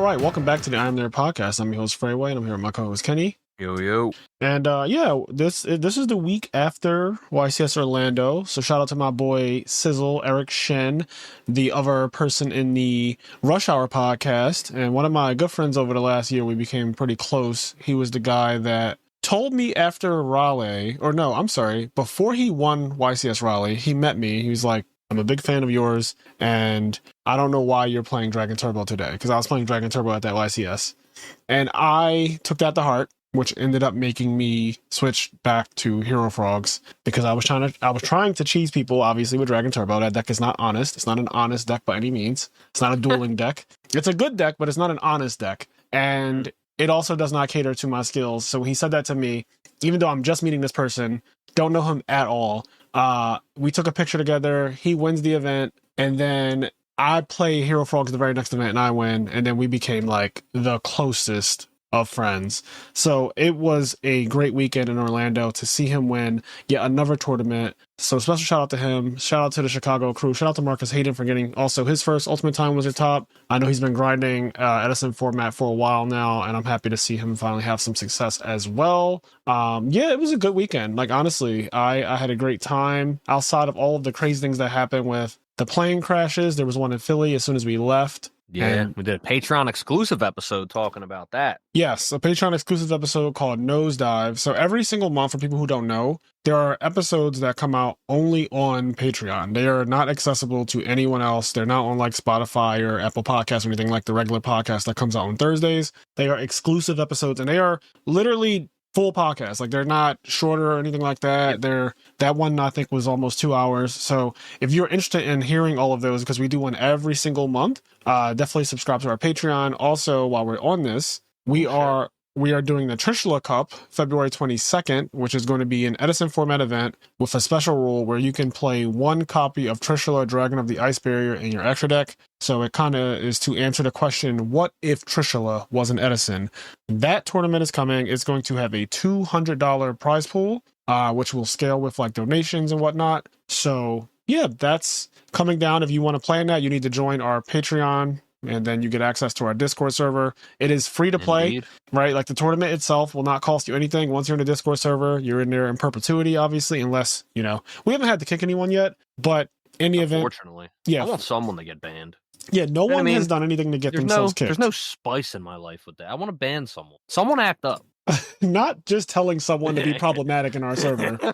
right, welcome back to the IMNerd podcast. I'm your host Frazier, and I'm here with my co-host Kenny. Yo. And this is the week after YCS Orlando. So shout out to my boy Sizzle, Eric Shen, the other person in the Rush Hour podcast, and one of my good friends over the last year. We became pretty close. He was the guy that told me after Raleigh, before he won YCS Raleigh, he met me. He was like, I'm a big fan of yours, and I don't know why you're playing Dragon Turbo today, because I was playing Dragon Turbo at that YCS. And I took that to heart, which ended up making me switch back to Hero Frogs, because I was trying to cheese people, obviously, with Dragon Turbo. That deck is not honest. It's not an honest deck by any means. It's not a dueling deck. It's a good deck, but it's not an honest deck. And it also does not cater to my skills. So he said that to me, even though I'm just meeting this person, don't know him at all. We took a picture together. He wins the event, and then I play Hero Frogs the very next event, and I win, and then we became like the closest of friends. So it was a great weekend in Orlando to see him win yet another tournament. So special shout out to him. Shout out to the Chicago crew. Shout out to Marcus Hayden for getting also his first Ultimate Time Wizard top. I know he's been grinding Edison format for a while now, and I'm happy to see him finally have some success as well. It was a good weekend. Like, honestly, I had a great time outside of all of the crazy things that happened with the plane crashes. There was one in Philly as soon as we left. Yeah, we did a Patreon exclusive episode talking about that. Yes, a Patreon exclusive episode called Nosedive. So every single month, for people who don't know, there are episodes that come out only on Patreon. They are not accessible to anyone else. They're not on like Spotify or Apple Podcasts or anything like the regular podcast that comes out on Thursdays. They are exclusive episodes, and they are literally full podcasts. Like, they're not shorter or anything like that. That one, I think, was almost 2 hours. So if you're interested in hearing all of those, because we do one every single month, definitely subscribe to our Patreon. Also, while we're on this, we are doing the Trishula Cup February 22nd, which is going to be an Edison format event with a special rule where you can play one copy of Trishula, Dragon of the Ice Barrier, in your extra deck. So it kind of is to answer the question, what if Trishula was an Edison? That tournament is coming. It's going to have a $200 prize pool, which will scale with like donations and whatnot. So yeah, that's coming down. If you want to play in that, you need to join our Patreon, and then you get access to our Discord server. It is free to play. Indeed. Right? Like, the tournament itself will not cost you anything. Once you're in the Discord server, you're in there in perpetuity, obviously, unless, we haven't had to kick anyone yet, but in the event, unfortunately, yeah, I want someone to get banned. Yeah, no one has done anything to get themselves kicked. There's no spice in my life with that. I want to ban someone. Someone act up. Not just telling someone to be problematic in our server,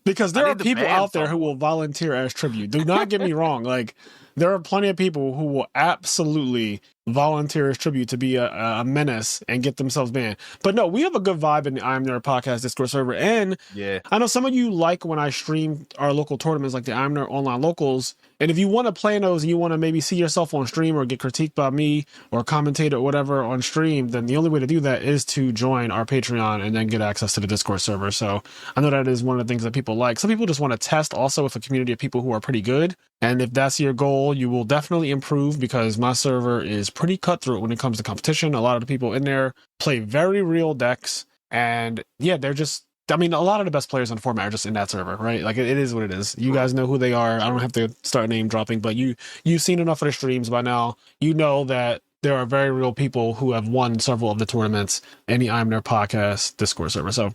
because there are people out there who will volunteer as tribute. Do not get me wrong. Like, there are plenty of people who will absolutely volunteer as tribute to be a menace and get themselves banned. But no, we have a good vibe in the IMNerd podcast Discord server. And yeah, I know some of you like when I stream our local tournaments, like the IMNerd Online Locals. And if you want to play in those and you want to maybe see yourself on stream or get critiqued by me or commentate or whatever on stream, then the only way to do that is to join our Patreon and then get access to the Discord server. So I know that is one of the things that people like. Some people just want to test also with a community of people who are pretty good. And if that's your goal, you will definitely improve, because my server is pretty cutthroat when it comes to competition. A lot of the people in there play very real decks. And yeah, they're just, a lot of the best players on the format are just in that server, right? Like, it is what it is. You guys know who they are. I don't have to start name dropping, but you've seen enough of the streams by now. You know that there are very real people who have won several of the tournaments in the IMNerd podcast Discord server. So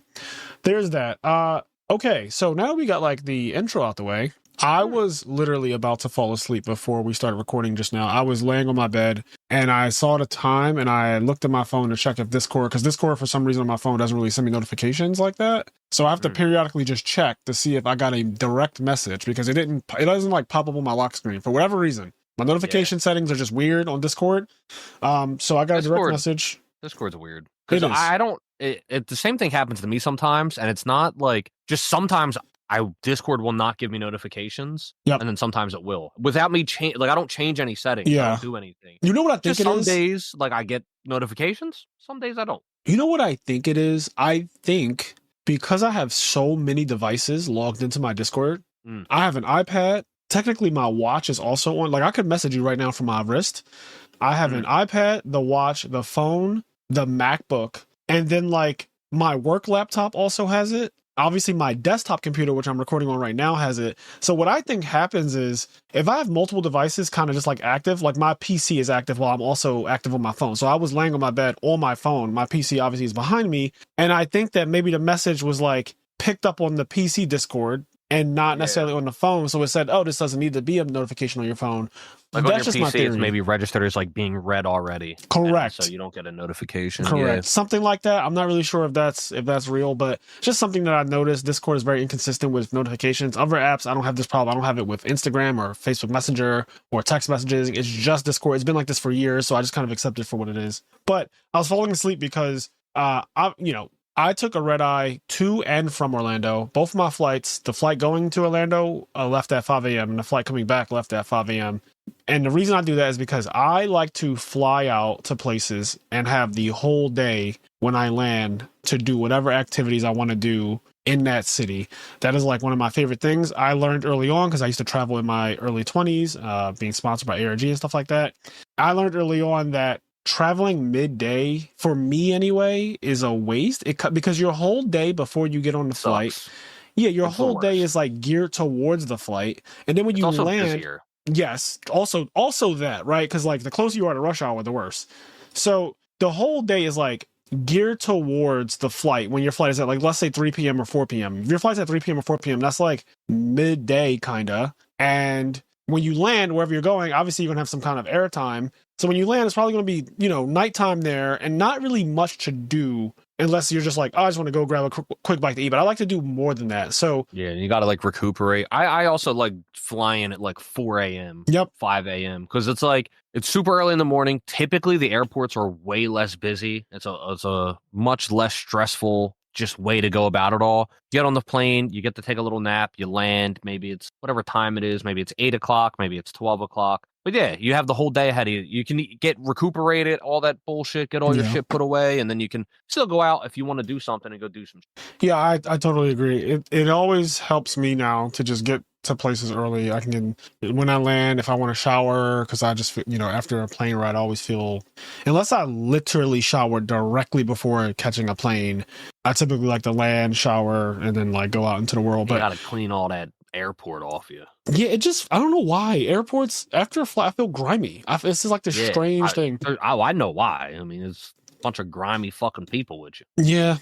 there's that. Okay, so now we got like the intro out the way. I was literally about to fall asleep before we started recording just now. I was laying on my bed and I saw the time and I looked at my phone to check if Discord, because Discord for some reason on my phone doesn't really send me notifications like that. So I have to periodically just check to see if I got a direct message, because it doesn't like pop up on my lock screen for whatever reason. My notification settings are just weird on Discord. So I got a direct message. Discord's weird. Because the same thing happens to me sometimes, and it's not like just sometimes Discord will not give me notifications, and then sometimes it will without me change. Like, I don't change any settings. I don't do anything. You know what I think it is? Some days, like, I get notifications. Some days I don't. You know what I think it is? I think because I have so many devices logged into my Discord, I have an iPad. Technically, my watch is also on. Like, I could message you right now from my wrist. I have an iPad, the watch, the phone, the MacBook, and then like my work laptop also has it. obviously my desktop computer, which I'm recording on right now, has it. So what I think happens is if I have multiple devices kind of just like active, like my PC is active while I'm also active on my phone. So I was laying on my bed on my phone. My PC obviously is behind me. And I think that maybe the message was like picked up on the PC Discord and not necessarily on the phone. So it said, oh, this doesn't need to be a notification on your phone. Like that's on your PC, it's maybe registered as like being read already. Correct. So you don't get a notification. Correct. Yeah. Something like that. I'm not really sure if that's real, but just something that I noticed. Discord is very inconsistent with notifications. Other apps, I don't have this problem. I don't have it with Instagram or Facebook Messenger or text messages. It's just Discord. It's been like this for years, so I just kind of accept it for what it is. But I was falling asleep because I took a red eye to and from Orlando. Both of my flights, the flight going to Orlando left at 5 a.m. and the flight coming back left at 5 a.m. And the reason I do that is because I like to fly out to places and have the whole day when I land to do whatever activities I want to do in that city. That is like one of my favorite things. I learned early on because I used to travel in my early 20s, being sponsored by ARG and stuff like that. I learned early on that traveling midday, for me anyway, is a waste. Because your whole day before you get on the flight, your whole day is like geared towards the flight. And then when you land, busier. Yes, also that, right? Because like the closer you are to rush hour, the worse. So the whole day is like geared towards the flight. When your flight is at like, let's say 3 p.m. or 4 p.m. If your flight's at 3 p.m. or 4 p.m., that's like midday kinda. And when you land wherever you're going, obviously you're gonna have some kind of airtime. So when you land, it's probably going to be, nighttime there and not really much to do unless you're just like, oh, I just want to go grab a quick bite to eat. But I like to do more than that. So yeah, you got to like recuperate. I also like flying at like 4 a.m. Yep. 5 a.m. because it's like it's super early in the morning. Typically, the airports are way less busy. It's a much less stressful just way to go about it all. Get on the plane, you get to take a little nap, you land, maybe it's whatever time it is, maybe it's 8 o'clock, maybe it's 12 o'clock. But yeah, you have the whole day ahead of you. You can get recuperated, all that bullshit, get all your shit put away, and then you can still go out if you want to do something and go do some shit. Yeah, I totally agree. It always helps me now to just get to places early. I can get, when I land, if I want to shower, because I just, after a plane ride, I always feel, unless I literally shower directly before catching a plane, I typically like to land, shower, and then like go out into the world. You got to clean all that airport off you. Yeah, it just, I don't know why. Airports, after a flight, I feel grimy. This is like this strange thing. I know why. I mean, it's a bunch of grimy fucking people with you. Yeah.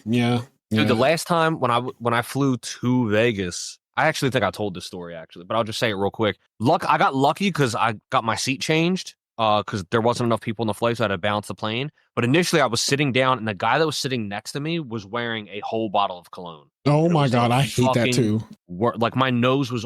Dude, the last time when I flew to Vegas, I actually think I told this story actually, but I'll just say it real quick. I got lucky because I got my seat changed because there wasn't enough people in the flight, so I had to bounce the plane. But initially, I was sitting down, and the guy that was sitting next to me was wearing a whole bottle of cologne. Oh my God, I hate that too. Like my nose was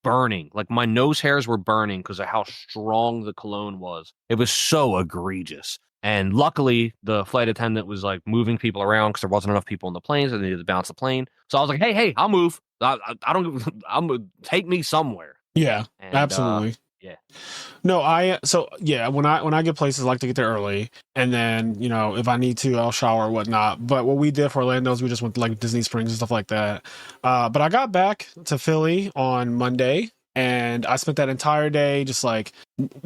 burning. Like my nose hairs were burning because of how strong the cologne was. It was so egregious. And luckily, the flight attendant was like moving people around because there wasn't enough people in the plane, so they needed to bounce the plane. So I was like, "Hey, I'll move. I don't. I'm take me somewhere." Yeah, and, absolutely. Yeah. No, when I get places, I like to get there early, and then if I need to, I'll shower or whatnot. But what we did for Orlando is we just went to like Disney Springs and stuff like that. But I got back to Philly on Monday. And I spent that entire day just like,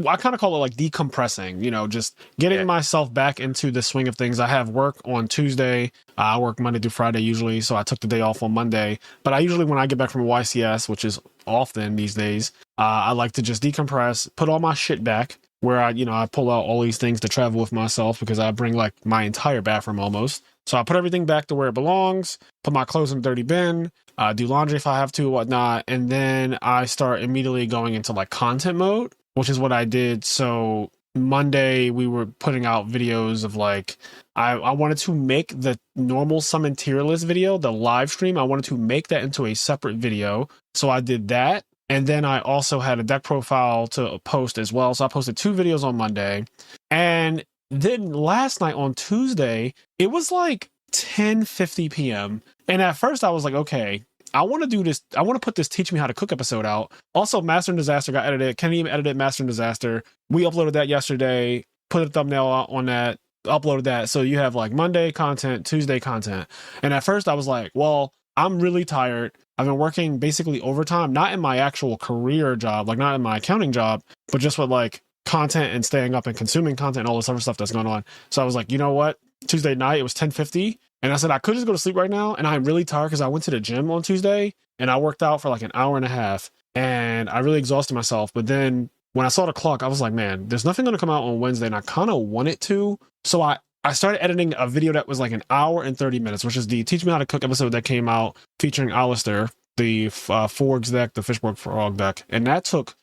I kind of call it like decompressing, just getting myself back into the swing of things. I have work on Tuesday. I work Monday through Friday usually. So I took the day off on Monday. But I usually, when I get back from YCS, which is often these days, I like to just decompress, put all my shit back where I pull out all these things to travel with myself because I bring like my entire bathroom almost. So I put everything back to where it belongs, put my clothes in the dirty bin, do laundry if I have to, whatnot. And then I start immediately going into like content mode, which is what I did. So Monday we were putting out videos of like, I wanted to make the normal summon tier list video, the live stream. I wanted to make that into a separate video. So I did that. And then I also had a deck profile to post as well. So I posted 2 videos on Monday. And then last night on Tuesday, it was like 10:50 p.m. And at first I was like, okay, I want to do this. I want to put this Teach Me How to Cook episode out. Also, Master and Disaster got edited. Kenny even edited Master and Disaster. We uploaded that yesterday, put a thumbnail on that, uploaded that. So you have like Monday content, Tuesday content. And at first I was like, well, I'm really tired. I've been working basically overtime, not in my actual career job, like not in my accounting job, but just with like content and staying up and consuming content and all this other stuff that's going on. So I was like, you know what? Tuesday night, it was 10:50. And I said, I could just go to sleep right now. And I'm really tired because I went to the gym on Tuesday and I worked out for like an hour and a half and I really exhausted myself. But then when I saw the clock, I was like, man, there's nothing going to come out on Wednesday. And I kind of want it to. So I started editing a video that was like an hour and 30 minutes, which is the Teach Me How to Cook episode that came out featuring Alistair, the Forks deck, the Fishboard Frog deck. And that took,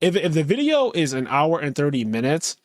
if the video is an hour and 30 minutes,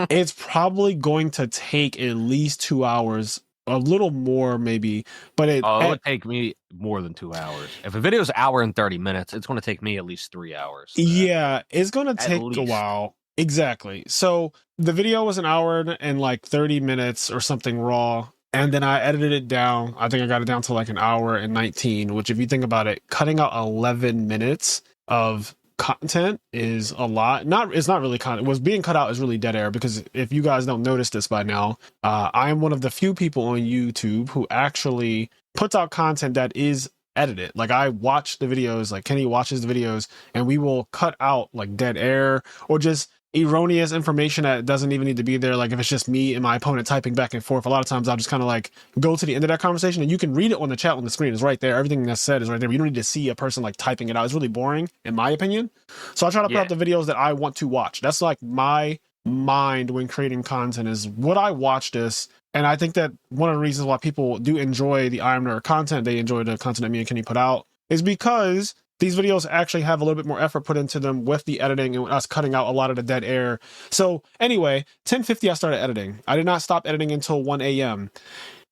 it's probably going to take at least 2 hours, a little more maybe. But it would take me more than 2 hours. If a video is an hour and 30 minutes, it's going to take me at least 3 hours. Yeah, it's going to take a while. Exactly. So the video was an hour and like 30 minutes or something raw. And then I edited it down. I think I got it down to like an hour and 19, which if you think about it, cutting out 11 minutes of content is a lot. It's not really content. What's being cut out is really dead air, because if you guys don't notice this by now, I am one of the few people on YouTube who actually puts out content that is edited. Like I watch the videos, like Kenny watches the videos, and we will cut out like dead air or just erroneous information that doesn't even need to be there. Like if it's just me and my opponent typing back and forth, a lot of times I'll just kind of like go to the end of that conversation, and you can read it on the chat on the screen. It's right there. Everything that's said is right there. You don't need to see a person like typing it out. It's really boring in my opinion. So I try to put out the videos that I want to watch. That's like my mind when creating content, is what I watch this. And I think that one of the reasons why people do enjoy the IMNerd content, they enjoy the content that me and Kenny put out, is because these videos actually have a little bit more effort put into them with the editing and us cutting out a lot of the dead air. So anyway, 10:50 I started editing. I did not stop editing until 1 a.m.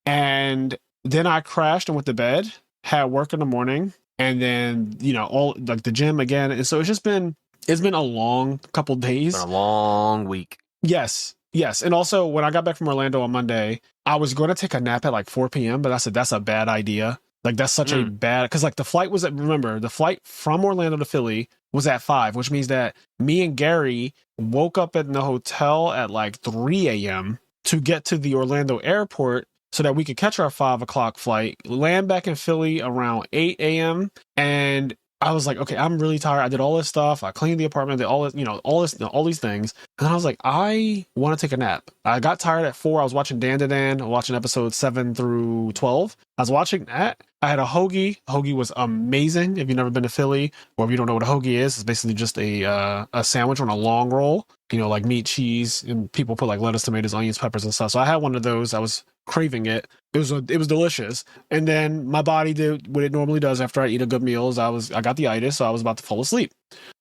And then I crashed and went to bed, had work in the morning, and then, you know, all like the gym again. And so it's been a long couple days. It's been a long week. Yes. And also when I got back from Orlando on Monday, I was going to take a nap at like 4 p.m., but I said, that's a bad idea. Like that's such a bad, because like the flight was remember, the flight from Orlando to Philly was at 5, which means that me and Gary woke up in the hotel at like 3 a.m. to get to the Orlando airport so that we could catch our 5 o'clock flight, land back in Philly around 8 a.m. And I was like, okay, I'm really tired. I did all this stuff. I cleaned the apartment, did all this, all these things. And I was like, I want to take a nap. I got tired at 4. I was watching Dan to Dan, watching episodes 7 through 12. I was watching that. I had a hoagie. Hoagie was amazing. If you've never been to Philly, or if you don't know what a hoagie is, it's basically just a sandwich on a long roll, like meat, cheese, and people put like lettuce, tomatoes, onions, peppers, and stuff. So I had one of those. I was craving it. It was delicious. And then my body did what it normally does after I eat a good meal. I got the itis, so I was about to fall asleep.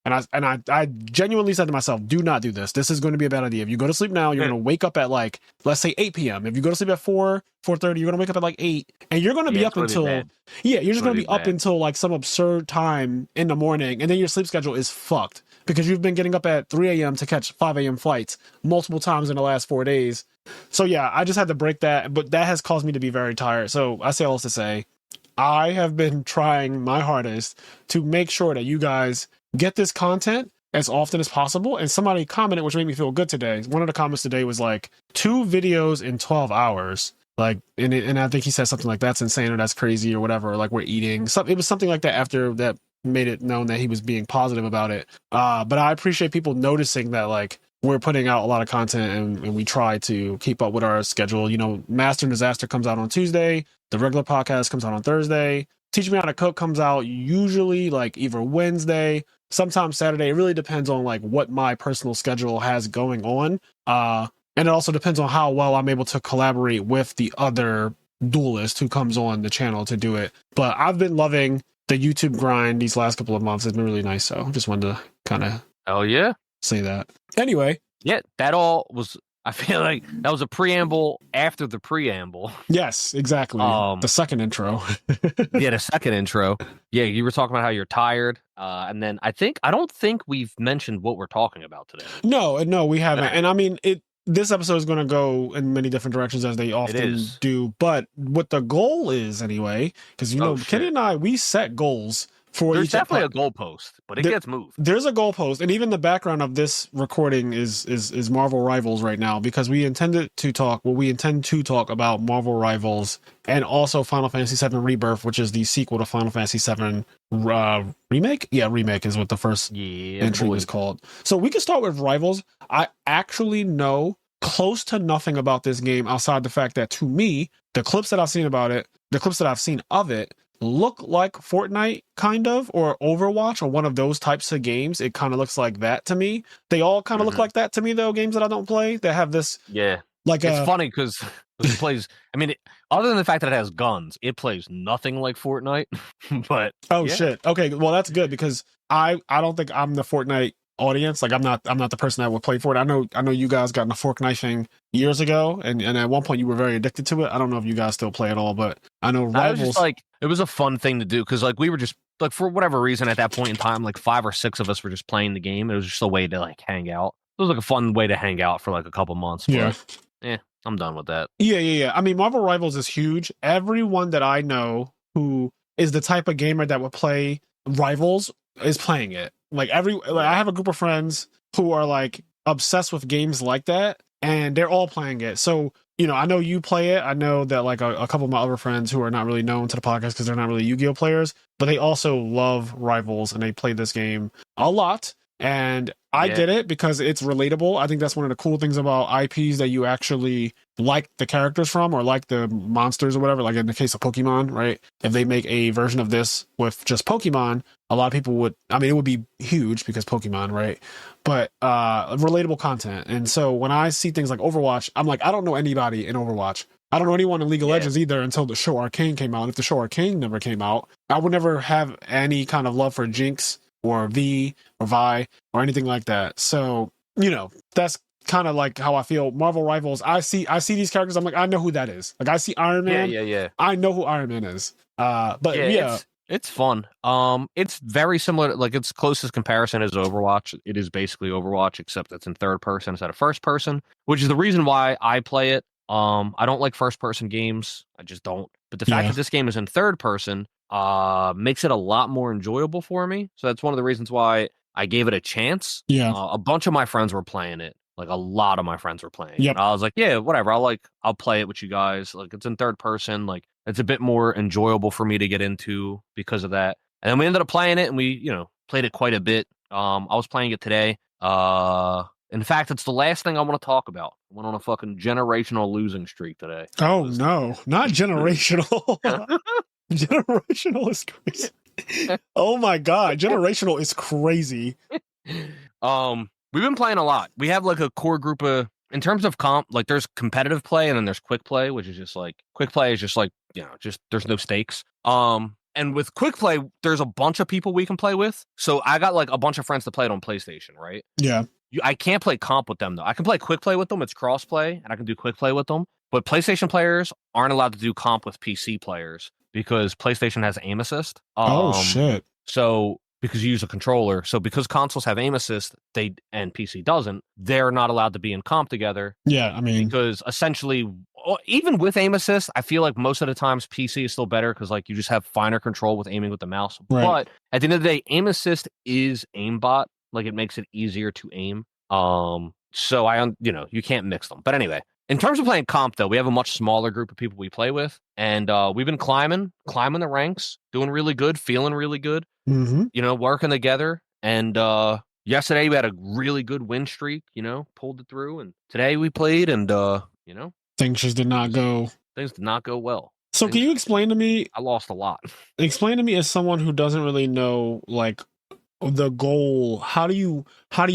And I genuinely said to myself, do not do this. This is going to be a bad idea. If you go to sleep now, you're going to wake up at like, let's say 8 p.m. If you go to sleep at 4:30, you're going to wake up at like 8, and you're going to be up until, you're just going to be up until like some absurd time in the morning. And then your sleep schedule is fucked because you've been getting up at 3 a.m. to catch 5 a.m. flights multiple times in the last 4 days. So yeah, I just had to break that, but that has caused me to be very tired. So I say all this to say, I have been trying my hardest to make sure that you guys get this content as often as possible. And somebody commented, which made me feel good today. One of the comments today was like 2 videos in 12 hours. Like, and I think he said something like, that's insane, or that's crazy, or whatever. Or like, we're eating. It was something like that after that made it known that he was being positive about it. But I appreciate people noticing that, like, we're putting out a lot of content and we try to keep up with our schedule. Master and Disaster comes out on Tuesday. The regular podcast comes out on Thursday. Teach Me How to Cook comes out usually like either Wednesday, sometimes Saturday. It really depends on like what my personal schedule has going on. And it also depends on how well I'm able to collaborate with the other duelist who comes on the channel to do it. But I've been loving the YouTube grind these last couple of months. It's been really nice. So I just wanted to kind of say that. Anyway. Yeah, that all was, I feel like that was a preamble after the preamble. Yes, exactly. The second intro. Yeah, the second intro. Yeah, you were talking about how you're tired. And then I don't think we've mentioned what we're talking about today. No, we haven't. And I mean, this episode is going to go in many different directions as they often do. But what the goal is anyway, because, Kenny and I, we set goals. There's definitely a goalpost, but it gets moved. There's a goalpost, and even the background of this recording is Marvel Rivals right now, because we intend to talk about Marvel Rivals and also Final Fantasy VII Rebirth, which is the sequel to Final Fantasy VII Remake. Yeah, Remake is what the first entry was called. So we can start with Rivals. I actually know close to nothing about this game outside the fact that, to me, the clips that I've seen of it look like Fortnite kind of, or Overwatch, or one of those types of games. It kind of looks like that to me. They all kind of look like that to me, though, games that I don't play that have this. Yeah. Like it's funny because it plays, I mean, other than the fact that it has guns, it plays nothing like Fortnite. But shit. Okay, well that's good, because I don't think I'm the Fortnite audience. Like I'm not the person that would play for it. I know you guys got in a fork knifing years ago, and at one point you were very addicted to it. I don't know if you guys still play at all, but I know Rivals. It was just like, it was a fun thing to do, because like we were just like, for whatever reason at that point in time, like 5 or 6 of us were just playing the game. It was just a way to like hang out. It was like a fun way to hang out for like a couple months. But, I'm done with that. Yeah. I mean, Marvel Rivals is huge. Everyone that I know who is the type of gamer that would play Rivals is playing it. Like I have a group of friends who are like obsessed with games like that, and they're all playing it. So, you know, I know you play it. I know that like a couple of my other friends who are not really known to the podcast because they're not really Yu-Gi-Oh players, but they also love Rivals and they play this game a lot. And I get it because it's relatable. I think that's one of the cool things about IPs that you actually like the characters from, or like the monsters or whatever. Like in the case of Pokemon, right? If they make a version of this with just Pokemon, a lot of people would, I mean, it would be huge because Pokemon, right? But relatable content. And so when I see things like Overwatch, I'm like, I don't know anybody in Overwatch. I don't know anyone in League of Legends either until the show Arcane came out. And if the show Arcane never came out, I would never have any kind of love for Jinx or V or Vi or anything like that. So, you know, that's kind of like how I feel. Marvel Rivals, I see these characters, I'm like, I know who that is. Like I see Iron Man. Yeah. I know who Iron Man is. But it's fun. It's very similar, like its closest comparison is Overwatch. It is basically Overwatch, except it's in third person instead of first person, which is the reason why I play it. I don't like first person games. I just don't. But the fact that this game is in third person makes it a lot more enjoyable for me. So that's one of the reasons why I gave it a chance. A bunch of my friends were playing it. Like a lot of my friends were playing it. I was like, yeah, whatever. I'll play it with you guys. Like it's in third person. Like it's a bit more enjoyable for me to get into because of that. And then we ended up playing it, and we, you know, played it quite a bit. I was playing it today. In fact, it's the last thing I want to talk about. I went on a fucking generational losing streak today. Oh no, not generational. Generational is crazy. Oh my god, generational is crazy. We've been playing a lot. We have like a core group of, in terms of comp, like there's competitive play and then there's quick play, which is just like, quick play is just like, you know, just there's no stakes. And with quick play, there's a bunch of people we can play with. So I got like a bunch of friends to play it on PlayStation, right? Yeah. I can't play comp with them though. I can play quick play with them. It's cross play, and I can do quick play with them. But PlayStation players aren't allowed to do comp with PC players because PlayStation has aim assist. Oh shit! So because you use a controller, so because consoles have aim assist, and PC doesn't, they're not allowed to be in comp together. Yeah, I mean, because essentially, even with aim assist, I feel like most of the times PC is still better because like you just have finer control with aiming with the mouse. Right. But at the end of the day, aim assist is aimbot. Like it makes it easier to aim. So you can't mix them. But anyway, in terms of playing comp though, we have a much smaller group of people we play with, and we've been climbing the ranks, doing really good, feeling really good. Mm-hmm. You know, working together. And yesterday we had a really good win streak. You know, pulled it through, and today we played, and things just did not go. Things did not go well. So can you explain to me? I lost a lot. Explain to me, as someone who doesn't really know, like, the goal, how do you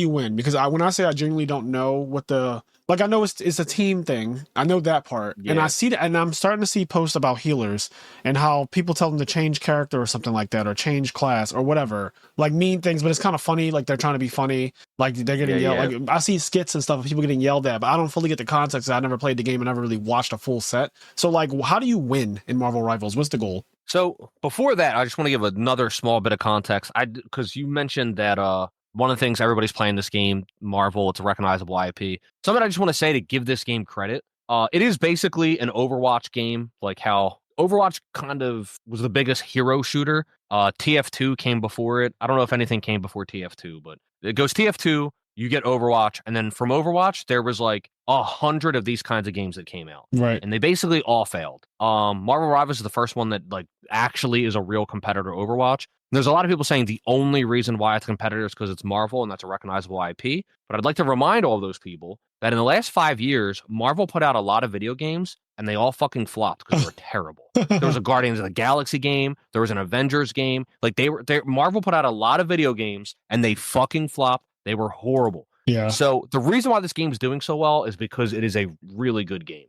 win? Because when I say I genuinely don't know what the, like, I know it's a team thing, I know that part, and I see that, and I'm starting to see posts about healers and how people tell them to change character or something like that, or change class or whatever, like mean things, but it's kind of funny, like they're trying to be funny, like they're getting yelled. Like I see skits and stuff of people getting yelled at, but I don't fully get the context. I never played the game and never really watched a full set. So like, how do you win in Marvel Rivals? What's the goal? So before that, I just want to give another small bit of context. Because you mentioned that one of the things everybody's playing this game, Marvel, it's a recognizable IP. Something I just want to say to give this game credit. It is basically an Overwatch game, like how Overwatch kind of was the biggest hero shooter. TF2 came before it. I don't know if anything came before TF2, but it goes TF2. you get Overwatch, and then from Overwatch, there was like 100 of these kinds of games that came out. Right. And they basically all failed. Marvel Rivals is the first one that like actually is a real competitor to Overwatch. And there's a lot of people saying the only reason why it's a competitor is because it's Marvel and that's a recognizable IP. But I'd like to remind all those people that in the last 5 years, Marvel put out a lot of video games and they all fucking flopped because they were terrible. There was a Guardians of the Galaxy game. There was an Avengers game. Like Marvel put out a lot of video games and they fucking flopped. They were horrible. Yeah. So the reason why this game is doing so well is because it is a really good game.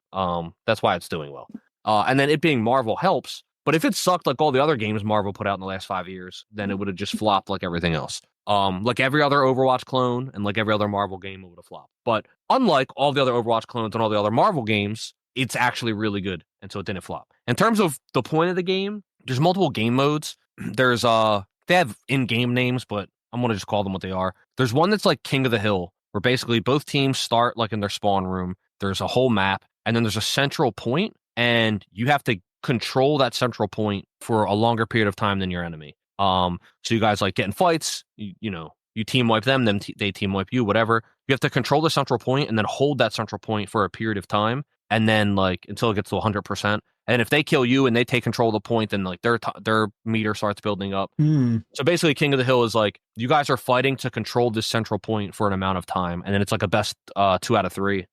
That's why it's doing well. And then it being Marvel helps. But if it sucked like all the other games Marvel put out in the last 5 years, then it would have just flopped like everything else. Like every other Overwatch clone and like every other Marvel game, it would have flopped. But unlike all the other Overwatch clones and all the other Marvel games, it's actually really good, and so it didn't flop. In terms of the point of the game, there's multiple game modes. There's they have in-game names, but I'm gonna just call them what they are. There's one that's like King of the Hill, where basically both teams start like in their spawn room. There's a whole map, and then there's a central point, and you have to control that central point for a longer period of time than your enemy. So you guys like get in fights, you know, you team wipe them, they team wipe you, whatever. You have to control the central point and then hold that central point for a period of time, and then like until it gets to 100%. And if they kill you and they take control of the point, then like their meter starts building up. So basically, King of the Hill is like you guys are fighting to control this central point for an amount of time, and then it's like a best 2 out of 3.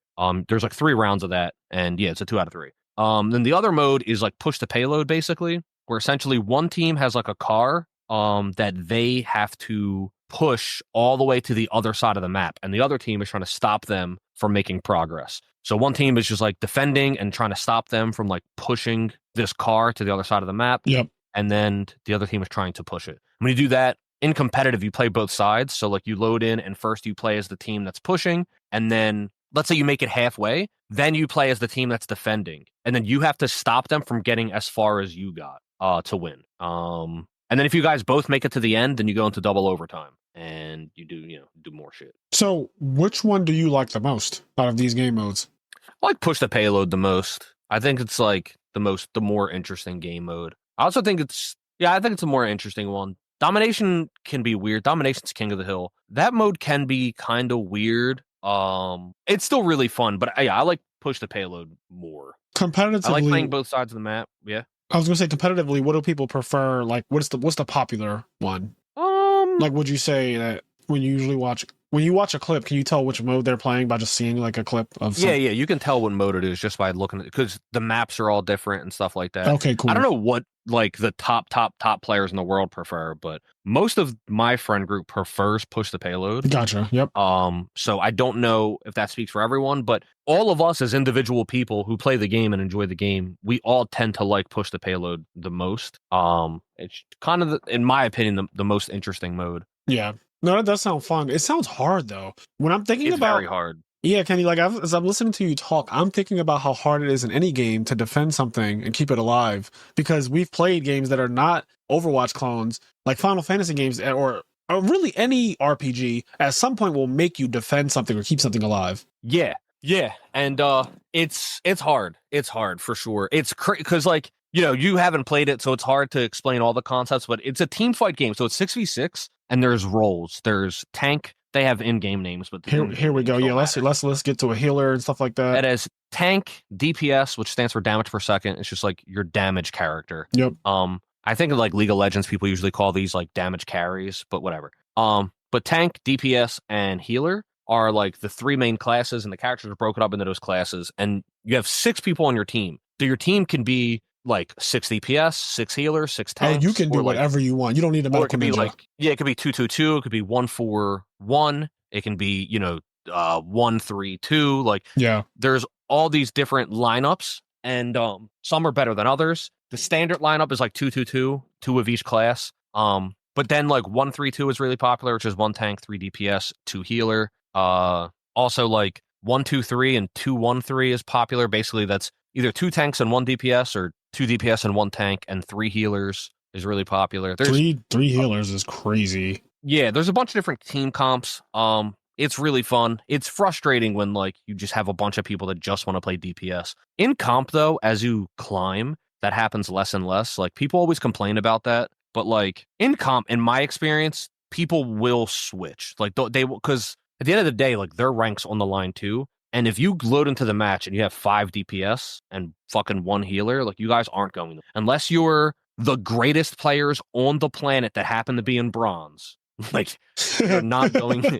There's like 3 rounds of that, and yeah, it's a 2 out of 3. Then the other mode is like push the payload, basically, where essentially one team has like a car that they have to push all the way to the other side of the map, and the other team is trying to stop them from making progress. So one team is just like defending and trying to stop them from like pushing this car to the other side of the map. Yep. And then the other team is trying to push it. When you do that in competitive, you play both sides. So like you load in and first you play as the team that's pushing, and then let's say you make it halfway, then you play as the team that's defending, and then you have to stop them from getting as far as you got to win. And then if you guys both make it to the end, then you go into double overtime and you do more shit. So which one do you like the most out of these game modes? I like push the payload the most. I think it's like the more interesting game mode. I also think I think it's a more interesting one. Domination can be weird. Domination's King of the Hill. That mode can be kind of weird. It's still really fun, but yeah, I like push the payload more. Competitively, I like playing both sides of the map. Yeah. I was gonna say competitively, what do people prefer? Like, what's the popular one? Like, would you say that when you watch a clip, can you tell which mode they're playing by just seeing like a clip of? Yeah, you can tell what mode it is just by looking at it, because the maps are all different and stuff like that. Okay, cool. I don't know what like the top players in the world prefer, but most of my friend group prefers push the payload. Gotcha. Yep. So I don't know if that speaks for everyone, but all of us as individual people who play the game and enjoy the game, we all tend to like push the payload the most. It's kind of, in my opinion, the most interesting mode. Yeah. No, that does sound fun. It sounds hard though. When I'm thinking it's about very hard. Yeah, Kenny, like as I'm listening to you talk, I'm thinking about how hard it is in any game to defend something and keep it alive, because we've played games that are not Overwatch clones, like Final Fantasy games, or really any RPG at some point will make you defend something or keep something alive. Yeah. And it's hard. It's hard for sure. It's because like, you haven't played it, so it's hard to explain all the concepts, but it's a team fight game. So it's 6v6 and there's roles. There's tank. They have in-game names, but here we go. Yeah, let's get to a healer and stuff like that. It is tank, DPS, which stands for damage per second. It's just like your damage character. Yep. I think of like League of Legends, people usually call these like damage carries, but whatever. But tank, DPS, and healer are like the 3 main classes, and the characters are broken up into those classes. And you have 6 people on your team. So your team can be like 6 DPS, 6 healers, 6 tanks. Oh, you can do whatever you want. You don't need a medical ninja. Like, yeah, it could be 2-2-2. It could be 1-4-1. It can be 1-3-2. Like, yeah, there's all these different lineups, and some are better than others. The standard lineup is like 2-2-2, 2 of each class. But then like 1-3-2 is really popular, which is 1 tank, 3 DPS, 2 healer. Also like 1-2-3 and 2-1-3 is popular. Basically, that's either 2 tanks and 1 DPS, or 2 DPS and 1 tank and 3 healers is really popular. There's three healers is crazy. Yeah, there's a bunch of different team comps. It's really fun. It's frustrating when like you just have a bunch of people that just want to play DPS. In comp though, as you climb, that happens less and less. Like, people always complain about that, but like in comp, in my experience, people will switch. Like, they because at the end of the day, like their ranks on the line too. And if you load into the match and you have 5 DPS and fucking 1 healer, like you guys aren't going to, unless you're the greatest players on the planet that happen to be in bronze. Like you're not going to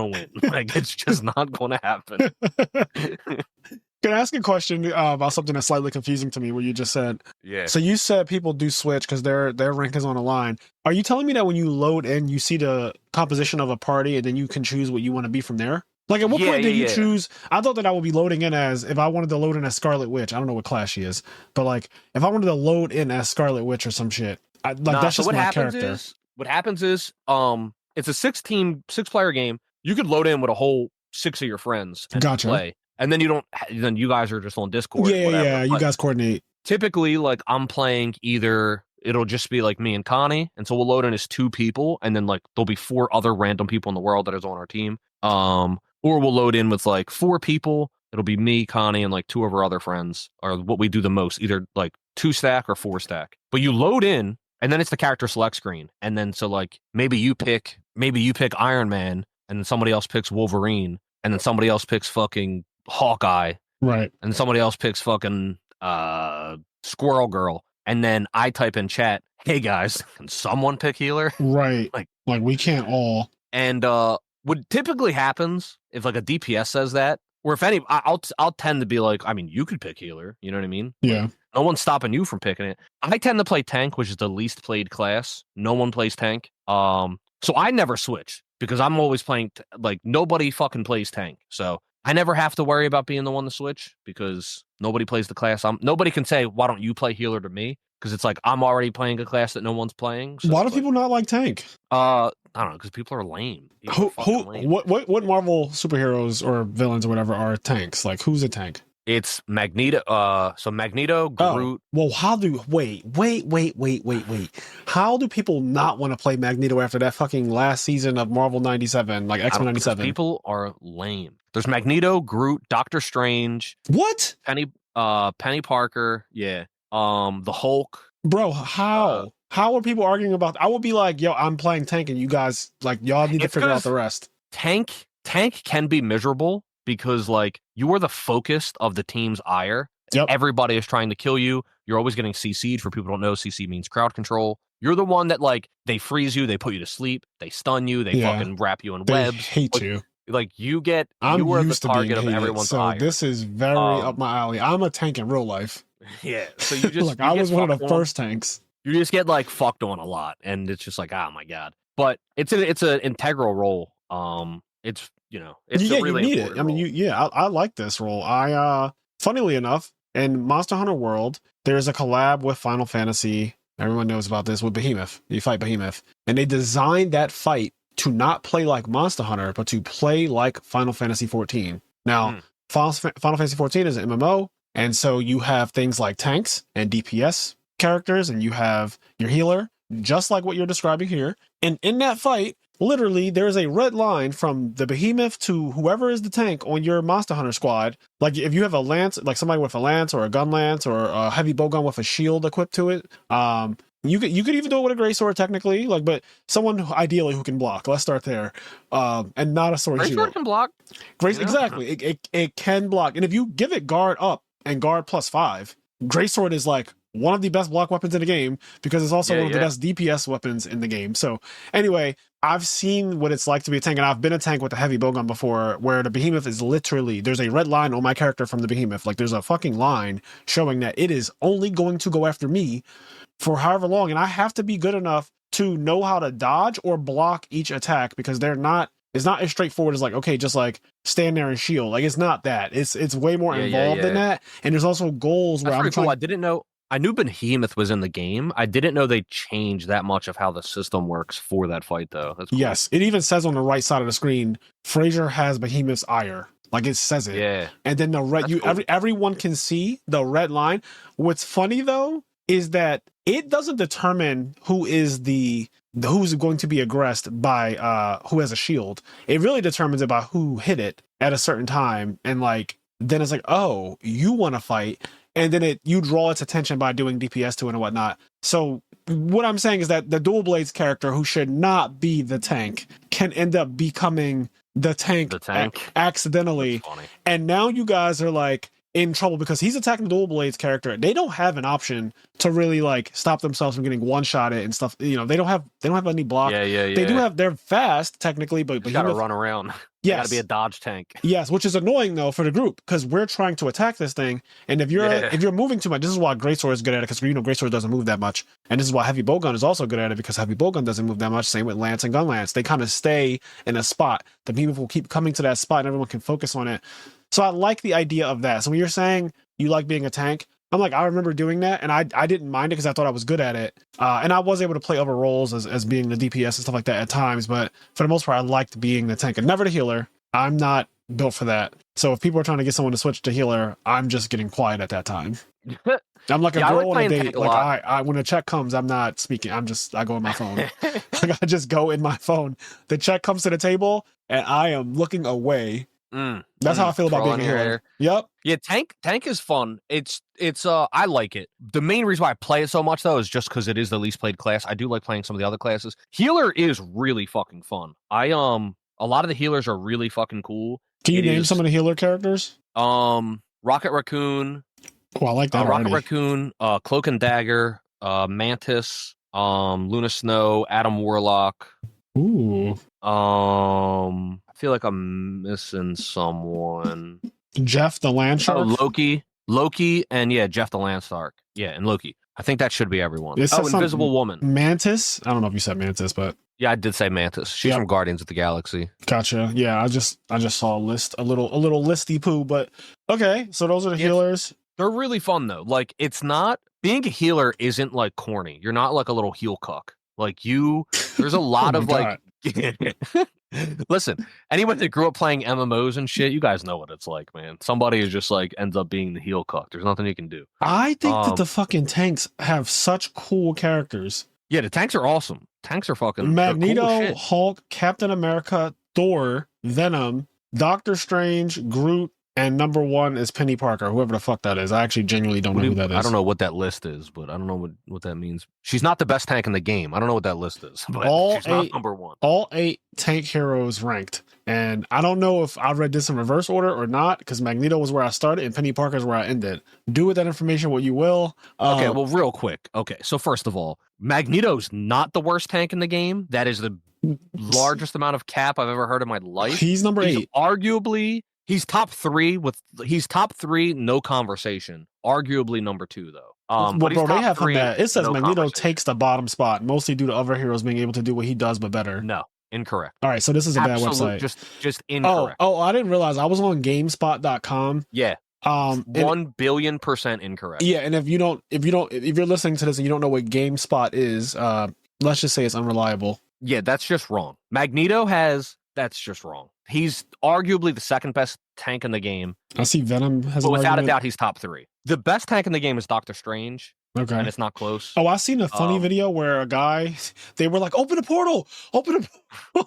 win. Like it's just not going to happen. Can I ask a question about something that's slightly confusing to me? What you just said. Yeah. So you said people do switch because their rank is on the line. Are you telling me that when you load in, you see the composition of a party and then you can choose what you want to be from there? Like at what point did you choose? I thought that I would be loading in as, if I wanted to load in as Scarlet Witch. I don't know what class she is, but like if I wanted to load in as Scarlet Witch or some shit, that's just my character. What happens is, it's a 6-player game. You could load in with a whole 6 of your friends and play, and then then you guys are just on Discord. Yeah. You guys coordinate. Typically, like I'm playing either. It'll just be like me and Connie, and so we'll load in as 2 people, and then like there'll be 4 other random people in the world that is on our team. Or we'll load in with like 4 people. It'll be me, Connie, and like 2 of our other friends, or what we do the most, either like 2 stack or 4 stack. But you load in, and then it's the character select screen. And then so like maybe you pick Iron Man, and then somebody else picks Wolverine, and then somebody else picks fucking Hawkeye. Right. And somebody else picks fucking Squirrel Girl. And then I type in chat, hey guys, can someone pick healer? Right. Like we can't all. And what typically happens if like a DPS says that, or if any, I'll tend to be like, I mean, you could pick healer. You know what I mean? Yeah. Like, no one's stopping you from picking it. I tend to play tank, which is the least played class. No one plays tank. So I never switch because I'm always playing, like nobody fucking plays tank. So I never have to worry about being the one to switch because nobody plays the class. Nobody can say, why don't you play healer to me? Because it's like, I'm already playing a class that no one's playing. So why do people not like tank? I don't know, because people are lame. Lame. What Marvel superheroes or villains or whatever are tanks? Like, who's a tank? It's Magneto. So Magneto, Groot. Well, wait. How do people not want to play Magneto after that fucking last season of Marvel 97, like X-Men 97? People are lame. There's Magneto, Groot, Doctor Strange. What? Penny Parker. Yeah. The Hulk. Bro, how? How are people arguing about? I would be like, yo, I'm playing tank, and you guys like y'all need to figure out the rest. Tank can be miserable because like you are the focus of the team's ire. Yep. Everybody is trying to kill you. You're always getting CC'd. For people who don't know, CC means crowd control. You're the one that like they freeze you, they put you to sleep, they stun you, they fucking wrap you in webs. They hate you. Like you are the target of everyone's ire. This is very up my alley. I'm a tank in real life. Yeah. So you just like I was one of the first tanks. You just get like fucked on a lot, and it's just like, oh my god. But it's an integral role. It's it's a really you need it. role. I mean, I like this role. Funnily enough, in Monster Hunter World, there's a collab with Final Fantasy. Everyone knows about this with Behemoth. You fight Behemoth, and they designed that fight to not play like Monster Hunter, but to play like Final Fantasy 14. Now, Final Fantasy 14 is an MMO, and so you have things like tanks and DPS characters, and you have your healer, just like what you're describing here. And in that fight, literally, there's a red line from the Behemoth to whoever is the tank on your Monster Hunter squad. Like if you have a lance, like somebody with a lance or a gun lance or a heavy bowgun with a shield equipped to it, you could even do it with a great sword technically, like, but someone ideally who can block. Let's start there, and not a sword. Great sword can block. Exactly. It can block, and if you give it guard up and guard +5, greatsword is like one of the best block weapons in the game because it's also one of the best DPS weapons in the game. So anyway, I've seen what it's like to be a tank, and I've been a tank with a heavy bowgun before, where the Behemoth is literally, there's a red line on my character from the Behemoth. Like there's a fucking line showing that it is only going to go after me for however long, and I have to be good enough to know how to dodge or block each attack, because it's not as straightforward as like, okay, just like stand there and shield. Like it's not that. It's way more involved than that. And there's also goals where I'm trying. Cool. I didn't know. I knew Behemoth was in the game. I didn't know they changed that much of how the system works for that fight, though. That's cool. Yes, it even says on the right side of the screen, Frazier has Behemoth's ire. Like it says it. Yeah. And then the red, everyone can see the red line. What's funny though is that it doesn't determine who's going to be aggressed by who has a shield. It really determines it by who hit it at a certain time, and like then it's like, oh, you want to fight. And then you draw its attention by doing DPS to it and whatnot. So what I'm saying is that the Dual Blades character, who should not be the tank, can end up becoming the tank accidentally. And now you guys are like in trouble because he's attacking the Dual Blades character. They don't have an option to really like stop themselves from getting one-shotted and stuff. You know, they don't have any block. Yeah. They do have, they're fast technically, but you gotta run around. Yes. Gotta be a dodge tank. Yes, which is annoying though for the group because we're trying to attack this thing, and if you're moving too much, this is why Greatsword is good at it because Greatsword doesn't move that much, and this is why Heavy Bowgun is also good at it because Heavy Bowgun doesn't move that much. Same with Lance and Gun Lance, they kind of stay in a spot. The people will keep coming to that spot, and everyone can focus on it. So I like the idea of that. So when you're saying you like being a tank, I'm like, I remember doing that, and I didn't mind it because I thought I was good at it, and I was able to play other roles as being the DPS and stuff like that at times. But for the most part, I liked being the tank and never the healer. I'm not built for that. So if people are trying to get someone to switch to healer, I'm just getting quiet at that time. I'm like a girl on a date. Like I when a check comes, I'm not speaking. I go in my phone. Like I just go in my phone. The check comes to the table, and I am looking away. That's how I feel about being a healer. Yep. Yeah, tank is fun. It's I like it. The main reason why I play it so much though is just because it is the least played class. I do like playing some of the other classes. Healer is really fucking fun. A lot of the healers are really fucking cool. Can you name some of the healer characters? Rocket Raccoon. Oh, I like that. Rocket Raccoon, Cloak and Dagger, Mantis, Luna Snow, Adam Warlock. Ooh. I feel like I'm missing someone. Jeff the Landshark. Oh, Loki, and Jeff the Landshark. Yeah, and Loki. I think that should be everyone. Invisible Woman. Mantis. I don't know if you said Mantis, but yeah, I did say Mantis. She's from Guardians of the Galaxy. Gotcha. Yeah, I just saw a list, a little listy poo, but okay. So those are the healers. They're really fun though. Like it's not being a healer isn't like corny. You're not like a little heel cuck. Like there's a lot of like. Listen, anyone that grew up playing MMOs and shit, you guys know what it's like, man. Somebody is just like ends up being the heel cuck. There's nothing you can do. I think that the fucking tanks have such cool characters. Yeah, the tanks are awesome. Tanks are fucking Magneto, cool Hulk, Captain America, Thor, Venom, Doctor Strange, Groot, and number one is Penny Parker, whoever the fuck that is. I actually genuinely don't know who that is. I don't know what that list is, but I don't know what that means. She's not the best tank in the game. I don't know what that list is, but she's not number one. All 8 tank heroes ranked. And I don't know if I read this in reverse order or not, because Magneto was where I started and Penny Parker is where I ended. Do with that information what you will. Okay, well, real quick. Okay, so first of all, Magneto's not the worst tank in the game. That is the largest amount of cap I've ever heard in my life. He's number 8. Arguably... He's top 3, no conversation. Arguably number 2 though. But bro, they have him that it says Magneto takes the bottom spot, mostly due to other heroes being able to do what he does, but better. No, incorrect. All right, so this is a bad website. Just incorrect. Oh, I didn't realize I was on GameSpot.com. Yeah. 1 billion% incorrect. Yeah, and if you're listening to this and you don't know what GameSpot is, let's just say it's unreliable. Yeah, that's just wrong. That's just wrong. He's arguably the second best tank in the game. I see Venom has but without a doubt, he's top 3. The best tank in the game is Doctor Strange. Okay. And it's not close. Oh, I seen a funny video where a guy, they were like, open a portal, open a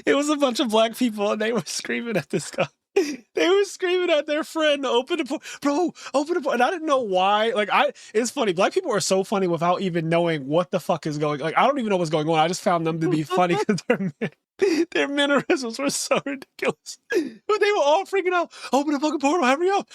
It was a bunch of black people and they were screaming at this guy. They were screaming at their friend, open the portal, bro, open the portal. And I didn't know why. Like, it's funny. Black people are so funny without even knowing what the fuck is going on. Like, I don't even know what's going on. I just found them to be funny because their mannerisms were so ridiculous. But they were all freaking out. Open the fucking portal, hurry up.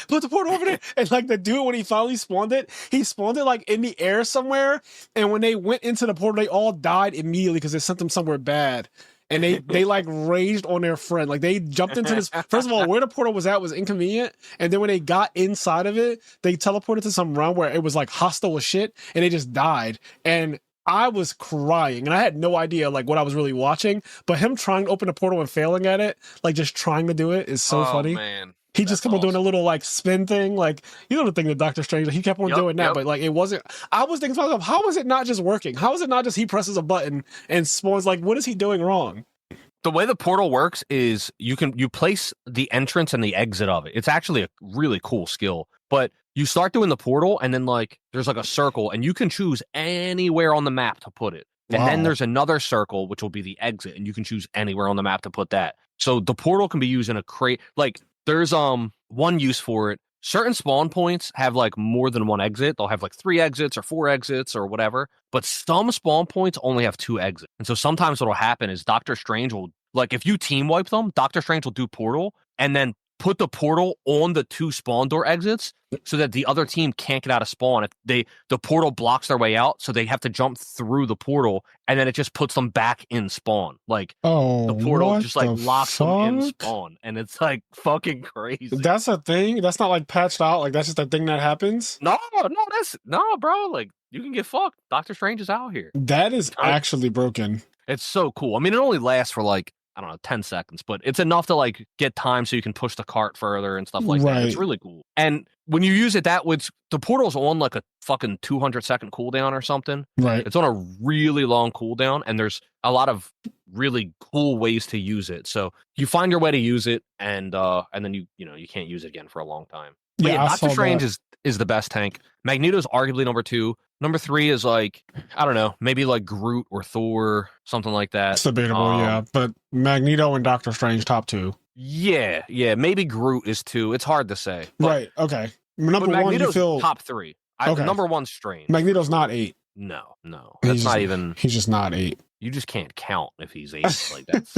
Put the portal over there. And like the dude, when he finally spawned it, he spawned it like in the air somewhere. And when they went into the portal, they all died immediately because it sent them somewhere bad. And they like raged on their friend. Like they jumped into this. First of all, where the portal was at was inconvenient. And then when they got inside of it, they teleported to some realm where it was like hostile as shit. And they just died. And I was crying and I had no idea like what I was really watching. But him trying to open a portal and failing at it, like just trying to do it is so funny. Man. He just kept on doing a little like spin thing. Like, you know the thing that Doctor Strange, he kept on doing that, but like it wasn't, I was thinking to myself, how is it not just working? How is it not just he presses a button and spawns? Like, what is he doing wrong? The way the portal works is you place the entrance and the exit of it. It's actually a really cool skill, but you start doing the portal and then like there's like a circle and you can choose anywhere on the map to put it. And then there's another circle, which will be the exit, and you can choose anywhere on the map to put that. So the portal can be used in a crate. Like there's one use for it certain spawn points have like more than one exit. They'll have like 3 exits or 4 exits or whatever. But some spawn points only have 2 exits. And so sometimes what'll happen is Doctor Strange will, like, if you team wipe them, Doctor Strange will do portal and then put the portal on the 2 spawn door exits so that the other team can't get out of spawn. If the portal blocks their way out, so they have to jump through the portal, and then it just puts them back in spawn. Like, the portal just like locks them in spawn, and it's like fucking crazy. That's a thing? That's not like patched out? Like, that's just a thing that happens? No, bro. Like, you can get fucked. Doctor Strange is out here. That is actually broken. It's so cool. I mean, it only lasts for like, I don't know, 10 seconds, but it's enough to like get time so you can push the cart further and stuff like that. It's really cool. And when you use it, the portal's on like a fucking 200-second cooldown or something. Right. It's on a really long cooldown, and there's a lot of really cool ways to use it. So you find your way to use it, and then you can't use it again for a long time. But yeah, Doctor Strange is the best tank. Magneto's arguably number 2. Number 3 is like, I don't know, maybe like Groot or Thor, something like that. It's debatable, yeah. But Magneto and Doctor Strange, top 2. Yeah. Maybe Groot is 2. It's hard to say. Right, okay. Number 1, you feel... top 3. Number 1's Strange. Magneto's not 8. No. That's not even... He's just not 8. You just can't count if he's 8. Like, that's...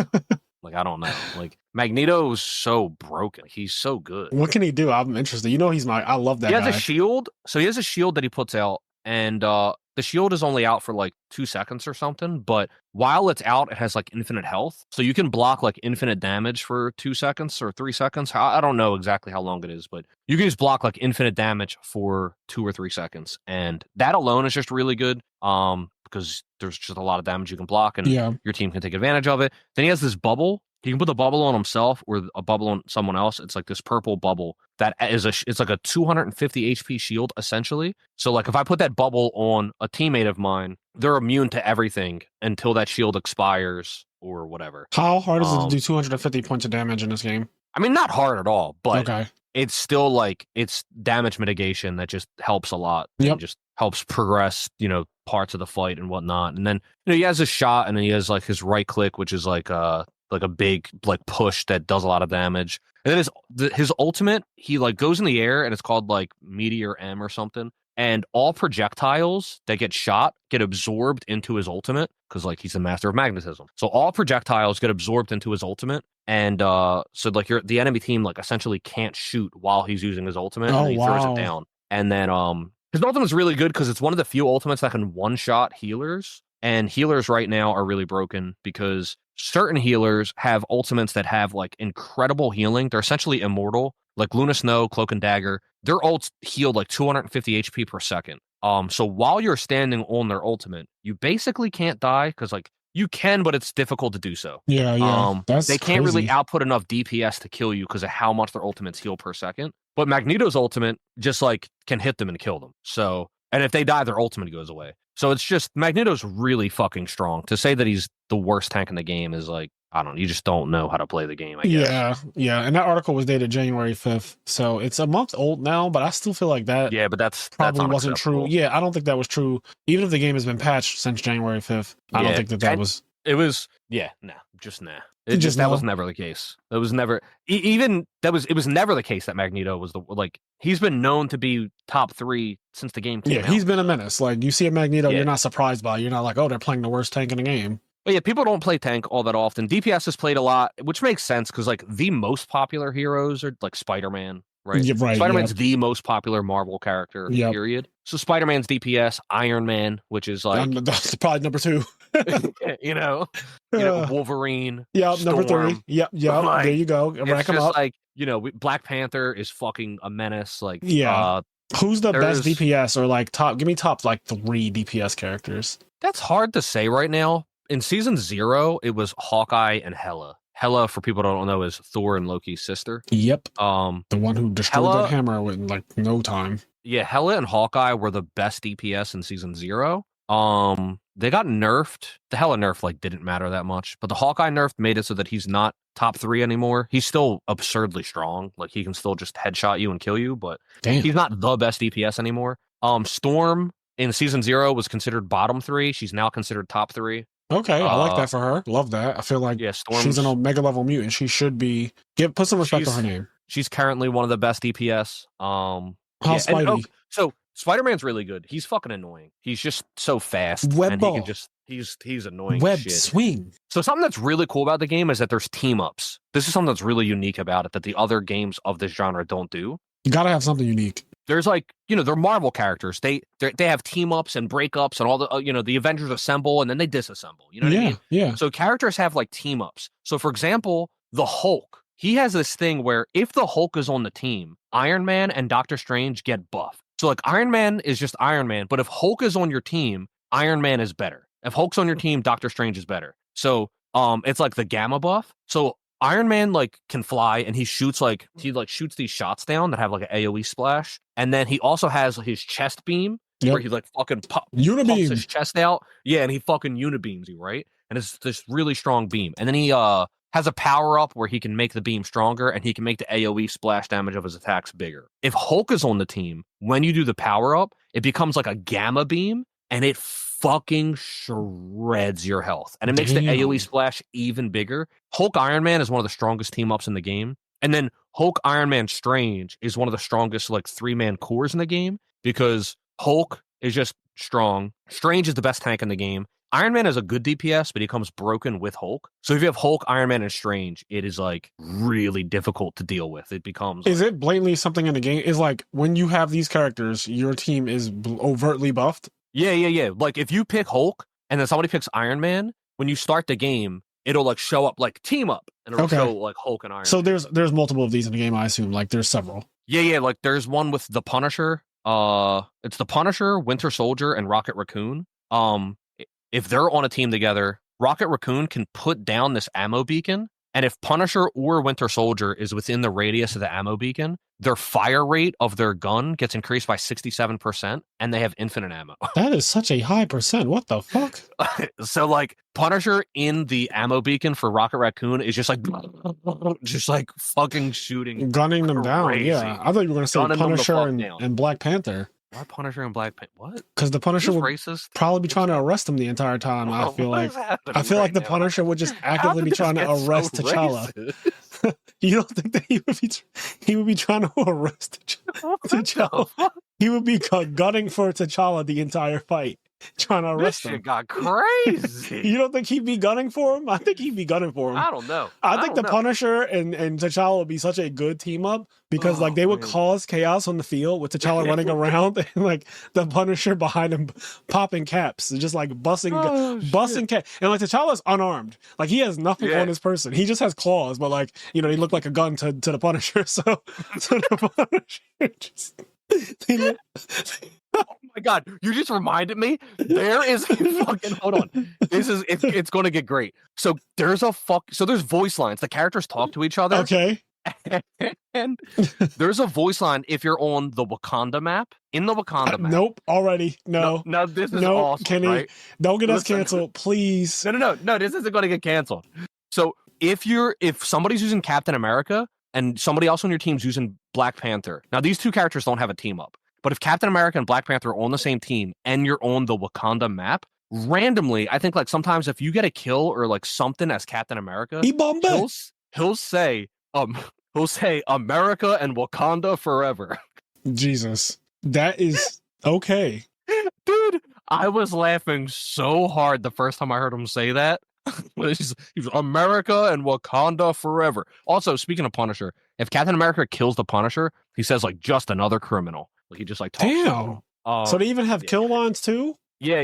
Like, I don't know. Like, Magneto's so broken. He's so good. What can he do? I'm interested. You know, I love that guy. He has a shield. So he has a shield that he puts out, and the shield is only out for like 2 seconds or something. But while it's out, it has like infinite health. So you can block like infinite damage for 2 seconds or 3 seconds. I don't know exactly how long it is, but you can just block like infinite damage for 2 or 3 seconds. And that alone is just really good. Because there's just a lot of damage you can block, and your team can take advantage of it. Then he has this bubble. He can put the bubble on himself or a bubble on someone else. It's like this purple bubble that is it's like a 250 HP shield, essentially. So like if I put that bubble on a teammate of mine, they're immune to everything until that shield expires or whatever. How hard is it to do 250 points of damage in this game? I mean, not hard at all, but it's still like, it's damage mitigation that just helps a lot. And just helps progress, parts of the fight and whatnot. And then, he has a shot, and then he has like his right click, which is like a big like push that does a lot of damage. And then his ultimate, he like goes in the air, and it's called like Meteor M or something. And all projectiles that get shot get absorbed into his ultimate, because like he's the master of magnetism. So all projectiles get absorbed into his ultimate. And so like the enemy team like essentially can't shoot while he's using his ultimate, and he throws it down. And then his ultimate's really good because it's one of the few ultimates that can one-shot healers. And healers right now are really broken because certain healers have ultimates that have like incredible healing. They're essentially immortal. Like Luna Snow, Cloak and Dagger, their ults heal like 250 HP per second. So while you're standing on their ultimate, you basically can't die, because like you can, but it's difficult to do so. Yeah. They can't really output enough DPS to kill you because of how much their ultimates heal per second. But Magneto's ultimate just like can hit them and kill them. So, and if they die, their ultimate goes away. So it's just, Magneto's really fucking strong. To say that he's the worst tank in the game is like, I don't know, you just don't know how to play the game, I guess. Yeah. And that article was dated January 5th. So it's a month old now, but I still feel like that but that's probably wasn't true. Yeah, I don't think that was true. Even if the game has been patched since January 5th, I don't think that was... It was, that was never the case. That was never, it was never the case that Magneto was he's been known to be top 3 since the game came out. He's been a menace. Like, you see a Magneto, you're not surprised by it. You're not like, oh, they're playing the worst tank in the game. But yeah, people don't play tank all that often. DPS is played a lot, which makes sense because like the most popular heroes are like Spider-Man, right? Yeah, right. Spider-Man's the most popular Marvel character, period. So Spider-Man's DPS, Iron Man, which is like... That's probably number 2. Wolverine. Yeah, Storm. number 3. Yep. Like, there you go. Rack them up. Like, Black Panther is fucking a menace. Like, who's the best DPS, or like give me top like 3 DPS characters? That's hard to say right now. In season 0, it was Hawkeye and Hela. Hela, for people who don't know, is Thor and Loki's sister. Yep. The one who destroyed that hammer in like no time. Yeah, Hela and Hawkeye were the best DPS in season 0. They got nerfed. The Hela nerf like didn't matter that much, but the Hawkeye nerf made it so that he's not top 3 anymore. He's still absurdly strong. Like, he can still just headshot you and kill you, but he's not the best DPS anymore. Storm in season 0 was considered bottom 3. She's now considered top 3. Okay, I like that for her. Love that. I feel like she's an Omega level mutant. She should be... Put some respect on her name. She's currently one of the best DPS. How Spidey? So Spider-Man's really good. He's fucking annoying. He's just so fast. Web and ball. He can just he's annoying Web shit. swing. So something that's really cool about the game is that there's team-ups. This is something that's really unique about it that the other games of this genre don't do. You gotta have something unique. There's like, they're Marvel characters. They have team-ups and breakups and all the, the Avengers assemble and then they disassemble. You know what I mean? Yeah. So characters have like team-ups. So for example, the Hulk, he has this thing where if the Hulk is on the team, Iron Man and Doctor Strange get buff. So like Iron Man is just Iron Man, but if Hulk is on your team, Iron Man is better. If Hulk's on your team, Doctor Strange is better. So it's like the gamma buff. So Iron Man like can fly and he shoots these shots down that have like an AoE splash. And then he also has his chest beam where he like fucking pumps his chest out. Yeah, and he fucking unibeams you, right? And it's this really strong beam. And then he has a power up where he can make the beam stronger and he can make the AoE splash damage of his attacks bigger. If Hulk is on the team, when you do the power up, it becomes like a gamma beam and it fucking shreds your health. And it makes the AoE splash even bigger. Hulk Iron Man is one of the strongest team ups in the game. And then Hulk Iron Man Strange is one of the strongest like 3-man cores in the game because Hulk is just strong. Strange is the best tank in the game. Iron Man is a good DPS, but he comes broken with Hulk. So if you have Hulk, Iron Man, and Strange, it is like really difficult to deal with. It becomes. Is it blatantly something in the game? Is like when you have these characters, your team is overtly buffed? Yeah. Like if you pick Hulk and then somebody picks Iron Man, when you start the game, it'll like show up like team up and it'll show like Hulk and Iron Man. So there's multiple of these in the game, I assume. Like there's several. Yeah. Like there's one with the Punisher. It's the Punisher, Winter Soldier, and Rocket Raccoon. If they're on a team together, Rocket Raccoon can put down this ammo beacon, and if Punisher or Winter Soldier is within the radius of the ammo beacon, their fire rate of their gun gets increased by 67%, and they have infinite ammo. That is such a high percent. What the fuck? So, like, Punisher in the ammo beacon for Rocket Raccoon is just like fucking shooting. Gunning them down, yeah. I thought you were going to say Punisher and Black Panther. Why Punisher and Black Panther? What? Because the Punisher would racist? Probably be trying to arrest him the entire time. I feel like the Punisher would just actively be trying to arrest T'Challa. You don't think that he would be trying to arrest T'Challa? He would be gunning for T'Challa the entire fight, trying to arrest him. This shit got crazy. You don't think he'd be gunning for him? I think he'd be gunning for him. I don't know. I think the Punisher and T'Challa would be such a good team up because they would cause chaos on the field with T'Challa running around and like the Punisher behind him popping caps, just like busting caps. And like T'Challa's unarmed, like he has nothing on his person. He just has claws, but like he looked like a gun to the Punisher. So the Punisher just. Oh my god, you just reminded me. There is a fucking hold on. It's going to get great. So there's voice lines. The characters talk to each other. Okay. And there's a voice line if you're on the Wakanda map. In the Wakanda map. Nope, already. No, this is awesome. Kenny, right? Don't get us canceled, please. No, this isn't going to get canceled. So if somebody's using Captain America and somebody else on your team's using Black Panther. Now, these two characters don't have a team up. But if Captain America and Black Panther are on the same team and you're on the Wakanda map, randomly, I think like sometimes if you get a kill or like something as Captain America, he'll say America and Wakanda forever. Jesus. That is okay. Dude, I was laughing so hard the first time I heard him say that. He's America and Wakanda forever. Also, speaking of Punisher, if Captain America kills the Punisher, he says like just another criminal. Like he just like talks. Damn. So they even have kill lines too? Yeah.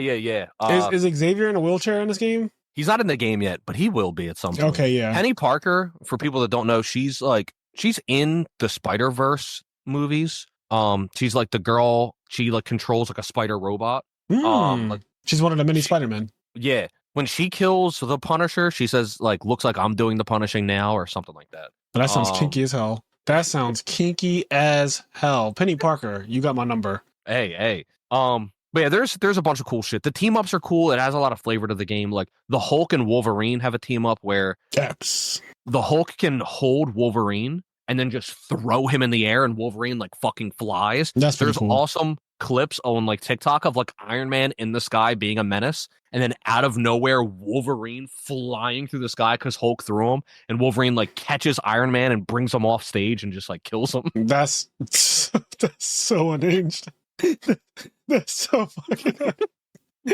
Is Xavier in a wheelchair in this game? He's not in the game yet, but he will be at some point. Okay, yeah. Penny Parker, for people that don't know, she's in the Spider-Verse movies. She's like the girl. She like controls like a spider robot. She's one of the mini Spider-Men. Yeah. When she kills the Punisher, she says, like, looks like I'm doing the punishing now or something like that. That sounds kinky as hell. That sounds kinky as hell. Penny Parker, you got my number. Hey. But yeah, there's a bunch of cool shit. The team ups are cool. It has a lot of flavor to the game. Like the Hulk and Wolverine have a team up where the Hulk can hold Wolverine and then just throw him in the air, and Wolverine like fucking flies. There's cool. Awesome clips on like TikTok of like Iron Man in the sky being a menace, and then out of nowhere Wolverine flying through the sky because Hulk threw him, and Wolverine like catches Iron Man and brings him off stage and just like kills him. That's so unhinged. That's so fucking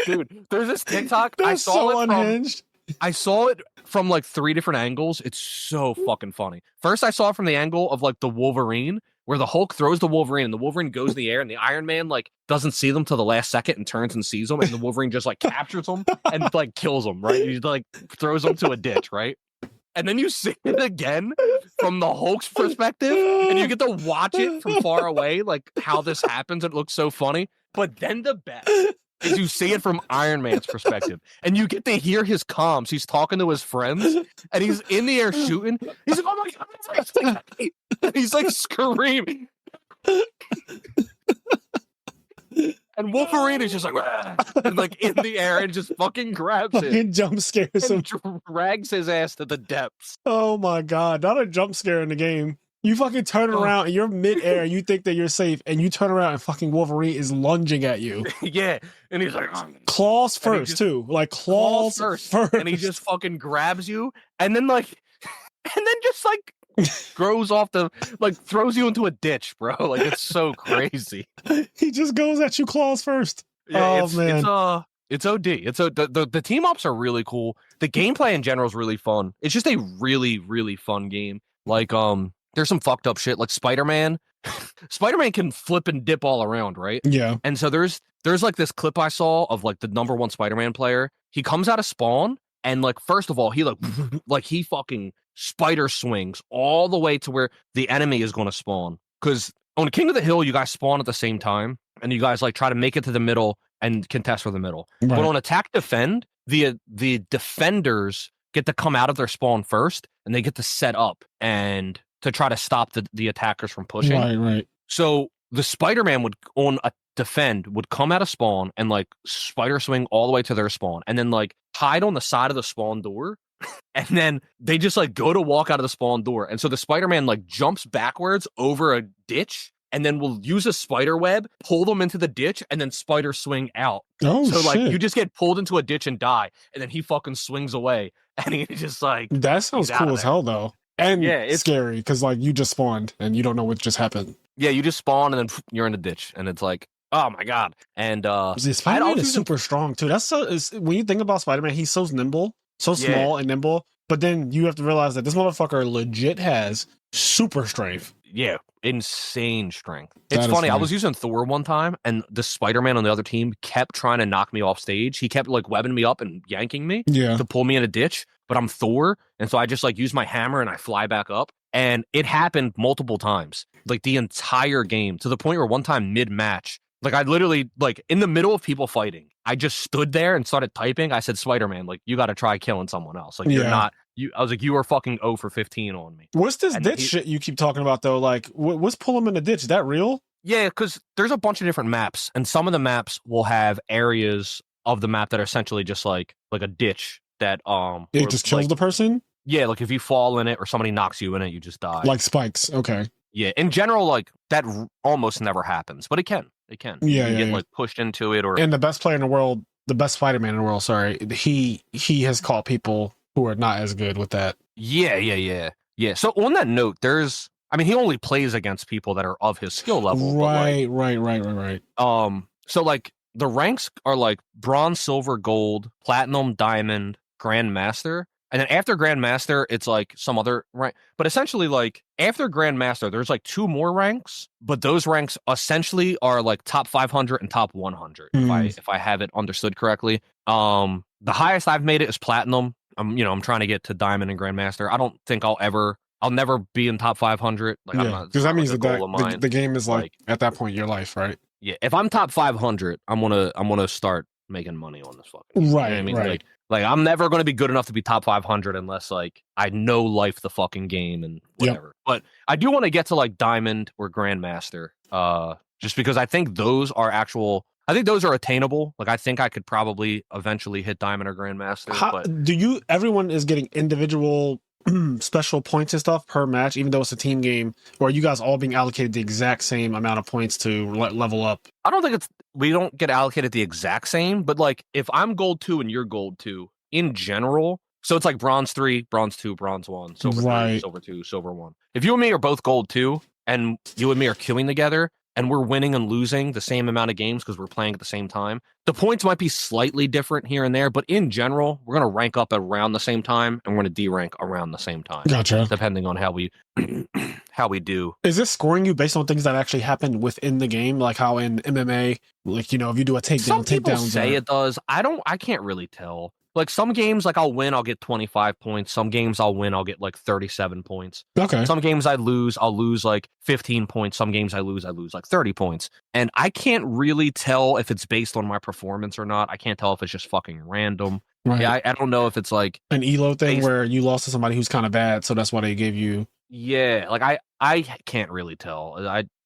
dude. There's this TikTok. That's so unhinged. I saw it from like 3 different angles. It's so fucking funny. First, I saw it from the angle of like the Wolverine, where the Hulk throws the Wolverine and the Wolverine goes in the air, and the Iron Man like doesn't see them till the last second and turns and sees them, and the Wolverine just like captures them and like kills them, right? He like throws them to a ditch, right? And then you see it again from the Hulk's perspective, and you get to watch it from far away, like how this happens. It looks so funny. But then the best is you see it from Iron Man's perspective, and you get to hear his comms. He's talking to his friends, and he's in the air shooting. He's like, "Oh my god!" He's like screaming, and Wolverine is just like, and like in the air and just fucking grabs him, jump scares him, drags his ass to the depths. Oh my god! Not a jump scare in the game. You fucking turn around and you're mid-air and you think that you're safe, and you turn around and fucking Wolverine is lunging at you. Yeah, and he's like claws first too, like claws first, and he just fucking grabs you, and then like, and then just like throws you into a ditch, bro. Like it's so crazy. He just goes at you claws first. Yeah, man, it's OD. The team ups are really cool. The gameplay in general is really fun. It's just a really really fun game. Like there's some fucked up shit like Spider-Man. Spider-Man can flip and dip all around, right? Yeah. And so there's like this clip I saw of like the number 1 Spider-Man player. He comes out of spawn, and like first of all, he like he fucking spider swings all the way to where the enemy is going to spawn. Because on King of the Hill, you guys spawn at the same time, and you guys like try to make it to the middle and contest for the middle. Right. But on Attack Defend, the defenders get to come out of their spawn first, and they get to set up and to try to stop the attackers from pushing. Right. So the Spider-Man would on a defend would come out of spawn and like spider swing all the way to their spawn, and then like hide on the side of the spawn door, and then they just like go to walk out of the spawn door, and so the Spider-Man like jumps backwards over a ditch, and then will use a spider web, pull them into the ditch, and then spider swing out. Oh, so like shit. you just get pulled into a ditch and die, and then he fucking swings away, and he just like that sounds cool as hell though. And yeah, it's scary because like you just spawned and you don't know what just happened. Yeah, you just spawn and then you're in a ditch, and it's like, oh my god. And Spider-Man is super strong too. That's when you think about Spider-Man, he's so nimble, so small and nimble. But then you have to realize that this motherfucker legit has super strength. Yeah, insane strength. It's funny. I was using Thor one time, and the Spider-Man on the other team kept trying to knock me off stage. He kept like webbing me up and yanking me to pull me in a ditch. But I'm Thor, and so I just like use my hammer and I fly back up. And it happened multiple times, like the entire game, to the point where one time mid-match, like I literally, like in the middle of people fighting, I just stood there and started typing. I said, Spider-Man, like you got to try killing someone else. Like you're not, I was like, you are fucking 0 for 15 on me. What's this ditch shit you keep talking about though? Like what's pull him in the ditch? Is that real? Yeah, because there's a bunch of different maps, and some of the maps will have areas of the map that are essentially just like a ditch that it just kills the person. Yeah, like if you fall in it or somebody knocks you in it, you just die. Like spikes. Okay. Yeah, in general, like that almost never happens, but it can. It can. Yeah, you get like pushed into it, or and the best player in the world, the best Spider-Man in the world. Sorry, he has caught people who are not as good with that. Yeah. So on that note, he only plays against people that are of his skill level. Right. So like the ranks are like bronze, silver, gold, platinum, diamond, grandmaster. And then after Grandmaster, it's like some other rank. But essentially, like after Grandmaster, there's like 2 more ranks. But those ranks essentially are like top 500 and top 100, if I have it understood correctly. The highest I've made it is Platinum. I'm trying to get to Diamond and Grandmaster. I don't think I'll never be in top 500. Like, because that means that the game is like at that point in your life, right? Yeah, if I'm top 500, I'm gonna start making money on this fucking. Right, you know what I mean? right. Like I'm never going to be good enough to be top 500 unless like I know life the fucking game and whatever. Yep. But I do want to get to like Diamond or Grandmaster, just because I think those are attainable. Like I think I could probably eventually hit Diamond or Grandmaster. Everyone is getting individual special points and stuff per match, even though it's a team game, or are you guys all being allocated the exact same amount of points to level up? I don't think we don't get allocated the exact same, but like if I'm gold 2 and you're gold 2, in general, so it's like bronze 3, bronze 2, bronze 1, silver 3, silver 2, silver 1. If you and me are both gold 2 and you and me are queuing together, and we're winning and losing the same amount of games because we're playing at the same time, the points might be slightly different here and there, but in general, we're going to rank up around the same time, and we're going to D-rank around the same time. Gotcha. Depending on how we do. Is this scoring you based on things that actually happen within the game, like how in MMA, like, you know, if you do a takedown, some people say it does. I can't really tell. Like some games, like I'll win, I'll get 25 points. Some games I'll win, I'll get like 37 points. Okay. Some games I'll lose like 15 points. Some games I lose like 30 points. And I can't really tell if it's based on my performance or not. I can't tell if it's just fucking random. Right. Yeah, I don't know if it's like an elo thing where you lost to somebody who's kind of bad, so that's why they gave you. Yeah, like I can't really tell.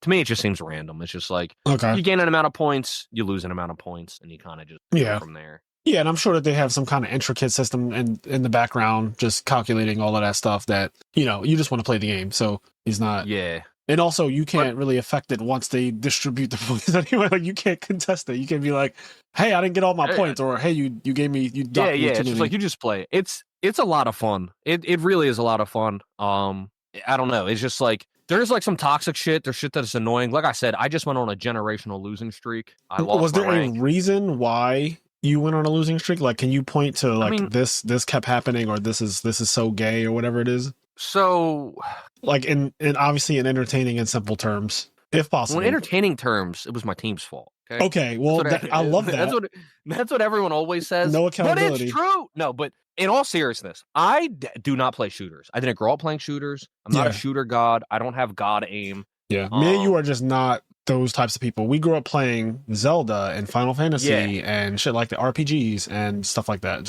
To me, it just seems random. It's just like you gain an amount of points, you lose an amount of points, and you kind of just go from there. Yeah, and I'm sure that they have some kind of intricate system in the background, just calculating all of that stuff that, you know, you just want to play the game. So he's not. Yeah. And also, you can't really affect it once they distribute the points anyway. Like, you can't contest it. You can be like, hey, I didn't get all my points, or hey, you gave me, you docked me it's just like you just play. It's a lot of fun. It really is a lot of fun. I don't know. It's just like, there's like some toxic shit. There's shit that is annoying. Like I said, I just went on a generational losing streak. I lost Was there my rank. a reason why you went on a losing streak? Like, can you point to like this kept happening, or this is so gay, or whatever it is? So, like in obviously in entertaining and simple terms, if possible. Well, in entertaining terms, it was my team's fault. Okay, well, I love that. That's what everyone always says. No accountability. But it's true. No, but in all seriousness, I do not play shooters. I didn't grow up playing shooters. I'm not a shooter god. I don't have god aim. Yeah, me and you are just not those types of people. We grew up playing Zelda and Final Fantasy and shit like the RPGs and stuff like that.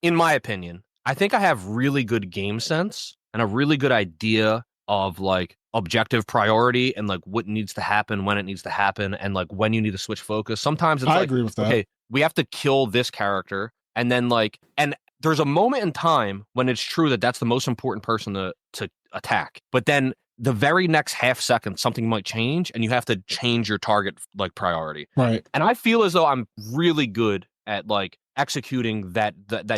In my opinion, I think I have really good game sense and a really good idea of like objective priority and like what needs to happen, when it needs to happen, and like when you need to switch focus. Sometimes it's I agree with that. Okay, we have to kill this character, and then like, and there's a moment in time when it's true that that's the most important person to attack. But then the very next half second, something might change, and you have to change your target like priority. Right. And I feel as though I'm really good at like executing that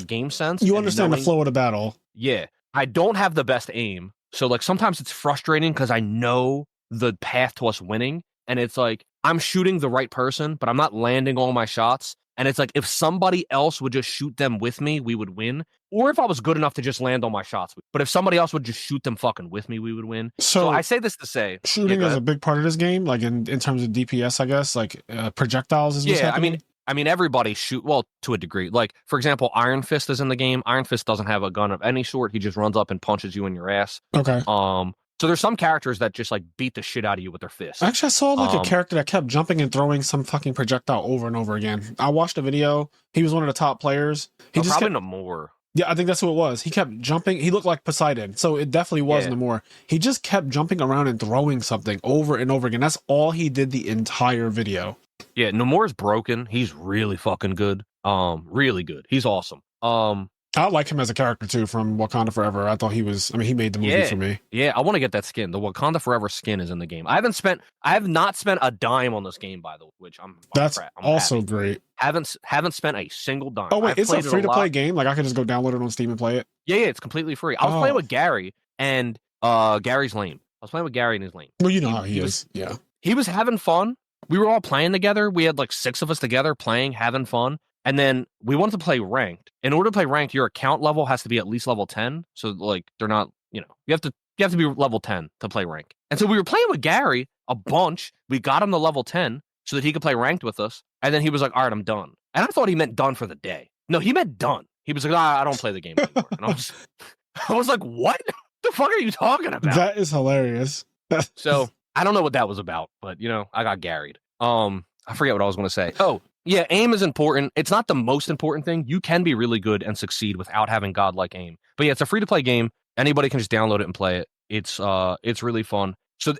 game sense. You understand the flow of the battle. Yeah. I don't have the best aim. So like sometimes it's frustrating because I know the path to us winning, and it's like I'm shooting the right person, but I'm not landing all my shots. And it's like if somebody else would just shoot them with me, we would win. Or if I was good enough to just land all my shots. But if somebody else would just shoot them fucking with me, we would win. So I say this to say shooting is a big part of this game, like in terms of DPS, I guess, like projectiles is what's happening. I mean, everybody shoot, well, to a degree. Like, for example, Iron Fist is in the game. Iron Fist doesn't have a gun of any sort. He just runs up and punches you in your ass. Okay. So there's some characters that just like beat the shit out of you with their fists. Actually, I saw like a character that kept jumping and throwing some fucking projectile over and over again. I watched a video. He was one of the top players. He just probably Namor. Yeah, I think that's who it was. He kept jumping. He looked like Poseidon, so it definitely was Namor. He just kept jumping around and throwing something over and over again. That's all he did the entire video. Yeah, Namor's broken. He's really fucking good. Really good. He's awesome. I like him as a character too from Wakanda Forever. I thought he was. I mean, he made the movie for me. Yeah, I want to get that skin. The Wakanda Forever skin is in the game. I have not spent a dime on this game, by the way, which I'm also happy. Great. Haven't spent a single dime. Oh wait, it's a free to play game. Like I could just go download it on Steam and play it. Yeah, it's completely free. I was playing with Gary, and Gary's lame. I was playing with Gary and he's lame. Well, you know how he is. Yeah, he was having fun. We were all playing together. We had like 6 of us together playing, having fun. And then we wanted to play ranked. In order to play ranked, your account level has to be at least level 10. So like they're not, you have to be level 10 to play ranked. And so we were playing with Gary a bunch. We got him to level 10 so that he could play ranked with us. And then he was like, all right, I'm done. And I thought he meant done for the day. No, he meant done. He was like, I don't play the game anymore. And I was like, what the fuck are you talking about? That is hilarious. So I don't know what that was about, but I got Gary'd. I forget what I was going to say. Oh, yeah, aim is important. It's not the most important thing. You can be really good and succeed without having godlike aim. But yeah, it's a free-to-play game. Anybody can just download it and play it. It's really fun. So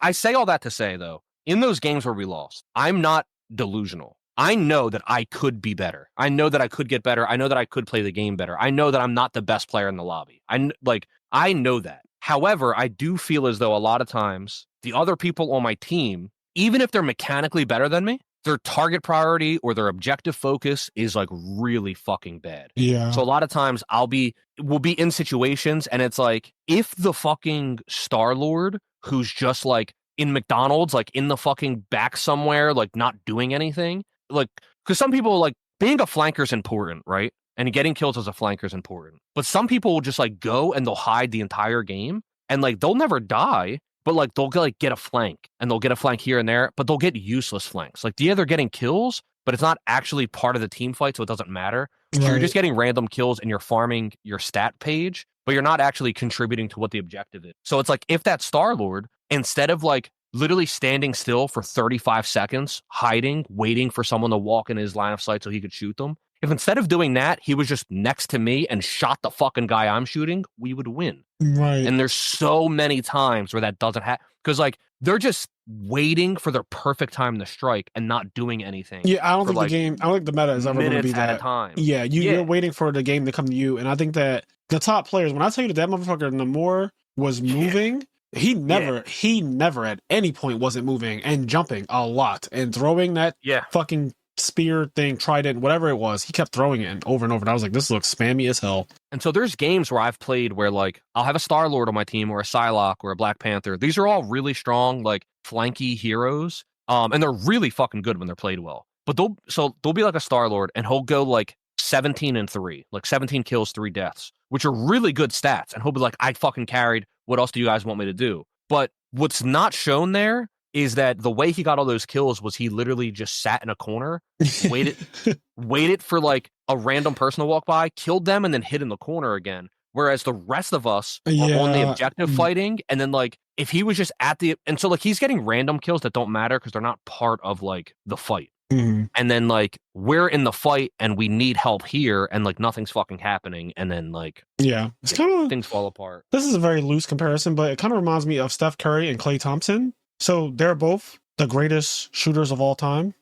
I say all that to say, though, in those games where we lost, I'm not delusional. I know that I could be better. I know that I could get better. I know that I could play the game better. I know that I'm not the best player in the lobby. I know that. However, I do feel as though a lot of times the other people on my team, even if they're mechanically better than me, their target priority or their objective focus is like really fucking bad. Yeah. So a lot of times we'll be in situations and it's like, if the fucking Star-Lord, who's just like in McDonald's, like in the fucking back somewhere, like not doing anything, like, because some people, like, being a flanker is important, right? And getting kills as a flanker is important. But some people will just like go and they'll hide the entire game and like they'll never die. But like they'll get a flank and they'll get a flank here and there, but they'll get useless flanks. Like they're getting kills, but it's not actually part of the team fight, so it doesn't matter. So you're just getting random kills and you're farming your stat page, but you're not actually contributing to what the objective is. So it's like, if that Star-Lord, instead of like literally standing still for 35 seconds, hiding, waiting for someone to walk in his line of sight so he could shoot them, if instead of doing that, he was just next to me and shot the fucking guy I'm shooting, we would win. Right. And there's so many times where that doesn't happen because like they're just waiting for their perfect time to strike and not doing anything. Yeah, I don't think the meta is ever going to be that. At a time. Yeah, you're waiting for the game to come to you. And I think that the top players, when I tell you that motherfucker Namor was moving, he never at any point wasn't moving and jumping a lot and throwing that fucking spear thing, trident, whatever it was. He kept throwing it over and over. And I was like, this looks spammy as hell. And so there's games where I've played where like I'll have a Star-Lord on my team or a Psylocke or a Black Panther. These are all really strong, like flanky heroes. And they're really fucking good when they're played well. But they'll be like a Star-Lord and he'll go like 17-3, like 17 kills, 3 deaths, which are really good stats. And he'll be like, I fucking carried. What else do you guys want me to do? But what's not shown there is that the way he got all those kills was he literally just sat in a corner, waited for like a random person to walk by, killed them, and then hid in the corner again. Whereas the rest of us are on the objective fighting, and then like if he was just and so like he's getting random kills that don't matter because they're not part of like the fight. Mm-hmm. And then like we're in the fight and we need help here, and like nothing's fucking happening, and then like it's kind of things fall apart. This is a very loose comparison, but it kind of reminds me of Steph Curry and Klay Thompson. So they're both the greatest shooters of all time.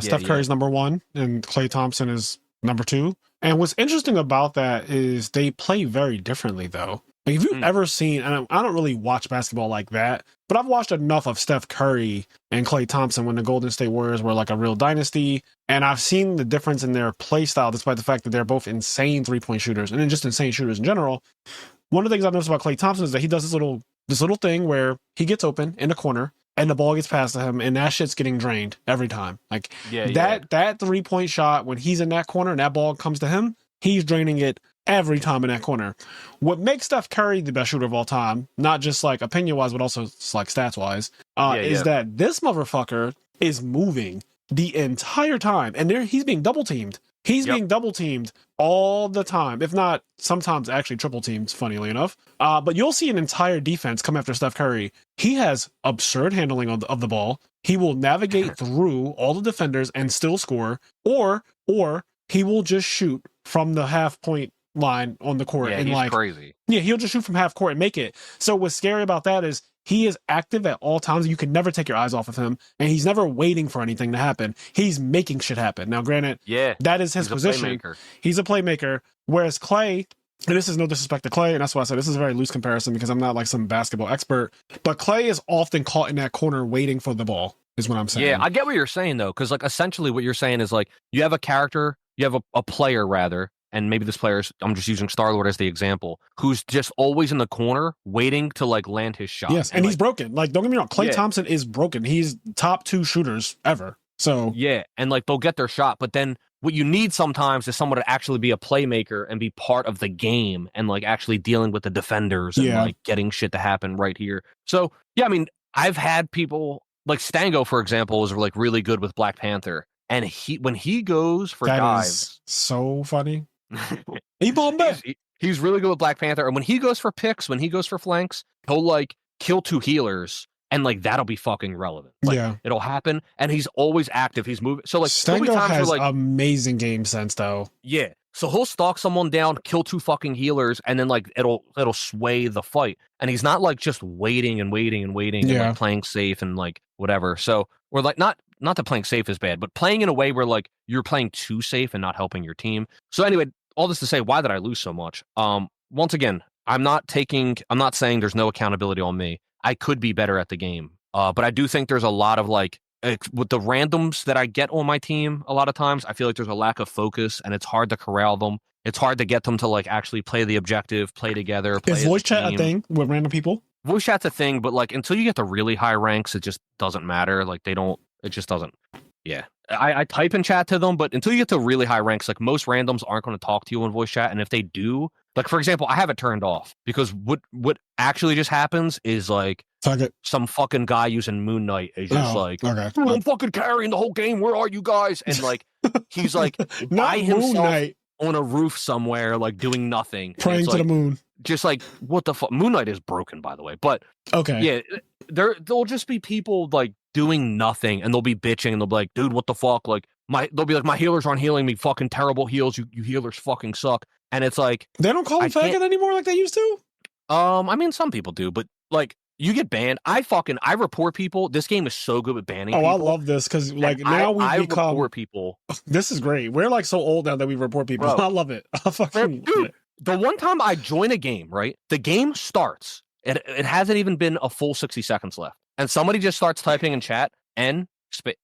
Steph Curry's number 1 and Klay Thompson is number 2. And what's interesting about that is they play very differently, though. Like if you've ever seen, and I don't really watch basketball like that, but I've watched enough of Steph Curry and Klay Thompson when the Golden State Warriors were like a real dynasty. And I've seen the difference in their play style, despite the fact that they're both insane 3-point shooters and then just insane shooters in general. One of the things I've noticed about Klay Thompson is that he does this little thing where he gets open in the corner and the ball gets passed to him, and that shit's getting drained every time. Like that 3-point shot, when he's in that corner and that ball comes to him, he's draining it every time in that corner. What makes Steph Curry the best shooter of all time, not just like opinion wise, but also like stats wise, is that this motherfucker is moving the entire time, and he's being double teamed. He's being double teamed all the time, if not sometimes actually triple teamed, funnily enough. But you'll see an entire defense come after Steph Curry. He has absurd handling of the ball. He will navigate through all the defenders and still score, or he will just shoot from the half point line on the court. And he's crazy. Yeah, he'll just shoot from half court and make it. So what's scary about that is he is active at all times. You can never take your eyes off of him, and he's never waiting for anything to happen. He's making shit happen. Now, granted, that is his position. He's a playmaker. Whereas Klay, and this is no disrespect to Klay, and that's why I said this is a very loose comparison because I'm not like some basketball expert, but Klay is often caught in that corner waiting for the ball, is what I'm saying. Yeah, I get what you're saying, though, because like essentially what you're saying is like you have a character, you have a player, rather, and maybe this player, I'm just using Star-Lord as the example, who's just always in the corner waiting to like land his shot. Yes, and he's broken. Like, don't get me wrong, Klay Thompson is broken. He's top 2 shooters ever. So and like they'll get their shot, but then what you need sometimes is someone to actually be a playmaker and be part of the game and like actually dealing with the defenders and like getting shit to happen right here. So I mean, I've had people like Stango, for example, was like really good with Black Panther, and when he goes for dives, so funny. He bombed back. He's really good with Black Panther, and when he goes for picks, when he goes for flanks, he'll like kill 2 healers, and like that'll be fucking relevant. Like, it'll happen, and he's always active. He's moving. So like Stango has like amazing game sense, though. Yeah, so he'll stalk someone down, kill 2 fucking healers, and then like it'll sway the fight. And he's not like just waiting and like playing safe and like whatever. So we're like not not that playing safe is bad, but playing in a way where like you're playing too safe and not helping your team. So anyway, all this to say, why did I lose so much? Once again, I'm not saying there's no accountability on me. I could be better at the game. But I do think there's a lot of like, with the randoms that I get on my team, a lot of times I feel like there's a lack of focus and it's hard to corral them. It's hard to get them to like actually play the objective, play together. Is voice chat a thing with random people? Voice chat's a thing, but like until you get to really high ranks, it just doesn't matter. Like it just doesn't. Yeah. I type in chat to them, but until you get to really high ranks, like most randoms aren't going to talk to you in voice chat. And if they do, like for example, I have it turned off because what actually just happens is like some fucking guy using Moon Knight is just I'm fucking carrying the whole game. Where are you guys? And like he's like by himself on a roof somewhere, like doing nothing, praying to the moon. Just like what the fuck? Moon Knight is broken, by the way. But yeah, there'll just be people like doing nothing, and they'll be bitching, and they'll be like, "Dude, what the fuck?" Like they'll be like, "My healers aren't healing me. Fucking terrible heals. You healers fucking suck." And it's like they don't call him faggot anymore like they used to. I mean, some people do, but like you get banned. I report people. This game is so good at banning. Oh, people. I love this because like now we become report people. This is great. We're like so old now that we report people. Bro, I love it. I fucking love it. The one time I join a game, right? The game starts. It hasn't even been a full 60 seconds left, and somebody just starts typing in chat N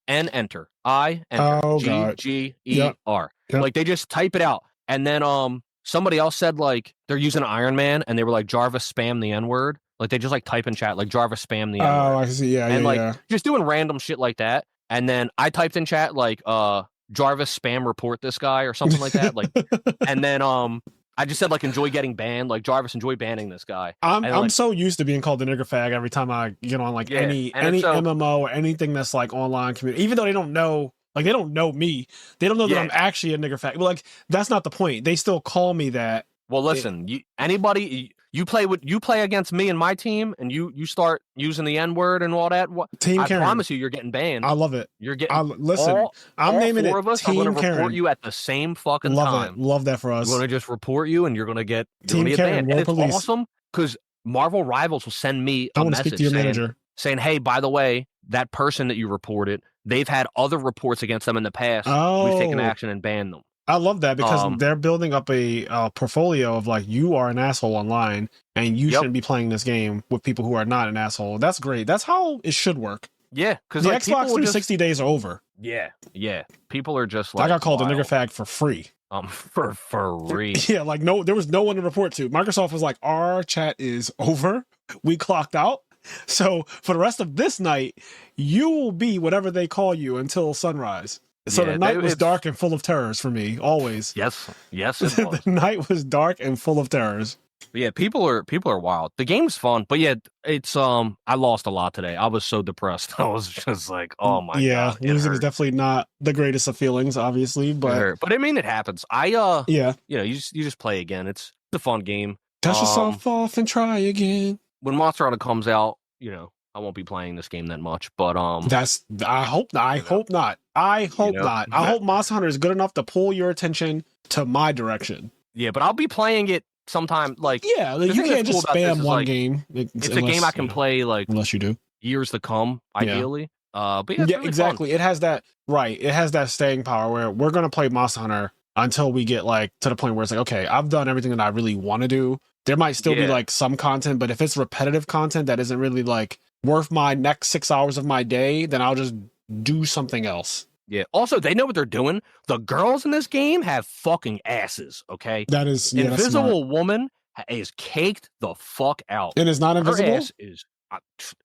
enter I enter G-G-E-R. Yep. Like they just type it out, and then somebody else said like they're using Iron Man, and they were like Jarvis spam the N word. Like they just like type in chat like Jarvis spam the N word. Oh, I see. Yeah, and just doing random shit like that. And then I typed in chat like Jarvis spam report this guy or something like that. Like, and then I just said like enjoy getting banned. Like Jarvis, enjoy banning this guy. I'm so used to being called the nigger fag every time I get on like any MMO or anything that's like online community. Even though they don't know. Like, they don't know me. They don't know that I'm actually a nigger fag. But, like, that's not the point. They still call me that. Well, listen, you play against me and my team, and you start using the N-word and all that. Team Karen. I promise you're getting banned. I love it. You're getting listen. I'm naming it of us Team are going to Karen. report you at the same fucking time. It. Love that for us. We're going to just report you, and you're going to get Team Karen. banned. And it's awesome because Marvel Rivals will send me a message speak to your manager saying, "Hey, by the way, that person that you reported, they've had other reports against them in the past. We've taken action and banned them." I love that because they're building up a portfolio of like, you are an asshole online and you shouldn't be playing this game with people who are not an asshole. That's great. That's how it should work. Yeah, because the Xbox 360 days are over. Yeah. People are just like, I got called a nigger fag for free. For free. Yeah, like there was no one to report to. Microsoft was like, our chat is over. We clocked out. So for the rest of this night, you will be whatever they call you until sunrise. So the night was dark and full of terrors for me, always. Yes, it was. The night was dark and full of terrors. But yeah, people are wild. The game's fun, but yeah, it's I lost a lot today. I was so depressed. I was just like, oh my god. Yeah, losing is definitely not the greatest of feelings, obviously, but I mean, it happens. You just play again. It's a fun game. Dust yourself off and try again. When Monster Hunter comes out, I won't be playing this game that much, but I hope not. I hope not. I hope Monster Hunter is good enough to pull your attention to my direction. Yeah, but I'll be playing it sometime. Like, you can't just spam one game. It's a game I can play like unless you do years to come, ideally. But yeah, really exactly. Fun. It has that It has that staying power where we're gonna play Monster Hunter until we get like to the point where it's like, okay, I've done everything that I really want to do. There might still be like some content, but if it's repetitive content that isn't really like worth my next 6 hours of my day, then I'll just do something else. Yeah. Also, they know what they're doing. The girls in this game have fucking asses. Okay. That is Invisible Woman is caked the fuck out. And it's not invisible. Her ass is.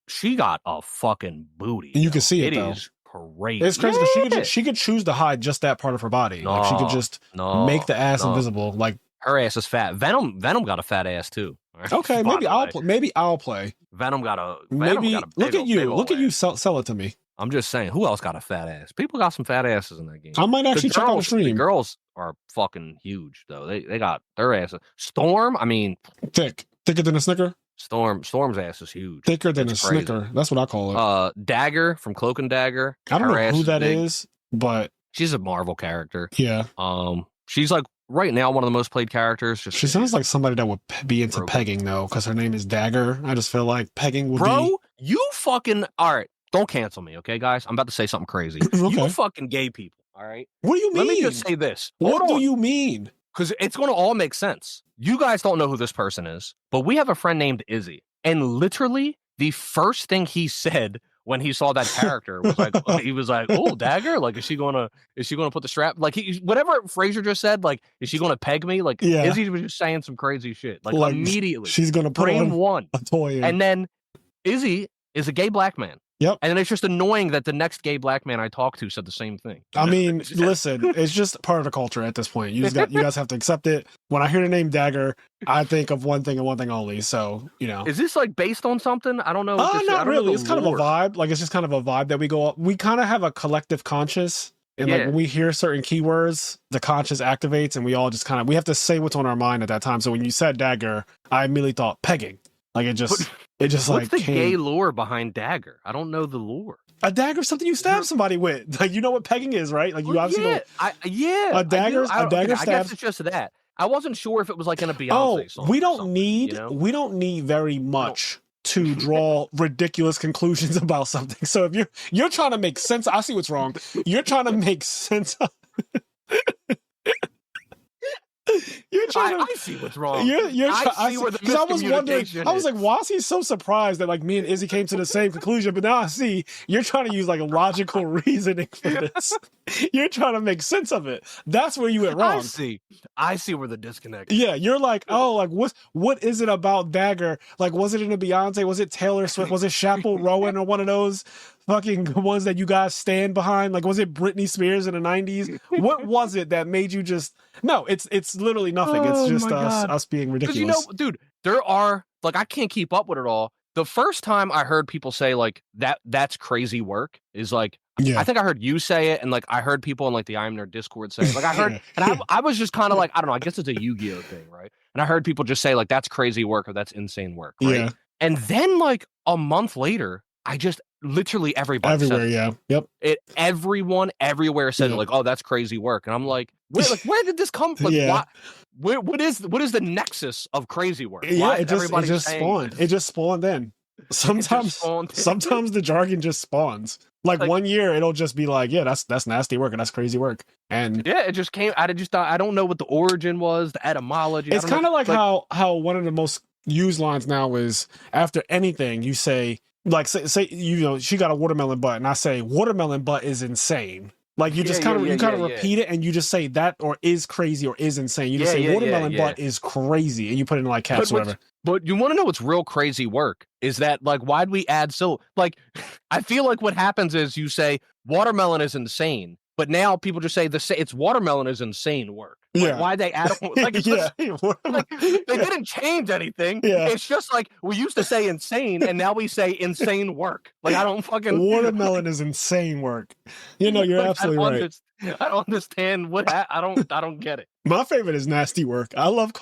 She got a fucking booty. And you can see it. It though. Is crazy. It's crazy because she could choose to hide just that part of her body. Like she could just make the ass invisible. Like her ass is fat. Venom got a fat ass too. Okay, maybe I'll play. Venom got a look at you sell it to me. I'm just saying, who else got a fat ass? People got some fat asses in that game. I might actually check out the stream. The girls are fucking huge though. They got their asses. Storm, I mean, thicker than a Snicker. Storm's ass is huge. Thicker than a Snicker. That's what I call it. Dagger from Cloak and Dagger. I don't know who that is, but she's a Marvel character. Yeah. She's like right now one of the most played characters. She sounds like somebody that would be into pegging though, because her name is Dagger. I just feel like pegging would be. Bro, you fucking all right. don't cancel me, okay, guys? I'm about to say something crazy. Okay. You fucking gay people, all right? What do you mean? Let me just say this. What do you mean? Because it's going to all make sense. You guys don't know who this person is, but we have a friend named Izzy. And literally, the first thing he said when he saw that character was like, he was like, "Oh, dagger! Like, is she gonna put the strap? Like, whatever Frazier just said. Like, is she gonna peg me? Like, Izzy was just saying some crazy shit. Like immediately, she's gonna put on one a toy, and then Izzy is a gay black man. Yep. And it's just annoying that the next gay black man I talked to said the same thing. I mean, listen, it's just part of the culture at this point. You guys have to accept it. When I hear the name Dagger, I think of one thing and one thing only. So, Is this like based on something? I don't know. Not really. It's kind of a vibe. Like, it's just kind of a vibe that we go up. We kind of have a collective conscious. And like when we hear certain keywords, the conscious activates and we all just we have to say what's on our mind at that time. So when you said Dagger, I immediately thought pegging. Like what's the gay lore behind dagger? I don't know the lore. A dagger is something you stab somebody with. Like, you know what pegging is, right? Like, you obviously know. A dagger stabs. I guess it's just that. I wasn't sure if it was like in a Beyonce song. We don't need very much to draw ridiculous conclusions about something. So if you're trying to make sense, I see what's wrong. You're trying to make sense of I see what's wrong. I see where the miscommunication I was wondering. I was like, why is he so surprised that like me and Izzy came to the same conclusion? But now I see you're trying to use like a logical reasoning for this. You're trying to make sense of it. That's where you went wrong. I see where the disconnect is. Yeah, you're like, oh, like what is it about Dagger? Like, was it in a Beyonce? Was it Taylor Swift? Was it Chappell Rowan or one of those fucking ones that you guys stand behind? Like, was it Britney Spears in the 90s? What was it that made you just... No, it's literally nothing. It's just us being ridiculous. Dude, there are... Like, I can't keep up with it all. The first time I heard people say, like, that's crazy work is, like, I think I heard you say it, and, like, I heard people in, like, the IMNerd Discord say it. Like, I heard... And I was just kind of like, I don't know, I guess it's a Yu-Gi-Oh thing, right? And I heard people just say, like, that's crazy work or that's insane work, right? Yeah. And then, like, a month later, I just... Literally everybody everywhere, said yep. Everyone everywhere said like, "Oh, that's crazy work," and I'm like, where did this come from? Like, what is the nexus of crazy work? Yeah, it just spawned. It just spawned in. Sometimes the jargon just spawns. Like 1 year, it'll just be like, yeah, that's nasty work and that's crazy work. And yeah, it just came. I just thought I don't know what the origin was, the etymology. It's kind of like how one of the most used lines now is after anything you say. Like say she got a watermelon butt and I say watermelon butt is insane. Like you just kind of repeat it and you just say that or is crazy or is insane. You just say watermelon butt is crazy and you put it in like caps or whatever. But you want to know what's real crazy work is that like why'd we add like I feel like what happens is you say watermelon is insane, but now people just say it's watermelon is insane work. Like, why they add like, like they didn't change anything. It's just like we used to say insane and now we say insane work. Like I don't fucking watermelon is insane work. You're like, absolutely right. I don't understand what I don't get it. My favorite is nasty work. I love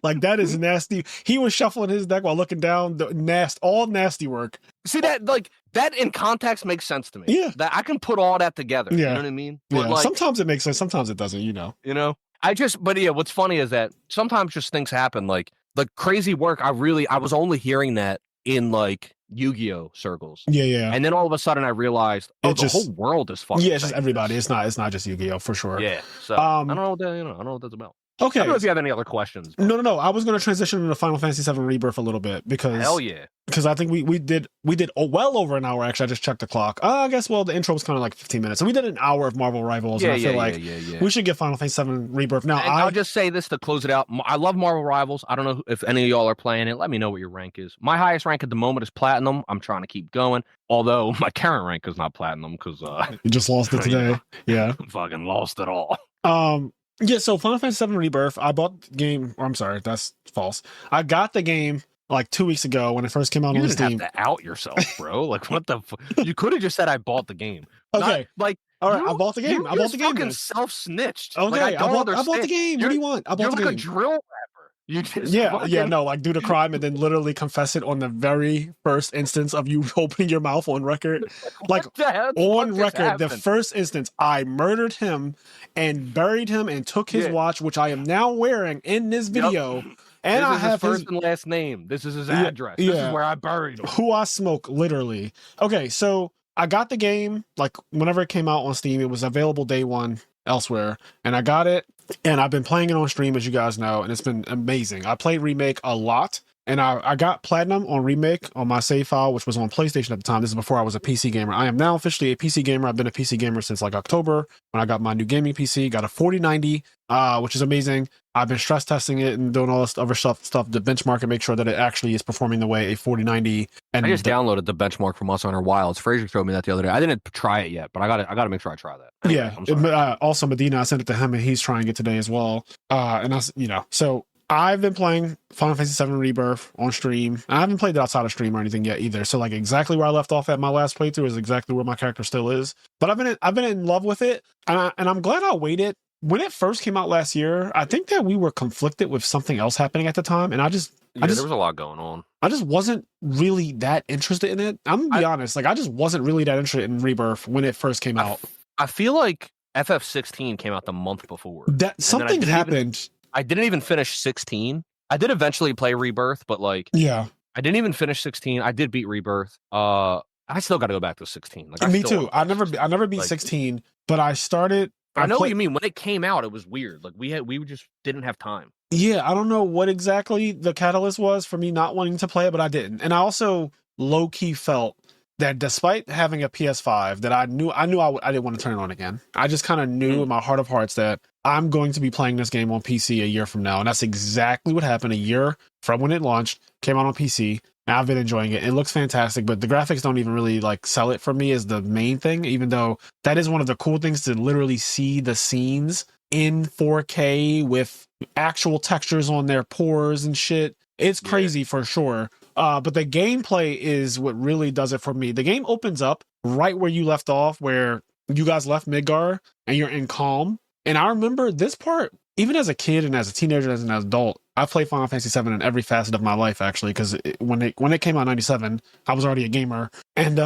like that is nasty. He was shuffling his deck while looking down all nasty work. See that like that in context makes sense to me. Yeah. That I can put all that together. You know what I mean? But like, sometimes it makes sense, sometimes it doesn't, You know? What's funny is that sometimes just things happen like crazy work. I was only hearing that in like Yu-Gi-Oh circles. Yeah. And then all of a sudden I realized the whole world is fucking. Yeah, it's just everybody. It's not just Yu-Gi-Oh for sure. Yeah. So I don't know what that's about. Okay. I don't know if you have any other questions. But... No. I was going to transition into Final Fantasy VII Rebirth a little bit because hell yeah. Because I think we did well over an hour. Actually, I just checked the clock. I guess the intro was kind of like 15 minutes. So we did an hour of Marvel Rivals. And I feel like we should get Final Fantasy VII Rebirth now. I'll just say this to close it out. I love Marvel Rivals. I don't know if any of y'all are playing it. Let me know what your rank is. My highest rank at the moment is Platinum. I'm trying to keep going. Although my current rank is not Platinum because you just lost it today. Yeah, fucking lost it all. Yeah, so Final Fantasy VII Rebirth, I bought the game. I'm sorry, that's false. I got the game like 2 weeks ago when it first came out on Steam. You didn't have to out yourself, bro. Like, what the? You could have just said I bought the game. Okay, all right, I bought the game. I bought the game. Fucking self-snitched. Okay, I bought the game. What do you want? I bought the game. You're like a drill rapper. You just do the crime and then literally confess it on the very first instance of you opening your mouth on record. Like on record, the first instance, I murdered him and buried him and took his watch, which I am now wearing in this video. Yep. And I have his first and last name. This is his address. This is where I buried him. Who I smoke, literally. Okay, so I got the game like whenever it came out on Steam. It was available day one elsewhere, and I got it, and I've been playing it on stream, as you guys know, and it's been amazing. I played Remake a lot, and I got Platinum on Remake on my save file, which was on PlayStation at the time. This is before I was a PC gamer. I am now officially a PC gamer. I've been a PC gamer since like October when I got my new gaming PC. Got a 4090, which is amazing. I've been stress testing it and doing all this other stuff to benchmark and make sure that it actually is performing the way a 4090. And I just downloaded the benchmark from Monster Hunter Wilds. Frazier showed me that the other day. I didn't try it yet, but I got to make sure I try that. Anyway, yeah. Also, Medina, I sent it to him, and he's trying it today as well. And I, so I've been playing Final Fantasy VII Rebirth on stream. I haven't played it outside of stream or anything yet either. So like exactly where I left off at my last playthrough is exactly where my character still is. But I've been in love with it, and I'm glad I waited. When it first came out last year, I think that we were conflicted with something else happening at the time, and there was a lot going on. I just wasn't really that interested in it. I'm gonna be honest, like I just wasn't really that interested in Rebirth when it first came out. I feel like FF16 came out the month before. That something happened. I didn't even finish 16. I did eventually play Rebirth, but like, yeah, I didn't even finish 16. I did beat Rebirth. I still got to go back to 16. Like, me too. I never beat 16, but I started. I know what you mean. When it came out, it was weird. Like we just didn't have time. Yeah, I don't know what exactly the catalyst was for me not wanting to play it, but I didn't. And I also low key felt that despite having a PS5, that I knew I didn't want to turn it on again. I just kind of knew in my heart of hearts that I'm going to be playing this game on PC a year from now, and that's exactly what happened. A year from when it launched, came out on PC. Now I've been enjoying it. It looks fantastic, but the graphics don't even really like sell it for me as the main thing, even though that is one of the cool things to literally see the scenes in 4K with actual textures on their pores and shit. It's crazy for sure. But the gameplay is what really does it for me. The game opens up right where you left off, where you guys left Midgar and you're in Calm. And I remember this part, even as a kid and as a teenager, as an adult, I played Final Fantasy VII in every facet of my life, actually, because when it came out in 97, I was already a gamer. And,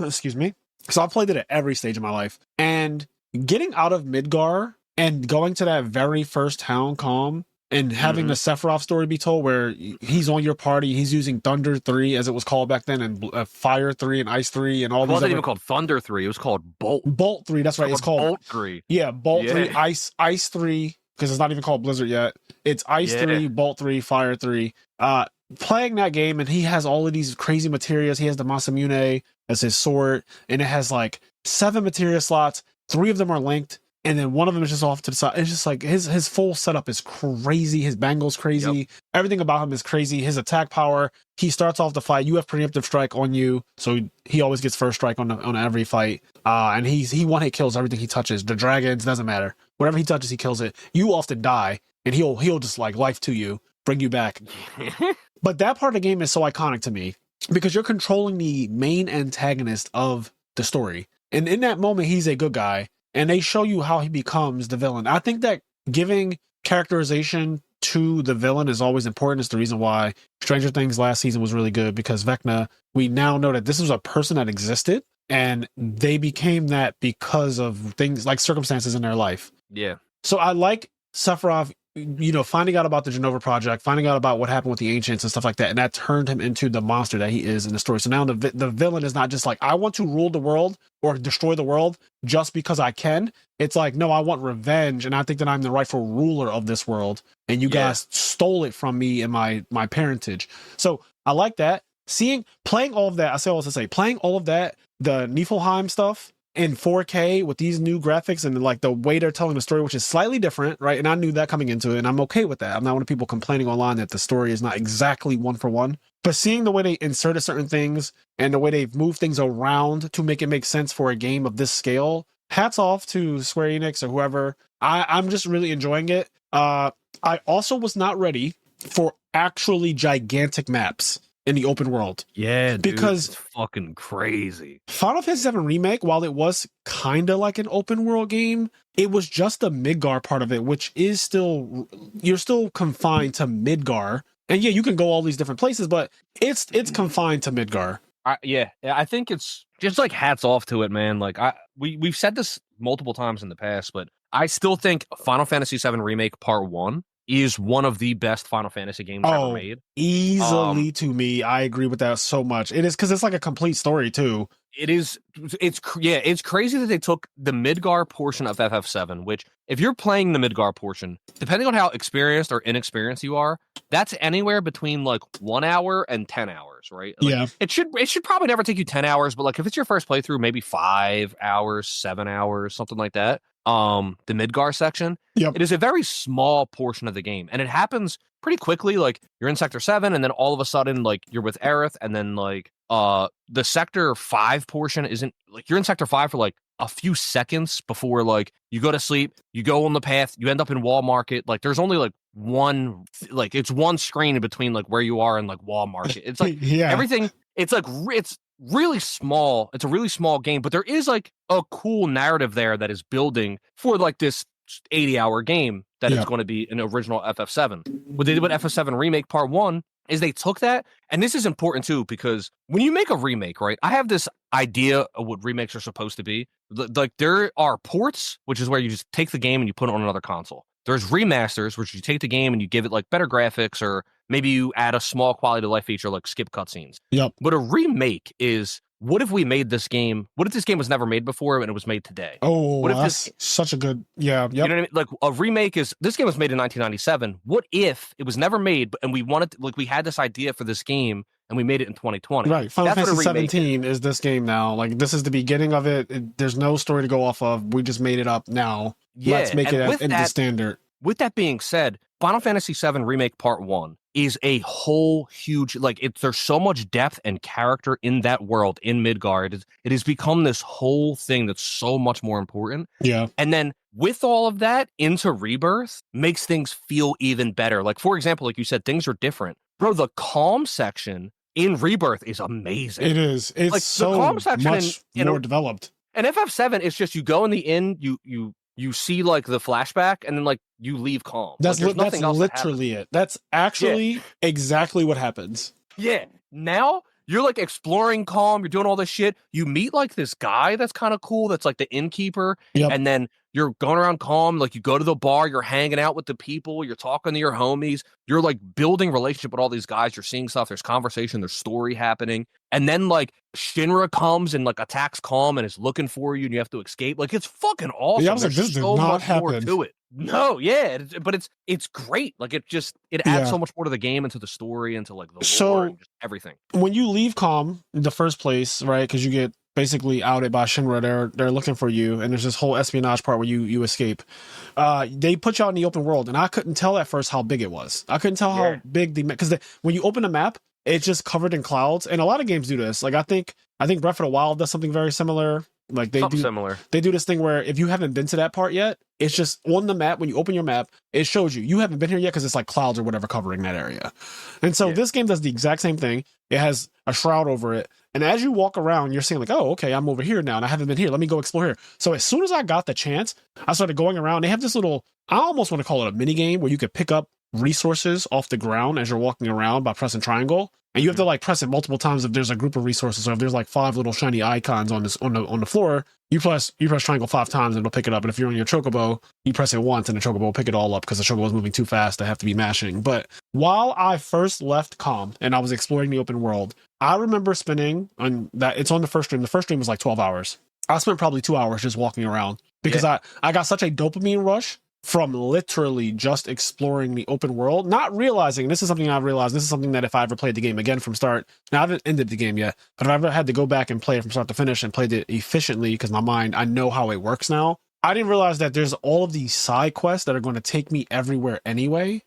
excuse me. So I played it at every stage of my life. And getting out of Midgar and going to that very first town, Calm, and having the Sephiroth story be told where he's on your party, he's using Thunder 3, as it was called back then, and Fire 3 and Ice 3 and all these. It wasn't even called Thunder 3. It was called Bolt. Bolt 3, that's right. It's called Bolt 3. Yeah, Bolt 3, Ice 3, because it's not even called Blizzard yet. It's Ice 3, Bolt 3, Fire 3. Playing that game, and he has all of these crazy materials. He has the Masamune as his sword, and it has like 7 materia slots. 3 of them are linked, and then one of them is just off to the side. It's just like his full setup is crazy. His bangle's crazy. Yep. Everything about him is crazy. His attack power. He starts off the fight. You have preemptive strike on you, so he always gets first strike on every fight. And he one hit kills everything he touches. The dragons, doesn't matter. Whatever he touches, he kills it. You often die, and he'll just like life to you, bring you back. But that part of the game is so iconic to me because you're controlling the main antagonist of the story, and in that moment, he's a good guy. And they show you how he becomes the villain. I think that giving characterization to the villain is always important. It's the reason why Stranger Things last season was really good, because Vecna, we now know that this was a person that existed, and they became that because of things like circumstances in their life. Yeah. So I like Sephiroth, finding out about the Genova Project, finding out about what happened with the Ancients and stuff like that, and that turned him into the monster that he is in the story. So now the villain is not just like, I want to rule the world or destroy the world just because I can. It's like, no, I want revenge, and I think that I'm the rightful ruler of this world, and you guys stole it from me and my parentage. So I like that. Playing all of that, I say all this to say, playing all of that, the Niflheim stuff, in 4K with these new graphics and like the way they're telling the story, which is slightly different, right? And I knew that coming into it, and I'm okay with that. I'm not one of the people complaining online that the story is not exactly one for one. But seeing the way they inserted certain things and the way they've moved things around to make it make sense for a game of this scale, hats off to Square Enix or whoever. I'm just really enjoying it. I also was not ready for actually gigantic maps in the open world. Yeah, dude, because it's fucking crazy. Final Fantasy VII Remake, while it was kind of like an open world game, it was just the Midgar part of it, which is still, you're still confined to Midgar. And yeah, you can go all these different places, but it's confined to Midgar. I think it's just like hats off to it, man. Like we've said this multiple times in the past, but I still think Final Fantasy VII Remake Part 1 is one of the best Final Fantasy games ever made. Easily to me. I agree with that so much. It is because it's like a complete story too. It is. It's crazy that they took the Midgar portion of FF7, which if you're playing the Midgar portion, depending on how experienced or inexperienced you are, that's anywhere between like 1 hour and 10 hours, right? Like, yeah. It should probably never take you 10 hours, but like if it's your first playthrough, maybe 5 hours, 7 hours, something like that. The Midgar section. Yep. It is a very small portion of the game, and it happens pretty quickly. Like you're in Sector 7, and then all of a sudden, like you're with Aerith, and then like the Sector 5 portion isn't like you're in Sector 5 for like a few seconds before like you go to sleep, you go on the path, you end up in Wall Market. Like there's only like it's one screen in between like where you are and like Wall Market. It's like everything. It's like it's really small. It's a really small game, but there is like a cool narrative there that is building for like this 80-hour game that is going to be an original FF7. What they did with FF7 Remake Part 1 is they took that, and this is important too, because when you make a remake, right, I have this idea of what remakes are supposed to be. Like there are ports, which is where you just take the game and you put it on another console. There's remasters, which you take the game and you give it like better graphics, or maybe you add a small quality of life feature like skip cutscenes. Yep. But a remake is, what if we made this game? What if this game was never made before and it was made today? Oh, what if that's such a good, Yep. You know what I mean? Like a remake is, this game was made in 1997. What if it was never made, and we wanted, like we had this idea for this game and we made it in 2020? Right. Final Fantasy 17 is this game now. Like this is the beginning of it. There's no story to go off of. We just made it up now. Yeah, let's make it into the standard. With that being said, Final Fantasy VII Remake Part 1 is a whole huge, like, there's so much depth and character in that world, in Midgard. It has become this whole thing that's so much more important. Yeah. And then with all of that into Rebirth makes things feel even better. Like, for example, like you said, things are different. Bro, the calm section in Rebirth is amazing. It is. It's like, so the calm section much more developed. And FF7, it's just you go in the inn, you see like the flashback, and then like you leave calm. That's like, that's literally it. That's actually exactly what happens. Yeah. Now you're like exploring calm. You're doing all this shit. You meet like this guy that's kind of cool. That's like the innkeeper. Yep. And then you're going around calm. Like you go to the bar. You're hanging out with the people. You're talking to your homies. You're like building relationship with all these guys. You're seeing stuff. There's conversation. There's story happening. And then like Shinra comes and like attacks calm and is looking for you, and you have to escape. Like it's fucking awesome. Yeah, I was like, this does not happen. More to it. No, yeah, but it's great. Like it adds so much more to the game, and to the story, and to like the lore, and just everything. When you leave calm in the first place, right? Because you get basically outed by Shinra. They're looking for you, and there's this whole espionage part where you escape. They put you out in the open world, and I couldn't tell at first how big it was. I couldn't tell how big because when you open a map, it's just covered in clouds, and a lot of games do this. Like I think Breath of the Wild does something very similar. Like they do this thing where if you haven't been to that part yet, it's just on the map. When you open your map, it shows you haven't been here yet because it's like clouds or whatever covering that area. And so this game does the exact same thing. It has a shroud over it, and as you walk around, you're seeing like, oh, okay, I'm over here now, and I haven't been here. Let me go explore here. So as soon as I got the chance, I started going around. They have this little, I almost want to call it a mini game, where you could pick up resources off the ground as you're walking around by pressing triangle. And you have to like press it multiple times if there's a group of resources, or if there's like 5 little shiny icons on the floor, you press triangle 5 times and it'll pick it up. And if you're on your chocobo, you press it once and the chocobo will pick it all up, because the chocobo is moving too fast to have to be mashing. But while I first left calm and I was exploring the open world, I remember spending on that. It's on the first stream. The first stream was like 12 hours. I spent probably 2 hours just walking around, because I got such a dopamine rush from literally just exploring the open world, not realizing, this is something I've realized, this is something that if I ever played the game again from start, now I haven't ended the game yet, but if I ever had to go back and play it from start to finish and played it efficiently, because my mind, I know how it works now, I didn't realize that there's all of these side quests that are going to take me everywhere anyway.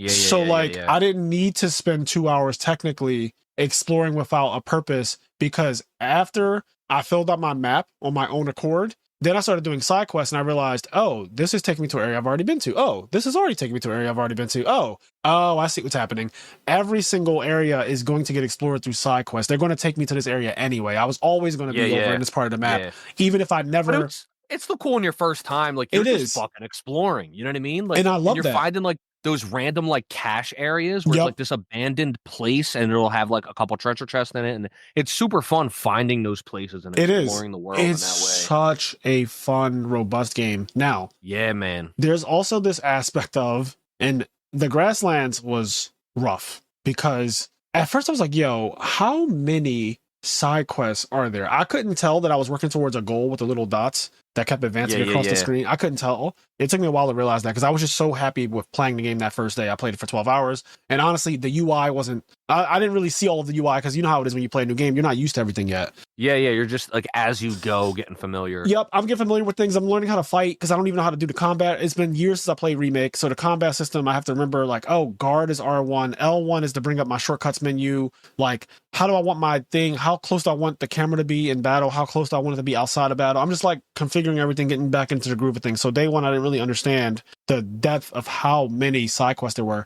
So I didn't need to spend 2 hours technically exploring without a purpose, because after I filled out my map on my own accord, then I started doing side quests, and I realized, oh, this is taking me to an area I've already been to. Oh, this is already taking me to an area I've already been to. Oh, I see what's happening. Every single area is going to get explored through side quests. They're going to take me to this area anyway. I was always going to be over in this part of the map, even if I never. But it's the cool in your first time. Like you're just fucking exploring. You know what I mean? Like, and I love you're that. Finding like those random like cache areas where it's like this abandoned place, and it'll have like a couple treasure chests in it, and it's super fun finding those places and exploring the world in that way. It's such a fun, robust game. Now, man, there's also this aspect of And the Grasslands was rough because at first I was like, yo, how many side quests are there? I couldn't tell that I was working towards a goal with the little dots that kept advancing across the screen. I couldn't tell. It took me a while to realize that because I was just so happy with playing the game that first day. I played it for 12 hours. And honestly, the UI wasn't, I didn't really see all of the UI because you know how it is when you play a new game. You're not used to everything yet. Yeah, you're just like as you go getting familiar. Yep, I'm getting familiar with things. I'm learning how to fight because I don't even know how to do the combat. It's been years since I played Remake. So the combat system, I have to remember like, oh, guard is R1. L1 is to bring up my shortcuts menu. Like, how do I want my thing? How close do I want the camera to be in battle? How close do I want it to be outside of battle? I'm just like configuring everything, getting back into the groove of things. So day one, I didn't really understand the depth of how many side quests there were.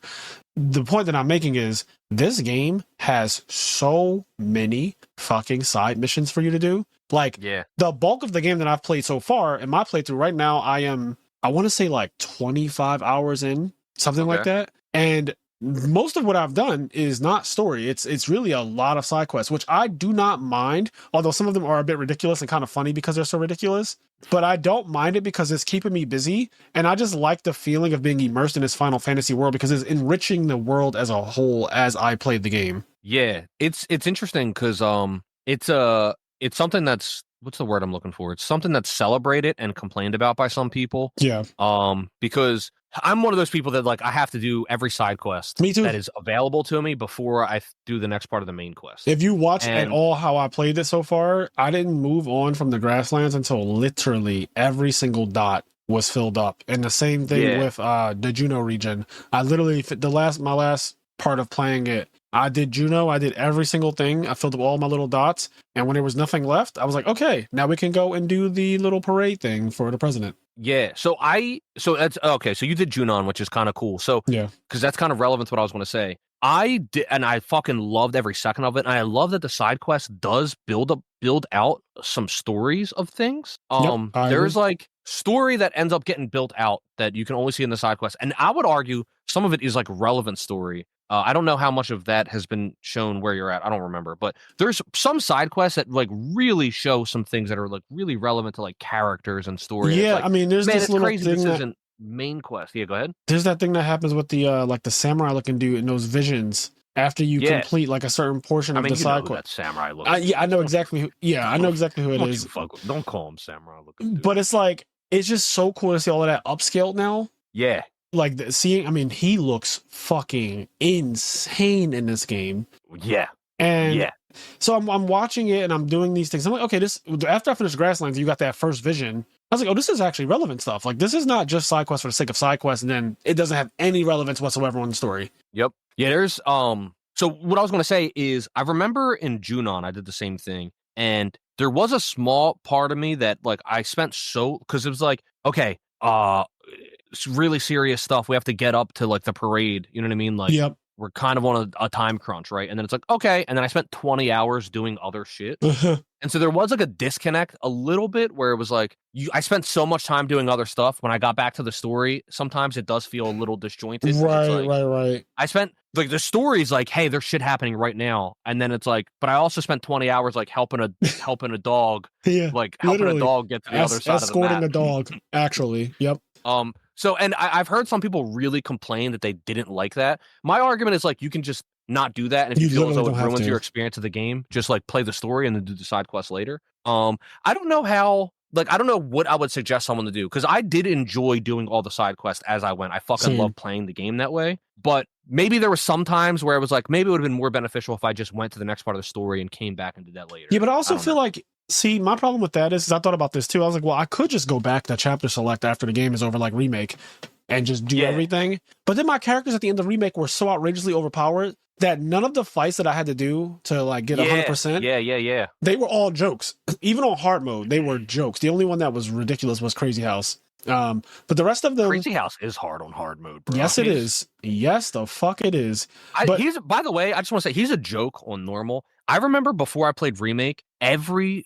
The point that I'm making is this game has so many fucking side missions for you to do. Like, the bulk of the game that I've played so far, in my playthrough right now, I want to say like 25 hours in, something like that. And most of what I've done is not story. It's really a lot of side quests, which I do not mind, although some of them are a bit ridiculous and kind of funny because they're so ridiculous. But I don't mind it because it's keeping me busy. And I just like the feeling of being immersed in this Final Fantasy world because it's enriching the world as a whole as I played the game. Yeah, it's interesting because it's something that's, what's the word I'm looking for? It's something that's celebrated and complained about by some people. Yeah. Because I'm one of those people that like I have to do every side quest that is available to me before I do the next part of the main quest. If you watch at all how I played it so far, I didn't move on from the Grasslands until literally every single dot was filled up. And the same thing with the Juno region. I literally my last part of playing it, I did Juno, I did every single thing. I filled up all my little dots. And when there was nothing left, I was like, okay, now we can go and do the little parade thing for the president. Yeah. So that's okay. So you did Junon, which is kind of cool. So because that's kind of relevant to what I was going to say. I did, and I fucking loved every second of it. And I love that the side quest does build out some stories of things. There's like story that ends up getting built out that you can only see in the side quest. And I would argue some of it is like relevant story. I don't know how much of that has been shown where you're at. I don't remember, but there's some side quests that like really show some things that are like really relevant to like characters and story. Yeah, like, I mean, there's this little crazy thing this that isn't main quest. Yeah, go ahead. There's that thing that happens with the like the samurai looking dude in those visions after you complete like a certain portion of the side quest. Samurai look. I know exactly who. Yeah, I know exactly who it is. Don't call him samurai looking. But it's like it's just so cool to see all of that upscaled now. Yeah. Like seeing, I mean, he looks fucking insane in this game. Yeah. And so I'm watching it and I'm doing these things. I'm like, okay, this after I finished Grasslands, you got that first vision. I was like, oh, this is actually relevant stuff. Like, this is not just side quest for the sake of side quest, and then it doesn't have any relevance whatsoever on the story. Yep. Yeah, there's so what I was gonna say is I remember in Junon I did the same thing, and there was a small part of me that like I spent because it was like, okay, it's really serious stuff. We have to get up to like the parade. You know what I mean? Like, we're kind of on a time crunch, right? And then it's like, okay. And then I spent 20 hours doing other shit. And so there was like a disconnect a little bit where it was like, I spent so much time doing other stuff. When I got back to the story, sometimes it does feel a little disjointed. Right. I spent like the story's like, hey, there's shit happening right now. And then it's like, but I also spent 20 hours like helping a dog. Like helping a dog get to the other side of the map. Escorting a dog, actually. Yep. So, and I've heard some people really complain that they didn't like that. My argument is like, you can just not do that. And if you feel as though it ruins your experience of the game, just like play the story and then do the side quest later. I don't know how, like, I don't know what I would suggest someone to do. Cause I did enjoy doing all the side quests as I went. I fucking love playing the game that way. But maybe there was some times where it was like, maybe it would have been more beneficial if I just went to the next part of the story and came back and did that later. Yeah, but I also feel like, see, my problem with that is I thought about this too. I was like, well, I could just go back to chapter select after the game is over, like Remake, and just do everything. But then my characters at the end of Remake were so outrageously overpowered that none of the fights that I had to do to like get 100%, they were all jokes. Even on hard mode, they were jokes. The only one that was ridiculous was Crazy House. But the rest of them, Crazy House is hard on hard mode, bro. Yes, it is. Yes, the fuck it is. He's, by the way, I just want to say he's a joke on normal. I remember before I played Remake,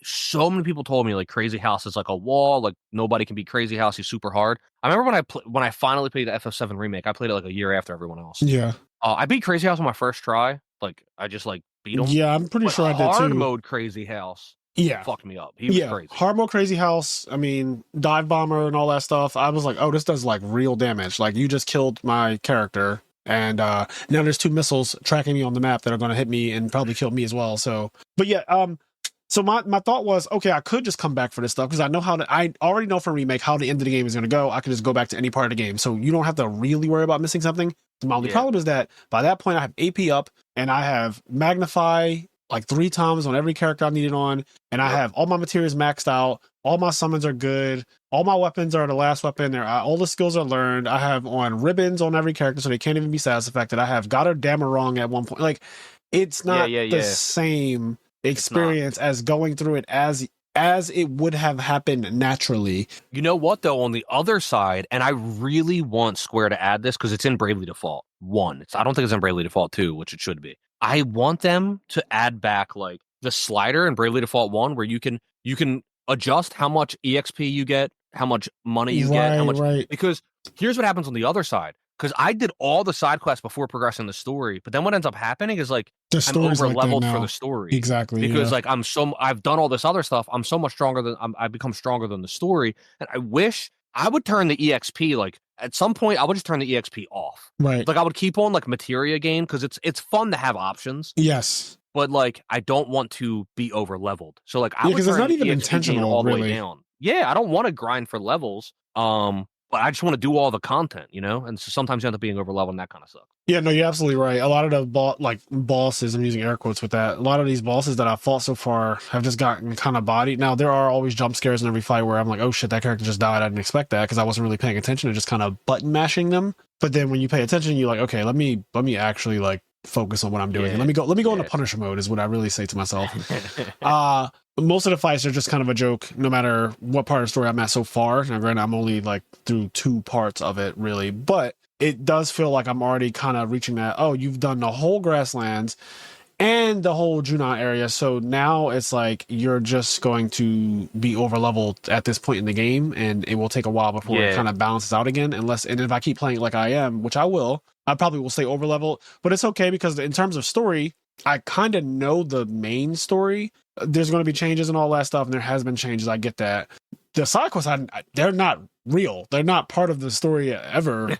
so many people told me like Crazy House is like a wall, like nobody can beat Crazy House. He's super hard. I remember when I finally played the FF7 Remake, I played it like a year after everyone else. Yeah. I beat Crazy House on my first try. Like I just like beat him. Yeah, I'm pretty sure I did too. Hard mode Crazy House. fucked me up. He was crazy. Hard mode Crazy House, I mean, Dive Bomber and all that stuff. I was like, oh, this does like real damage. Like, you just killed my character. And now there's 2 missiles tracking me on the map that are going to hit me and probably kill me as well. So, but yeah, so my thought was, okay, I could just come back for this stuff because I already know from Remake how the end of the game is going to go. I can just go back to any part of the game. So you don't have to really worry about missing something. My only problem is that by that point I have AP up and I have Magnify like 3 times on every character I needed on. And I have all my materials maxed out. All my summons are good. All my weapons are the last weapon. All the skills are learned. I have on ribbons on every character so they can't even be status affected. I have Goddard Damarong at one point. Like, it's not the same experience as going through it as it would have happened naturally. You know what, though, on the other side, and I really want Square to add this because it's in Bravely Default 1. I don't think it's in Bravely Default 2, which it should be. I want them to add back like the slider in Bravely Default 1 where you can adjust how much EXP you get, how much money you get, how much because here's what happens on the other side. Because I did all the side quests before progressing the story, but then what ends up happening is like I'm over leveled for the story. Exactly. Because like I've done all this other stuff. I'm so much stronger than I become stronger than the story. And I wish I would turn the EXP, like at some point I would just turn the EXP off. Right. Like I would keep on like materia gain because it's fun to have options. Yes. But like I don't want to be over leveled. So like I would turn it's not even EXP intentional all the really. way down. Yeah, I don't want to grind for levels. But I just want to do all the content, you know? And so sometimes you end up being over leveled and that kind of sucks. Yeah, no, you're absolutely right. A lot of the bosses, I'm using air quotes with that. A lot of these bosses that I've fought so far have just gotten kind of bodied. Now, there are always jump scares in every fight where I'm like, oh shit, that character just died. I didn't expect that because I wasn't really paying attention to just kind of button mashing them. But then when you pay attention, you're like, okay, let me actually like focus on what I'm doing. Yeah. Let me go into Punisher mode is what I really say to myself. Most of the fights are just kind of a joke, no matter what part of the story I'm at so far. Now, granted, I'm only like through 2 parts of it, really, but it does feel like I'm already kind of reaching that. Oh, you've done the whole grasslands and the whole Junon area, so now it's like you're just going to be over leveled at this point in the game, and it will take a while before it kind of balances out again. And if I keep playing like I am, which I will, I probably will stay over leveled, but it's okay because in terms of story, I kind of know the main story. There's going to be changes and all that stuff, and there has been changes. I get that. The side quests, they're not real. They're not part of the story ever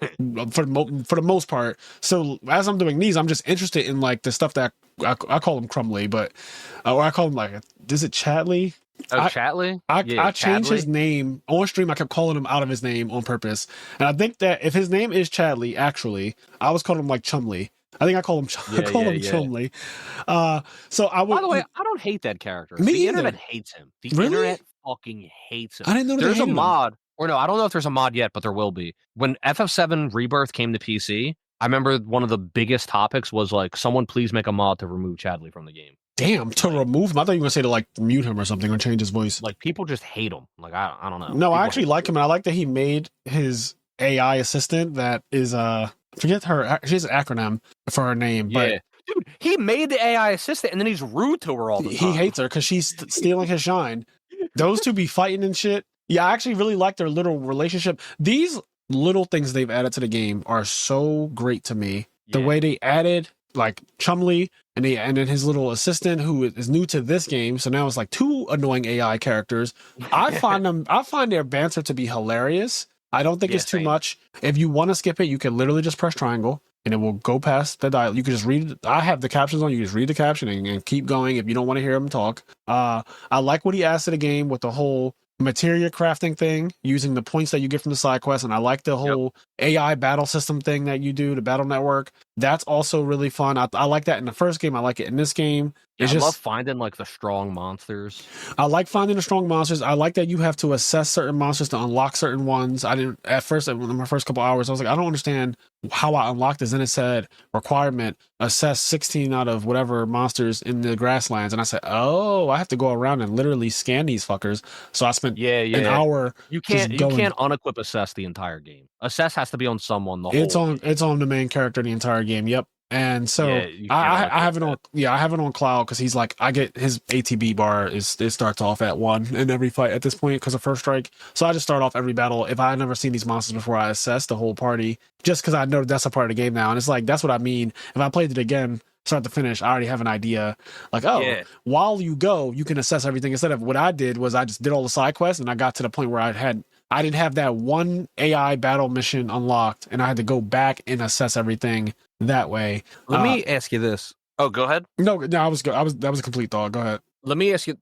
for the most part. So as I'm doing these, I'm just interested in like the stuff that I call him Crumley, but or I call him like, is it Chatley? Oh, Chatley? I changed his name on stream. I kept calling him out of his name on purpose, and I think that if his name is Chatley, actually, I was calling him like Chumley. I think I call him Chumley. So I would. By the way, I don't hate that character. Me the either. internet hates him. The really? internet fucking hates him. I didn't know there's a mod, or no, I don't know if there's a mod yet, but there will be. When FF7 Rebirth came to PC, I remember one of the biggest topics was like, someone please make a mod to remove Chadley from the game. Damn, to remove him? I thought you were going to say to like mute him or something or change his voice. Like people just hate him. Like I don't know. No, people I actually like him, and I like that he made his AI assistant that is forget her. She has an acronym for her name, but dude, he made the AI assistant, and then he's rude to her all the time. He hates her because she's stealing his shine. Those two be fighting and shit. Yeah, I actually really like their little relationship. These little things they've added to the game are so great to me. The way they added like Chumley and then his little assistant who is new to this game. So now it's like 2 annoying AI characters. I find their banter to be hilarious. I don't think it's too much. If you want to skip it, you can literally just press triangle and it will go past the dialogue. You can just read. I have the captions on. You can just read the caption and keep going if you don't want to hear him talk. I like what he adds to the game with the whole materia crafting thing, using the points that you get from the side quest, and I like the whole AI battle system thing that you do, the battle network. That's also really fun. I like that in the first game. I like it in this game. I love finding like the strong monsters. I like finding the strong monsters. I like that you have to assess certain monsters to unlock certain ones. I didn't at first, in my first couple hours, I was like, I don't understand how I unlocked this. And it said requirement, assess 16 out of whatever monsters in the grasslands. And I said, oh, I have to go around and literally scan these fuckers. So I spent an hour. You can't unequip assess the entire game. Assess has to be on someone the whole game. It's on the main character the entire game. Yep. And so I have it on. Yeah, I have it on Cloud because he's like, I get his ATB bar it starts off at 1 in every fight at this point because of first strike. So I just start off every battle. If I had never seen these monsters before, I assess the whole party just because I know that's a part of the game now. And it's like that's what I mean. If I played it again, start to finish, I already have an idea. Like, while you go, you can assess everything. Instead of what I did was I just did all the side quests, and I got to the point where I didn't have that one AI battle mission unlocked, and I had to go back and assess everything that way. Let me ask you this. Oh, go ahead. No, that was a complete thought. Go ahead. Let me ask you.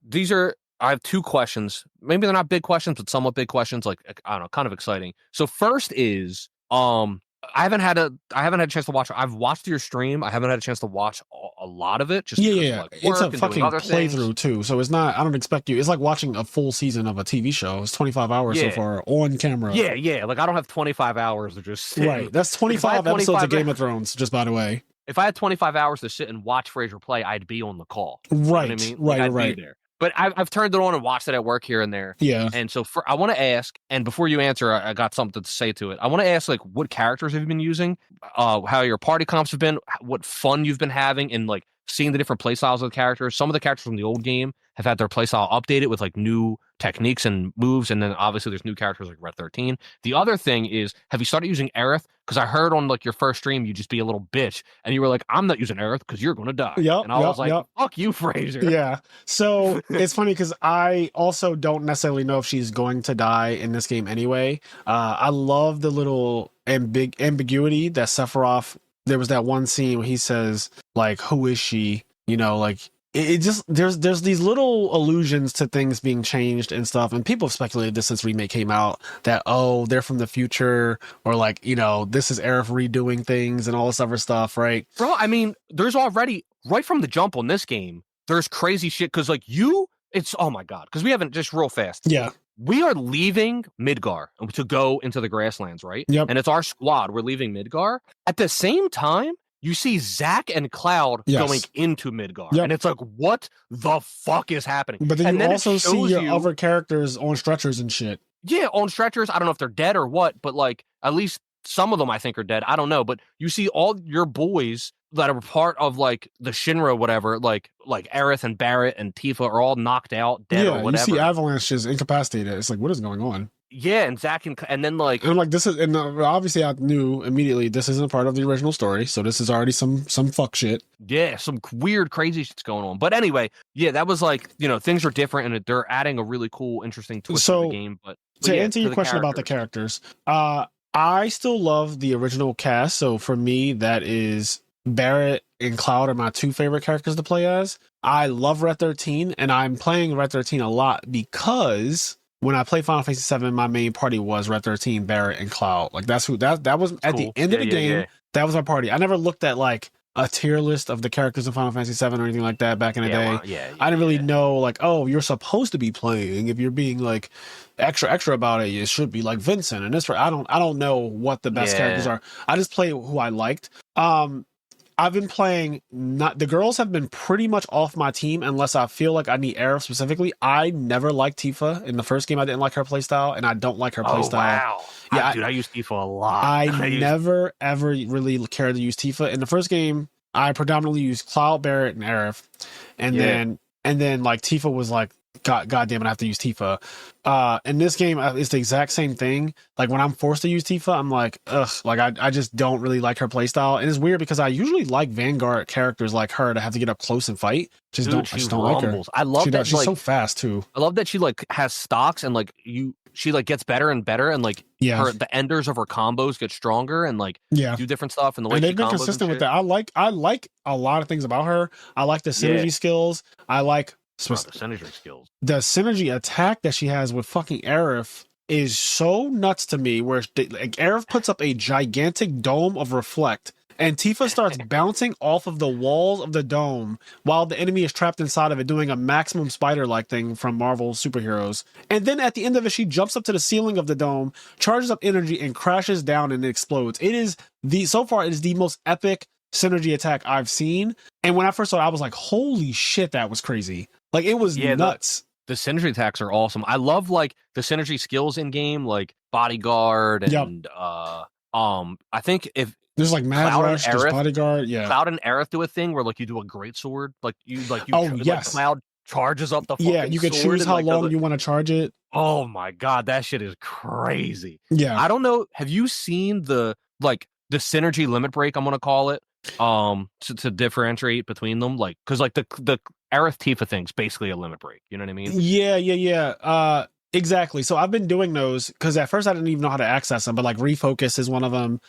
I have 2 questions. Maybe they're not big questions, but somewhat big questions. Like, I don't know, kind of exciting. So first is, I haven't had a chance to watch. I've watched your stream. I haven't had a chance to watch a lot of it. Just like, it's a fucking playthrough too. So it's not. I don't expect you. It's like watching a full season of a TV show. It's 25 hours so far on camera. Yeah. Like, I don't have 25 hours to just sit. Right. That's 25 episodes of Game of Thrones. Just by the way. If I had 25 hours to sit and watch Frazier play, I'd be on the call. Right. You know what I mean? Like, I'd be there. But I've turned it on and watched it at work here and there. Yeah. And so I want to ask, and before you answer, I got something to say to it. I want to ask, like, what characters have you been using? How your party comps have been? What fun you've been having in, like, seeing the different playstyles of the characters. Some of the characters from the old game have had their playstyle updated with, like, new techniques and moves, and then obviously there's new characters like Red 13. The other thing is, have you started using Aerith? Because I heard on, like, your first stream you just be a little bitch, and you were like, I'm not using Aerith because you're gonna die. And I was like, fuck you, Frazier. Yeah. So it's funny because I also don't necessarily know if she's going to die in this game anyway. I love the little ambiguity that Sephiroth. There was that one scene where he says, like, who is she? You know, like, it just, there's these little allusions to things being changed and stuff. And people have speculated this since Remake came out that, they're from the future, or, like, you know, this is Aerith redoing things and all this other stuff, right? Bro, I mean, there's already, right from the jump on this game, there's crazy shit. Because, like, it's, oh my God. Because we haven't, just real fast. Yeah. We are leaving Midgar to go into the grasslands, right? Yep. And it's our squad. We're leaving Midgar. At the same time, you see Zack and Cloud going into Midgar. Yep. And it's like, what the fuck is happening? But then you also see your other characters on stretchers and shit. Yeah, on stretchers. I don't know if they're dead or what, but, like, at least some of them I think are dead. I don't know. But you see all your boys that are part of, like, the Shinra, whatever, like Aerith and Barrett and Tifa are all knocked out, dead, or whatever. You see Avalanche just incapacitated. It's like, what is going on? Yeah, and Zack and then, like, and I'm like, this is, and obviously I knew immediately this isn't part of the original story, so this is already some fuck shit. Yeah, some weird, crazy shit's going on. But anyway, yeah, that was like, you know, things are different, and they're adding a really cool, interesting twist to the game. But to answer your question about the characters, I still love the original cast. So for me, that is Barrett and Cloud are my 2 favorite characters to play as. I love Red 13, and I'm playing Red 13 a lot because when I played Final Fantasy VII, my main party was Red 13, Barrett, and Cloud. Like, that's who that was at the end of the game. That was my party. I never looked at, like, a tier list of the characters in Final Fantasy VII or anything like that back in the day. I didn't really know, like, oh, you're supposed to be playing. If you're being, like, extra about it, it should be like Vincent and this. I don't know what the best characters are. I just play who I liked. I've been playing, the girls have been pretty much off my team unless I feel like I need Aerith specifically. I never liked Tifa. In the first game, I didn't like her playstyle, and I don't like her playstyle. Wow. Yeah, I use Tifa a lot. I never, ever really cared to use Tifa. In the first game, I predominantly used Cloud, Barrett, and Aerith. And then like Tifa was like, God damn it, I have to use Tifa. In this game, it's the exact same thing. Like, when I'm forced to use Tifa, I'm like, ugh, like, I just don't really like her playstyle. And it's weird because I usually like Vanguard characters like her to have to get up close and fight. I just don't like her. I love that she's so fast too. I love that she, like, has stocks and, like, she, like, gets better and better, and, like, the enders of her combos get stronger and, like, do different stuff, and the way they've been consistent with that. I like a lot of things about her. I like the synergy the synergy skills. The synergy attack that she has with fucking Aerith is so nuts to me, where like, Aerith puts up a gigantic dome of reflect, and Tifa starts bouncing off of the walls of the dome while the enemy is trapped inside of it, doing a maximum spider-like thing from Marvel superheroes. And then at the end of it, she jumps up to the ceiling of the dome, charges up energy, and crashes down and explodes. It is so far it is the most epic synergy attack I've seen. And when I first saw it, I was like, holy shit, that was crazy. Like, it was nuts. The synergy attacks are awesome. I love, like, the synergy skills in game, like Bodyguard and I think if there's like Mad Rush, there's Bodyguard, Cloud and Aerith do a thing where, like, you do a great sword, like Cloud charges up the fucking you can choose how long you want to charge it. Oh my God, that shit is crazy. Yeah, I don't know. Have you seen the synergy limit break? I'm gonna call it to differentiate between them, like because like the Aerith Tifa thing's basically a limit break. You know what I mean? Yeah. Exactly. So I've been doing those because at first I didn't even know how to access them, but like refocus is one of them.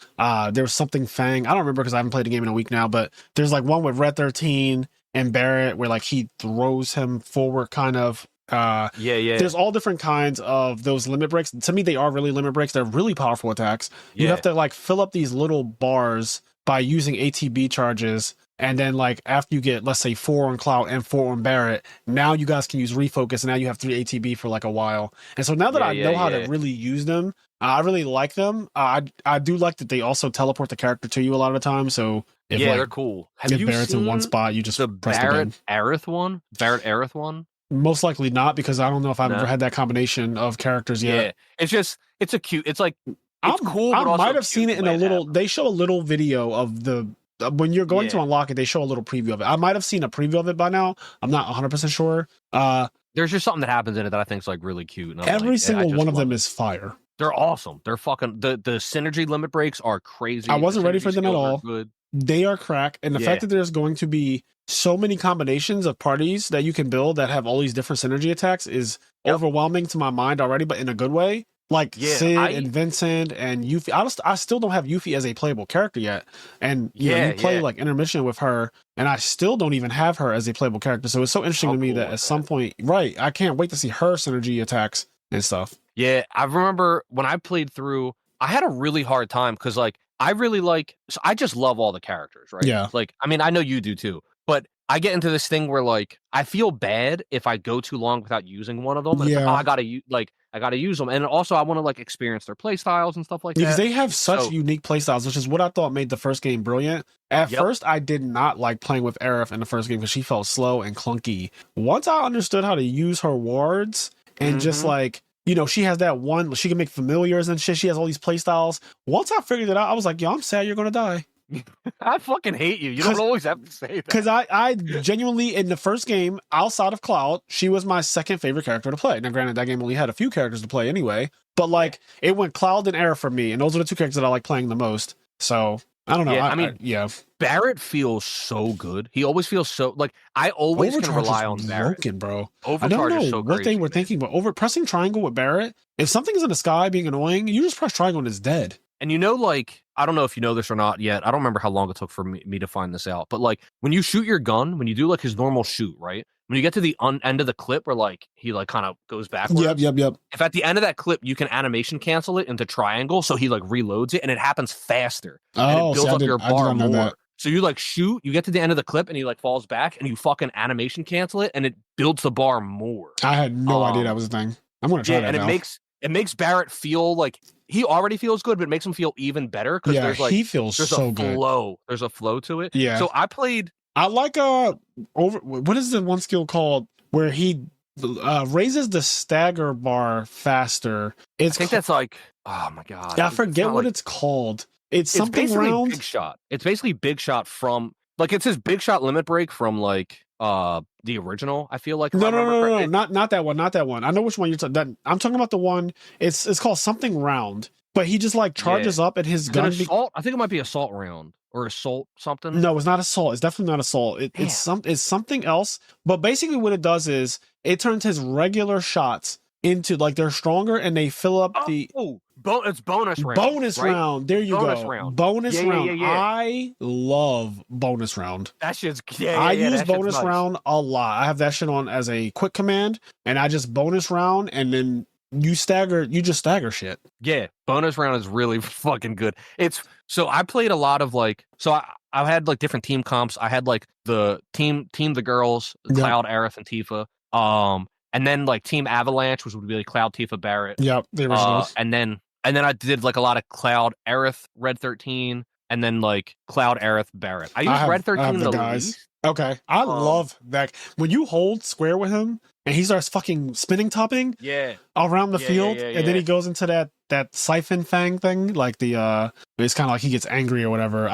There's something Fang. I don't remember because I haven't played the game in a week now, but there's like one with Red 13 and Barrett where like he throws him forward kind of. There's all different kinds of those limit breaks. To me, they are really limit breaks. They're really powerful attacks. You have to like fill up these little bars by using ATB charges. And then, like, after you get, let's say, 4 on Cloud and 4 on Barrett, now you guys can use Refocus, and now you have 3 ATB for, like, a while. And so now that I know how to really use them, I really like them. I do like that they also teleport the character to you a lot of the time, so... If, they're cool. If Barrett's in one spot, you just press Barrett Aerith one? Barrett Aerith one? Most likely not, because I don't know if I've ever had that combination of characters yet. Yeah, it's a cute... It's, like... It's cool, but I might have seen it in a little... They show a little video of the... When you're going to unlock it, they show a little preview of it. I might have seen a preview of it by now. I'm not 100% sure. There's just something that happens in it that I think is like really cute. And every single one of them is fire. They're awesome. They're fucking the synergy limit breaks are crazy. I wasn't ready for them at all. They are crack, and the fact that there's going to be so many combinations of parties that you can build that have all these different synergy attacks is overwhelming to my mind already, but in a good way. Like Sid and Vincent and Yuffie. I still don't have Yuffie as a playable character yet. And you play like intermission with her, and I still don't even have her as a playable character. So it's so interesting to me that at some point, I can't wait to see her synergy attacks and stuff. Yeah, I remember when I played through, I had a really hard time because like I really so I just love all the characters, right? Yeah. Like, I mean, I know you do too, but I get into this thing where like I feel bad if I go too long without using one of them. And it's like, I gotta use them, and also I want to like experience their play styles and stuff like that. Because they have such unique play styles, which is what I thought made the first game brilliant. At first, I did not like playing with Aerith in the first game because she felt slow and clunky. Once I understood how to use her wards and just like, you know, she has that one, she can make familiars and shit. She has all these play styles. Once I figured it out, I was like, yo, I'm sad you're gonna die. I fucking hate you. You don't always have to say that. Because I genuinely, in the first game, outside of Cloud, she was my second favorite character to play. Now, granted, that game only had a few characters to play anyway, but like, it went Cloud and Aerith for me, and those are the two characters that I like playing the most. So, I don't know. Barrett feels so good. He always feels so, like, I always can rely on Barrett. Broken, bro. Overcharge, I don't know so what they were thinking, but pressing triangle with Barrett, if something's in the sky being annoying, you just press triangle and it's dead. And you know, like, I don't know if you know this or not yet. I don't remember how long it took for me to find this out. But, like, when you shoot your gun, when you do, like, his normal shoot, right? When you get to the end of the clip where, like, he, like, kind of goes backwards. Yep. If at the end of that clip, you can animation cancel it into triangle, so he, like, reloads it, and it happens faster. And it builds up your bar more. That. So you, like, shoot, you get to the end of the clip, and he, like, falls back, and you fucking animation cancel it, and it builds the bar more. I had no idea that was a thing. I'm going to try that now. And it makes Barrett feel like he already feels good, but it makes him feel even better because there's like he feels so good. There's a flow to it. Yeah. So I like what is the one skill called where he raises the stagger bar faster? I think that's like, oh my god. Yeah, I forget what it's called. It's something round. Big shot. It's basically big shot from like it's his big shot limit break from like the original. I feel like no, not that one. I know which one you're talking. I'm talking about the one. It's called something round, but he just like charges up and his gun. Assault? I think it might be assault round or assault something. No, it's not assault. It's definitely not assault. It's something else. But basically, what it does is it turns his regular shots into like they're stronger and they fill up it's bonus round. Bonus right? round. There you bonus go. Round. Bonus round. I love bonus round. That shit's I use bonus round a lot. I have that shit on as a quick command, and I just bonus round, and then you just stagger shit. Yeah, bonus round is really fucking good. So I played a lot of like I had like different team comps. I had like the team the girls, Cloud, Aerith, and Tifa. And then like Team Avalanche, which would be like Cloud, Tifa, Barrett. Yep, the originals. And then I did like a lot of Cloud, Aerith, Red 13, and then like Cloud, Aerith, Barrett. I used Red 13 in the least. Okay, I love that when you hold square with him and he starts fucking spinning topping. Around the field, and then he goes into that siphon fang thing, like the it's kind of like he gets angry or whatever.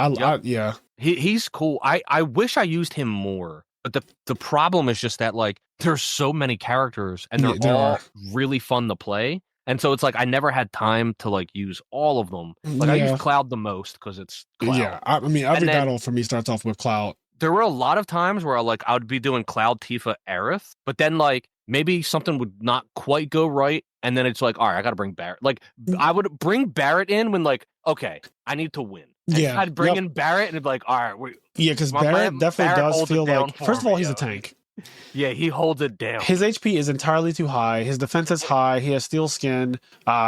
He's cool. I wish I used him more. But the problem is just that like there's so many characters and they're all really fun to play And so it's like I never had time to like use all of them. Like I use Cloud the most because it's Cloud. Yeah, I mean every battle for me starts off with Cloud. There were a lot of times where I would be doing Cloud, Tifa, Aerith, but then like maybe something would not quite go right, and then it's like, all right, I got to bring Barrett. Like I would bring Barrett in when like, okay, I need to win. And I'd bring in Barrett and it'd be like, all right, because Barrett definitely does feel like. First of all, he's a tank. Yeah, he holds it down. His HP is entirely too high. His defense is high. He has steel skin.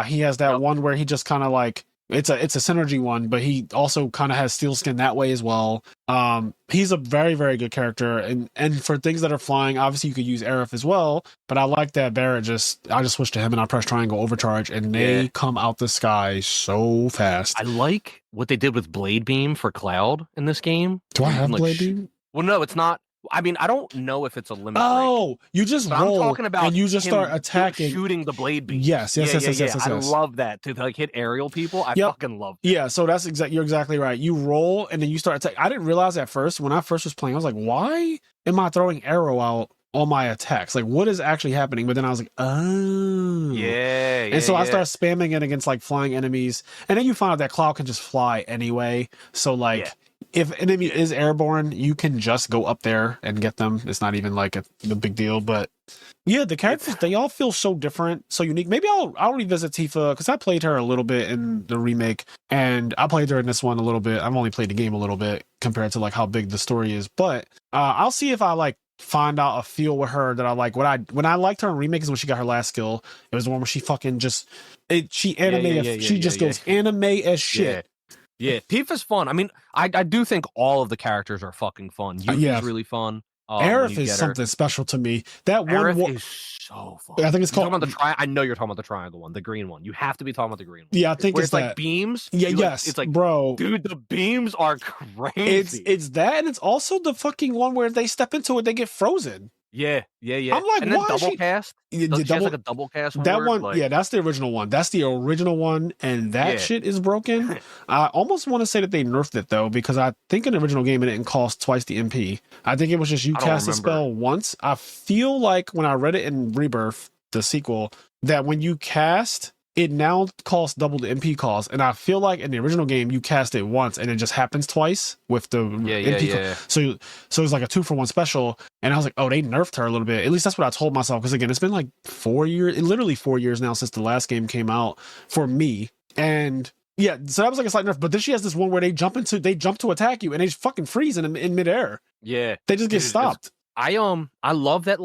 He has that one where he just kind of like it's a synergy one, but he also kind of has steel skin that way as well. He's a very, very good character, and for things that are flying, obviously you could use Aerith as well. But I like that Barrett I just switch to him and I press triangle overcharge, and they come out the sky so fast. I like what they did with Blade Beam for Cloud in this game. Do I have Blade Beam? Well, no, it's not. I mean, I don't know if it's a limit. Oh, you just roll I'm talking about and you just start attacking, shooting the blade beam. Yes. I love that to like hit aerial people. I fucking love that. Yeah, so that's you're exactly right. You roll and then you start attacking. I didn't realize at first when I first was playing, I was like, why am I throwing arrow out on my attacks? Like, what is actually happening? But then I was like, oh, yeah. And so I started spamming it against like flying enemies, and then you find out that Cloud can just fly anyway. So like. Yeah. If an enemy is airborne, you can just go up there and get them. It's not even like a big deal. But yeah, the characters, they all feel so different, so unique. Maybe I'll revisit Tifa because I played her a little bit in the remake, and I played her in this one a little bit. I've only played the game a little bit compared to like how big the story is. But I'll see if I like find out a feel with her that I like. When I liked her in remake is when she got her last skill. It was the one where she fucking just she animated. She just goes anime as shit. Yeah, Tifa's fun. I mean, I do think all of the characters are fucking fun. Yuki's really fun. Aerith is something special to me. That Aerith one is so fun. I think it's called I know you're talking about the triangle one, the green one. You have to be talking about the green one. Yeah, I think it's like beams. Yeah, yes. It's like, bro, dude, the beams are crazy. It's that, and it's also the fucking one where they step into it, they get frozen. Yeah. I'm like, and then double cast. She has like a double cast. That one, like... that's the original one. That's the original one, and that shit is broken. I almost want to say that they nerfed it though, because I think in the original game it didn't cost twice the MP. I think it was just you cast a spell once. I feel like when I read it in Rebirth, the sequel, that when you cast, it now costs double the MP cost, and I feel like in the original game you cast it once and it just happens twice with the MP. So it's like a 2-for-1 special, and I was like, oh, they nerfed her a little bit. At least that's what I told myself, because again, it's been like 4 years, literally 4 years now since the last game came out for me, and yeah, so that was like a slight nerf. But then she has this one where they jump to attack you and they just fucking freeze in midair. Yeah, they just get stopped. I love that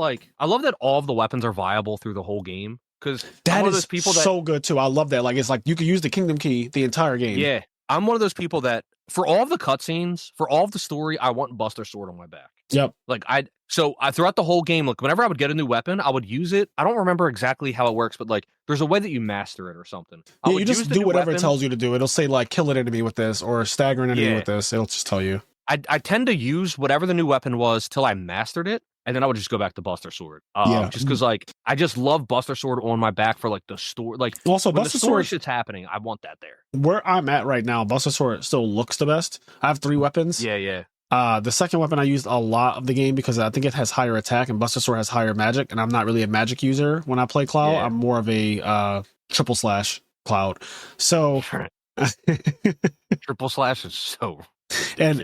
all of the weapons are viable through the whole game. Because that is so good too. I love that. Like, it's like you could use the Kingdom Key the entire game. Yeah, I'm one of those people that for all of the cutscenes, for all of the story, I want Buster Sword on my back. Yep. Like I throughout the whole game, like whenever I would get a new weapon, I would use it. I don't remember exactly how it works, but like there's a way that you master it or something. Yeah, you just do whatever it tells you to do. It'll say like kill an enemy with this or stagger an enemy with this. It'll just tell you. I tend to use whatever the new weapon was till I mastered it. And then I would just go back to Buster Sword. Just because, like, I just love Buster Sword on my back for, like, the story. Like, also, when Buster the story Sword shit's happening, I want that there. Where I'm at right now, Buster Sword still looks the best. I have 3 weapons. Yeah. The second weapon I used a lot of the game because I think it has higher attack, and Buster Sword has higher magic, and I'm not really a magic user when I play Cloud. I'm more of a triple slash Cloud. So... Triple slash is so... And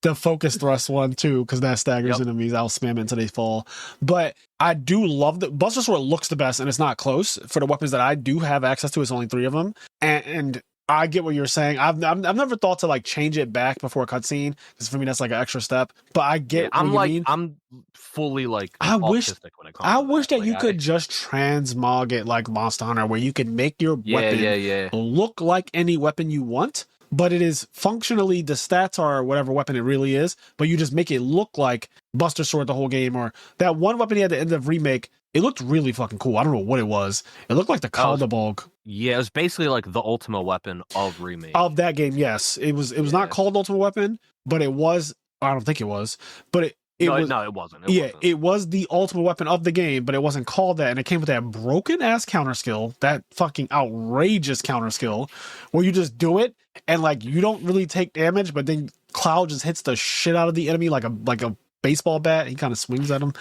the focus thrust one too, because that staggers enemies. I'll spam it until they fall. But I do love the Buster Sword looks the best, and it's not close for the weapons that I do have access to. It's only 3 of them, and I get what you're saying. I've never thought to like change it back before a cutscene, because for me that's like an extra step. But I get what you mean. I'm fully like I wish that you like, could just transmog it like Monster Hunter, where you can make your weapon look like any weapon you want. But it is functionally, the stats are whatever weapon it really is, but you just make it look like Buster Sword the whole game. Or that one weapon he had at the end of Remake, it looked really fucking cool. I don't know what it was. It looked like the Kaldabog. Yeah, it was basically like the ultimate weapon of Remake. Of that game, yes. It was not called Ultimate Weapon, but it was, I don't think it was, but it wasn't. It was the ultimate weapon of the game, but it wasn't called that, and it came with that broken ass counter skill, that fucking outrageous counter skill, where you just do it and like you don't really take damage, but then Cloud just hits the shit out of the enemy like a baseball bat. He kind of swings at him.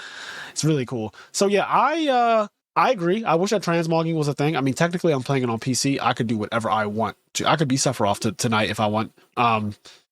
It's really cool. So yeah, I agree. I wish that transmogging was a thing. I mean, technically, I'm playing it on PC. I could do whatever I want to. I could be Sephiroth tonight if I want.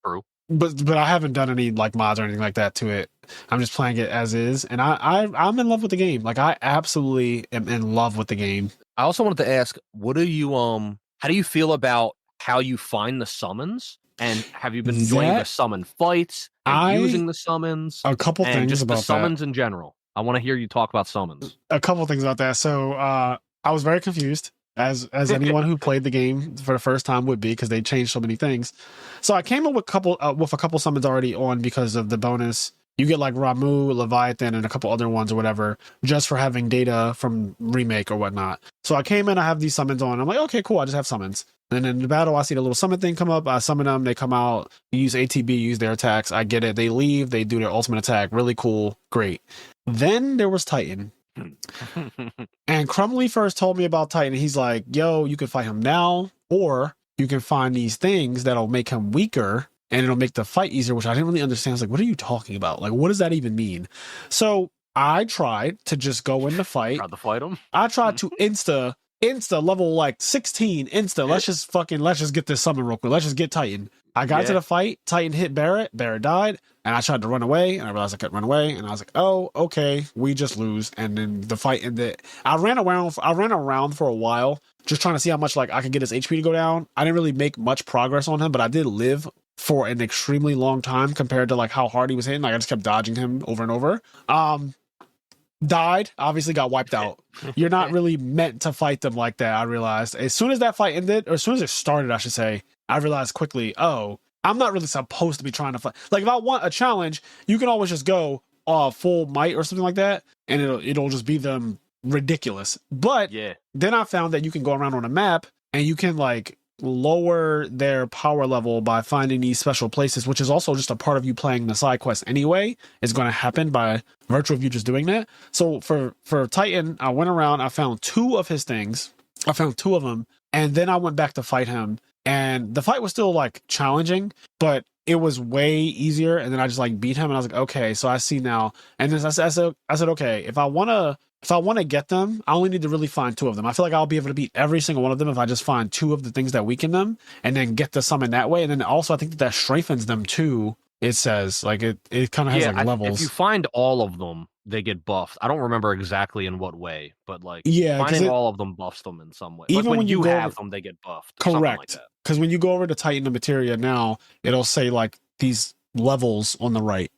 True. But I haven't done any like mods or anything like that to it. I'm just playing it as is, and I'm in love with the game. Like I absolutely am in love with the game. I also wanted to ask, what do you how do you feel about how you find the summons? And have you been enjoying the summon fights and using the summons? A couple things just about the summons in general. I want to hear you talk about summons. A couple things about that. So I was very confused, as anyone who played the game for the first time would be, because they changed so many things. So I came up with a couple summons already on because of the bonus. You get like Ramu, Leviathan, and a couple other ones or whatever, just for having data from Remake or whatnot. So I came in, I have these summons on. I'm like, okay, cool, I just have summons. And in the battle, I see the little summon thing come up. I summon them, they come out, you use ATB, use their attacks. I get it. They leave, they do their ultimate attack. Really cool, great. Then there was Titan. And Crumley first told me about Titan. He's like, yo, you can fight him now, or you can find these things that'll make him weaker and it'll make the fight easier, which I didn't really understand. I was like, what are you talking about? Like, what does that even mean? So I tried to just go in the fight. Tried to fight him? I tried to insta level like 16 insta. Let's just get this summon real quick. Let's just get Titan. I got to the fight. Titan hit Barrett. Barrett died. And I tried to run away. And I realized I couldn't run away. And I was like, oh, okay. We just lose. And then the fight ended. I ran around for a while, just trying to see how much like I could get his HP to go down. I didn't really make much progress on him, but I did live for an extremely long time compared to like how hard he was hitting. Like I just kept dodging him over and over. Died, obviously got wiped out. You're not really meant to fight them like that. I realized as soon as that fight ended, or as soon as it started, I should say, I realized quickly, oh, I'm not really supposed to be trying to fight. Like if I want a challenge, you can always just go full might or something like that, and it'll just be them ridiculous. But then I found that you can go around on a map and you can like lower their power level by finding these special places, which is also just a part of you playing the side quest anyway. It's going to happen by virtue of you just doing that. So for Titan, I went around, I found 2 of his things. I found 2 of them, and then I went back to fight him. And the fight was still like challenging, but it was way easier. And then I just like beat him, and I was like, okay, so I see now. And then I said, okay, if I want to get them, I only need to really find 2 of them. I feel like I'll be able to beat every single one of them if I just find 2 of the things that weaken them and then get the summon that way. And then also I think that strengthens them too. It says like it kind of has like levels. If you find all of them, they get buffed. I don't remember exactly in what way, but like finding all of them buffs them in some way. Even like when you have them, they get buffed. Correct. Because when you go over to Titan the Materia now, it'll say like these levels on the right.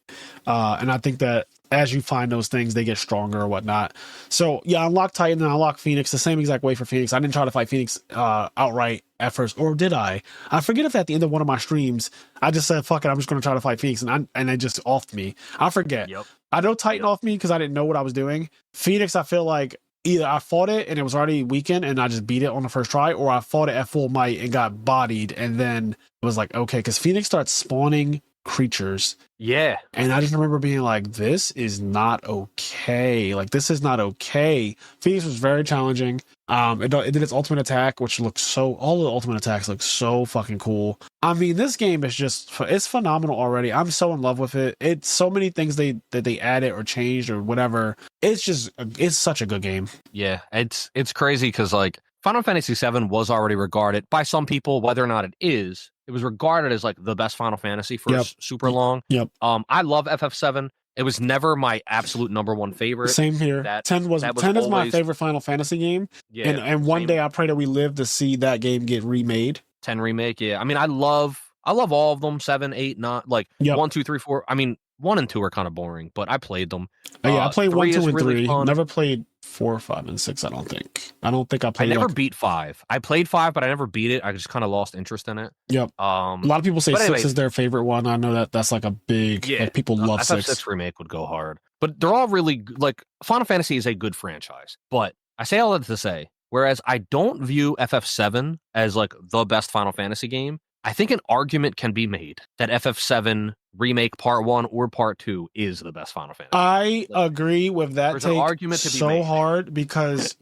And I think that as you find those things, they get stronger or whatnot. So yeah, unlock Titan and unlock Phoenix the same exact way for Phoenix. I didn't try to fight Phoenix outright at first, or did I? I forget if at the end of one of my streams, I just said, fuck it, I'm just going to try to fight Phoenix, and it just offed me. I forget. Yep. I know Titan offed me because I didn't know what I was doing. Phoenix, I feel like either I fought it and it was already weakened and I just beat it on the first try, or I fought it at full might and got bodied, and then it was like, okay, because Phoenix starts spawning creatures. Yeah. And I just remember being like, this is not okay. Like, this is not okay. Phoenix was very challenging. It did its ultimate attack, which looks all the ultimate attacks look so fucking cool. I mean, this game is it's phenomenal already. I'm so in love with it. It's so many things that they added or changed or whatever. It's such a good game. Yeah, it's crazy because like Final Fantasy VII was already regarded by some people, whether or not it is, it was regarded as like the best Final Fantasy for super long. Yep. I love FF7. It was never my absolute number 1 favorite. Same here. 10 is my favorite Final Fantasy game. Yeah. And one day I pray that we live to see that game get remade. 10 remake. Yeah. I mean, I love all of them. 7, 8, 9, like 1, 2, 3, 4. I mean, 1 and 2 are kind of boring, but I played them. I played 1, 2, and 3. Really never played 4, 5, and 6. I don't think I played. I never beat 5. I played 5, but I never beat it. I just kind of lost interest in it. Yep. A lot of people say 6 is their favorite one. I know that's like a big. Like, people love 6. FF6 remake would go hard, but they're all really like Final Fantasy is a good franchise. But I say all that to say, whereas I don't view FF7 as like the best Final Fantasy game, I think an argument can be made that FF7 Remake Part 1 or Part 2 is the best Final Fantasy. I agree with that There's take an argument to be so made. hard because,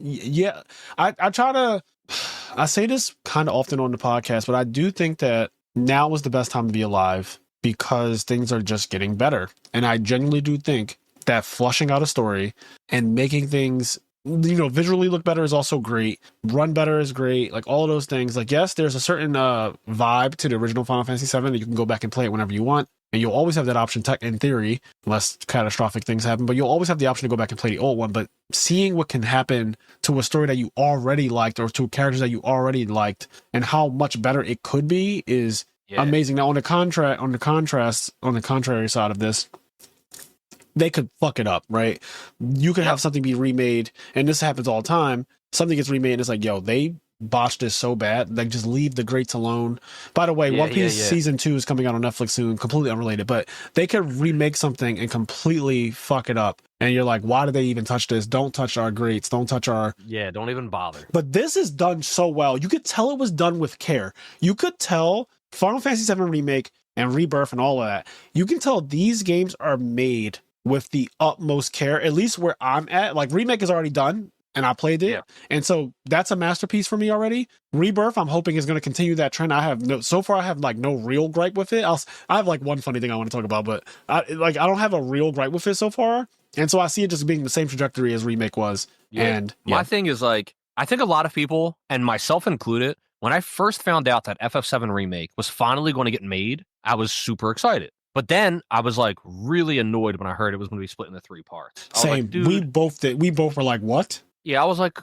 I try to... I say this kind of often on the podcast, but I do think that now is the best time to be alive because things are just getting better. And I genuinely do think that flushing out a story and making things visually look better is also great. Run better is great. Like all of those things. Like, yes, there's a certain vibe to the original Final Fantasy VII that you can go back and play it whenever you want. And you'll always have that option, in theory, unless catastrophic things happen. But you'll always have the option to go back and play the old one. But seeing what can happen to a story that you already liked, or to characters that you already liked, and how much better it could be is amazing. Now, on the contrary side of this, they could fuck it up, right? You could have something be remade, and this happens all the time. Something gets remade, and it's like, yo, they botched this so bad. Like, just leave the greats alone. By the way, One Piece season 2 is coming out on Netflix soon, completely unrelated, but they could remake something and completely fuck it up. And you're like, why did they even touch this? Don't touch our greats. Don't touch our... Yeah, don't even bother. But this is done so well. You could tell it was done with care. You could tell Final Fantasy VII Remake and Rebirth and all of that. You can tell these games are made with the utmost care, at least where I'm at. Like, Remake is already done, and I played it. Yeah. And so that's a masterpiece for me already. Rebirth, I'm hoping is going to continue that trend. I have no real gripe with it. I have like one funny thing I want to talk about, but I don't have a real gripe with it so far. And so I see it just being the same trajectory as Remake was. Yeah. And my thing is, like, I think a lot of people, and myself included, when I first found out that FF7 Remake was finally going to get made, I was super excited. But then I was like really annoyed when I heard it was going to be split into 3 parts. Same. Like, we both did. We both were like, what? Yeah, I was like,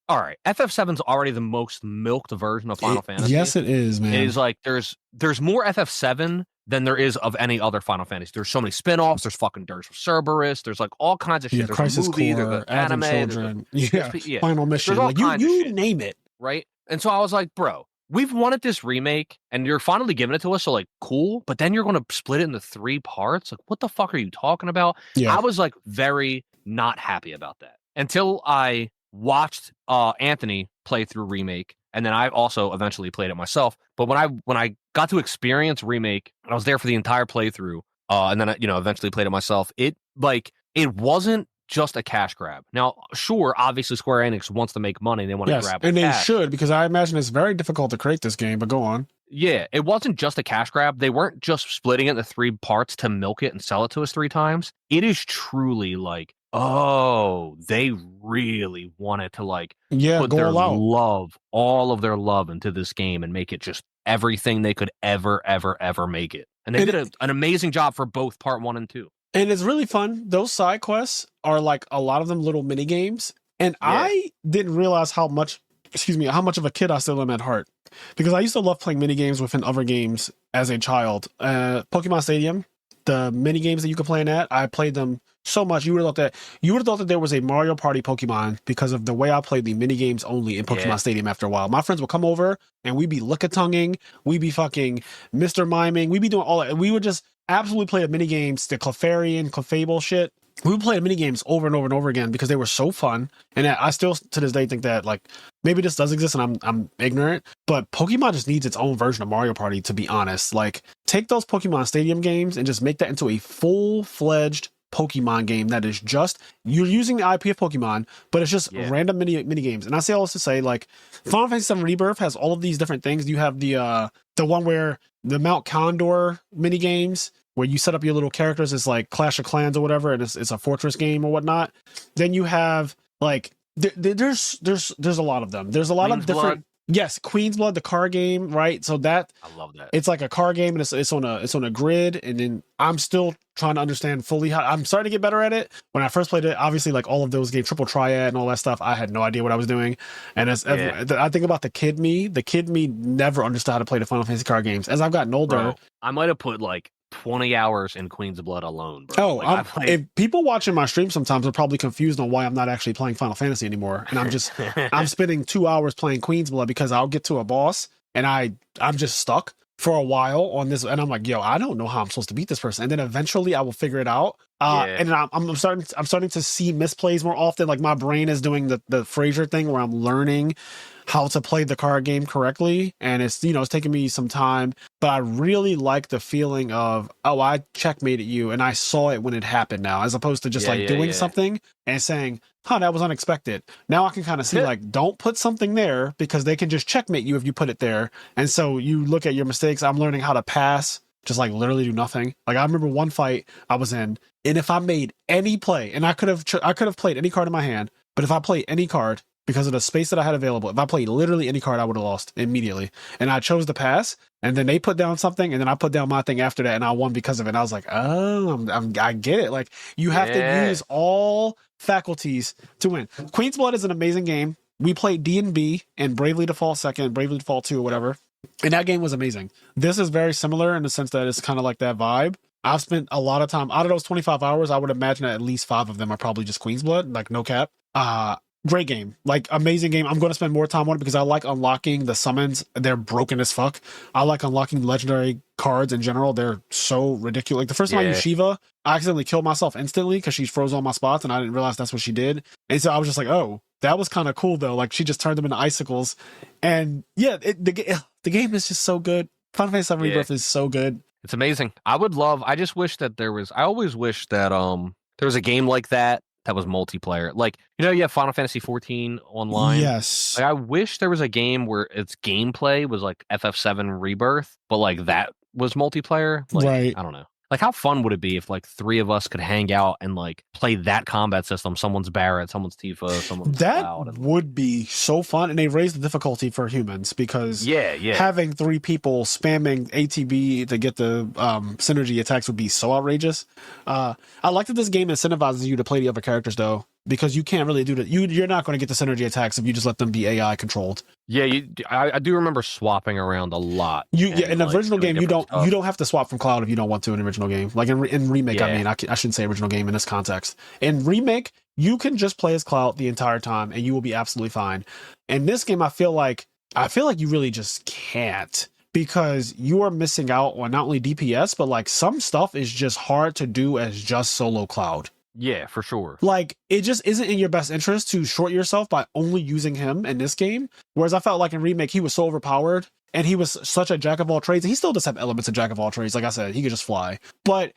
all right, FF7's already the most milked version of Final Fantasy. Yes, it is, man. It is like there's more FF7 than there is of any other Final Fantasy. There's so many spin-offs. There's fucking Dirge of Cerberus. There's like all kinds of shit. There's Crisis a movie, Core, there's an anime, Children, Final Mission. Like, you name it. Right? And so I was like, bro, we've wanted this remake, and you're finally giving it to us, so, like, cool, but then you're going to split it into 3 parts? Like, what the fuck are you talking about? Yeah. I was, like, very not happy about that until I watched Anthony play through Remake, and then I also eventually played it myself. But when I got to experience Remake, I was there for the entire playthrough, and then, eventually played it myself. It wasn't just a cash grab. Now, sure, obviously Square Enix wants to make money. They want to grab and cash. They should, because I imagine it's very difficult to create this game, but go on. Yeah, it wasn't just a cash grab. They weren't just splitting it into 3 parts to milk it and sell it to us 3 times. It is truly like, oh, they really wanted to put their love, all of their love into this game and make it just everything they could ever make it. And they did an amazing job for both part 1 and 2. And it's really fun. Those side quests are like a lot of them little mini games. And I didn't realize how much of a kid I still am at heart. Because I used to love playing mini games within other games as a child. Pokemon Stadium, the mini games that you could play in that, I played them so much. You would have thought that there was a Mario Party Pokemon because of the way I played the mini games only in Pokemon Stadium after a while. My friends would come over and we'd be lick-a-tonguing, we'd be fucking Mr. Miming, we'd be doing all that. We would just absolutely play the mini games, the Clefairy, Clefable shit. We would play the mini games over and over and over again because they were so fun. And I still to this day think that, like, maybe this does exist and I'm ignorant, but Pokemon just needs its own version of Mario Party, to be honest. Like, take those Pokemon Stadium games and just make that into a full-fledged Pokemon game that is just, you're using the IP of Pokemon, but it's just random mini games. And I say all this to say, like, Final Fantasy VII Rebirth has all of these different things. You have the one where the Mount Condor mini games, where you set up your little characters. It's like Clash of Clans or whatever, and it's a fortress game or whatnot. Then you have like there's a lot of them. There's a lot of different. Yes, Queen's Blood, the car game, right? So I love that. It's like a car game, and it's on a grid. And then I'm still trying to understand fully how. I'm starting to get better at it. When I first played it, obviously, like all of those games, Triple Triad and all that stuff, I had no idea what I was doing. And I think about the kid me never understood how to play the Final Fantasy card games. As I've gotten older, bro, I might have put like 20 hours in Queen's Blood alone, bro. Oh, if people watching my stream sometimes are probably confused on why I'm not actually playing Final Fantasy anymore, and I'm spending 2 hours playing Queen's Blood because I'll get to a boss and I'm just stuck for a while on this, and I'm like, yo, I don't know how I'm supposed to beat this person, and then eventually I will figure it out. And then I'm starting to see misplays more often. Like, my brain is doing the Frazier thing where I'm learning how to play the card game correctly, and it's taking me some time, but I really like the feeling of, oh, I checkmated you and I saw it when it happened now, as opposed to just doing something and saying, huh, that was unexpected. Now I can kind of see like, don't put something there because they can just checkmate you if you put it there. And so you look at your mistakes. I'm learning how to pass, just like literally do nothing. Like, I remember one fight I was in, and if I made any play, and I could have played any card in my hand, But if I play any card, because of the space that I had available, if I played literally any card, I would have lost immediately. And I chose to pass, and then they put down something, and then I put down my thing after that, and I won because of it. And I was like, oh, I get it. Like, you have to use all faculties to win. Queen's Blood is an amazing game. We played D&B and Bravely Default 2nd, Bravely Default 2 or whatever. And that game was amazing. This is very similar in the sense that it's kind of like that vibe. I've spent a lot of time out of those 25 hours. I would imagine that at least 5 of them are probably just Queen's Blood, like no cap. Great game, like amazing game. I'm going to spend more time on it because I like unlocking the summons. They're broken as fuck. I like unlocking legendary cards in general. They're so ridiculous. Like the first time I used Shiva, I accidentally killed myself instantly because she froze all my spots and I didn't realize that's what she did. And so I was just like, oh, that was kind of cool though. Like she just turned them into icicles. And yeah, the game is just so good. Final Fantasy VII Rebirth is so good. It's amazing. I just wish that I always wish that there was a game like that was multiplayer. Like, you know, you have Final Fantasy 14 online. Yes. Like, I wish there was a game where its gameplay was like FF7 Rebirth, but like that was multiplayer. Like, right. I don't know. Like, how fun would it be if like 3 of us could hang out and like play that combat system? Someone's Barret, someone's Tifa, someone's Cloud. Would be so fun, and they raised the difficulty for humans because having 3 people spamming ATB to get the synergy attacks would be so outrageous. I like that this game incentivizes you to play the other characters though, because you can't really do that. You're not going to get the synergy attacks if you just let them be AI controlled. Yeah, I do remember swapping around a lot. In the original game, you don't have to swap from Cloud if you don't want to in the original game. Like in Remake, I mean, I shouldn't say original game in this context. In Remake, you can just play as Cloud the entire time, and you will be absolutely fine. In this game, I feel like you really just can't, because you are missing out on not only DPS, but like some stuff is just hard to do as just solo Cloud. Yeah, for sure. Like, it just isn't in your best interest to short yourself by only using him in this game. Whereas I felt like in Remake, he was so overpowered and he was such a jack of all trades. He still does have elements of jack of all trades. Like I said, he could just fly. But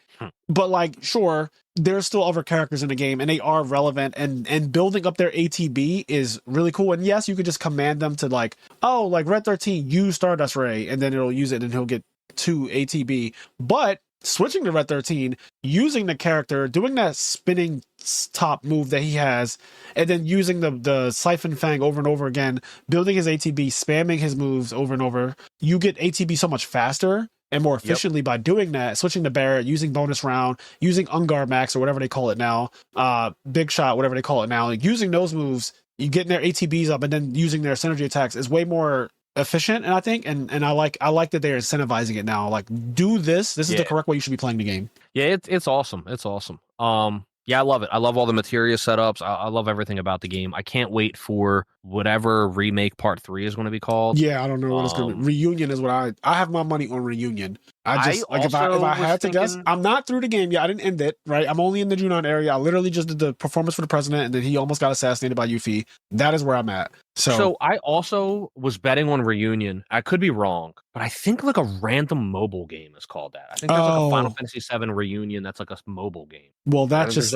like, sure, there's still other characters in the game and they are relevant, and building up their ATB is really cool. And yes, you could just command them to like, oh, like Red 13, use Stardust Ray, and then it'll use it and he'll get 2 ATB. But switching to Red 13, using the character, doing that spinning top move that he has, and then using the Siphon Fang over and over again, building his ATB, spamming his moves over and over, you get ATB so much faster and more efficiently by doing that. Switching to Barret, using bonus round, using Ungar Max or whatever they call it now, Big Shot, whatever they call it now, like using those moves, you getting their ATBs up and then using their synergy attacks is way more efficient, and I think and I like that they're incentivizing it now. Like, do this is the correct way you should be playing the game. Yeah, it's awesome. Yeah, I love it. I love all the materia setups. I love everything about the game. I can't wait for whatever Remake Part 3 is going to be called. Yeah, I don't know what it's going to be. Reunion is what I have my money on Reunion. I just, like, if I had to guess, I'm not through the game yet. I didn't end it, right? I'm only in the Junon area. I literally just did the performance for the president, and then he almost got assassinated by Yuffie. That is where I'm at. So I also was betting on Reunion. I could be wrong, but I think like a random mobile game is called that. I think there's like a Final Fantasy VII Reunion that's like a mobile game. Well, that's just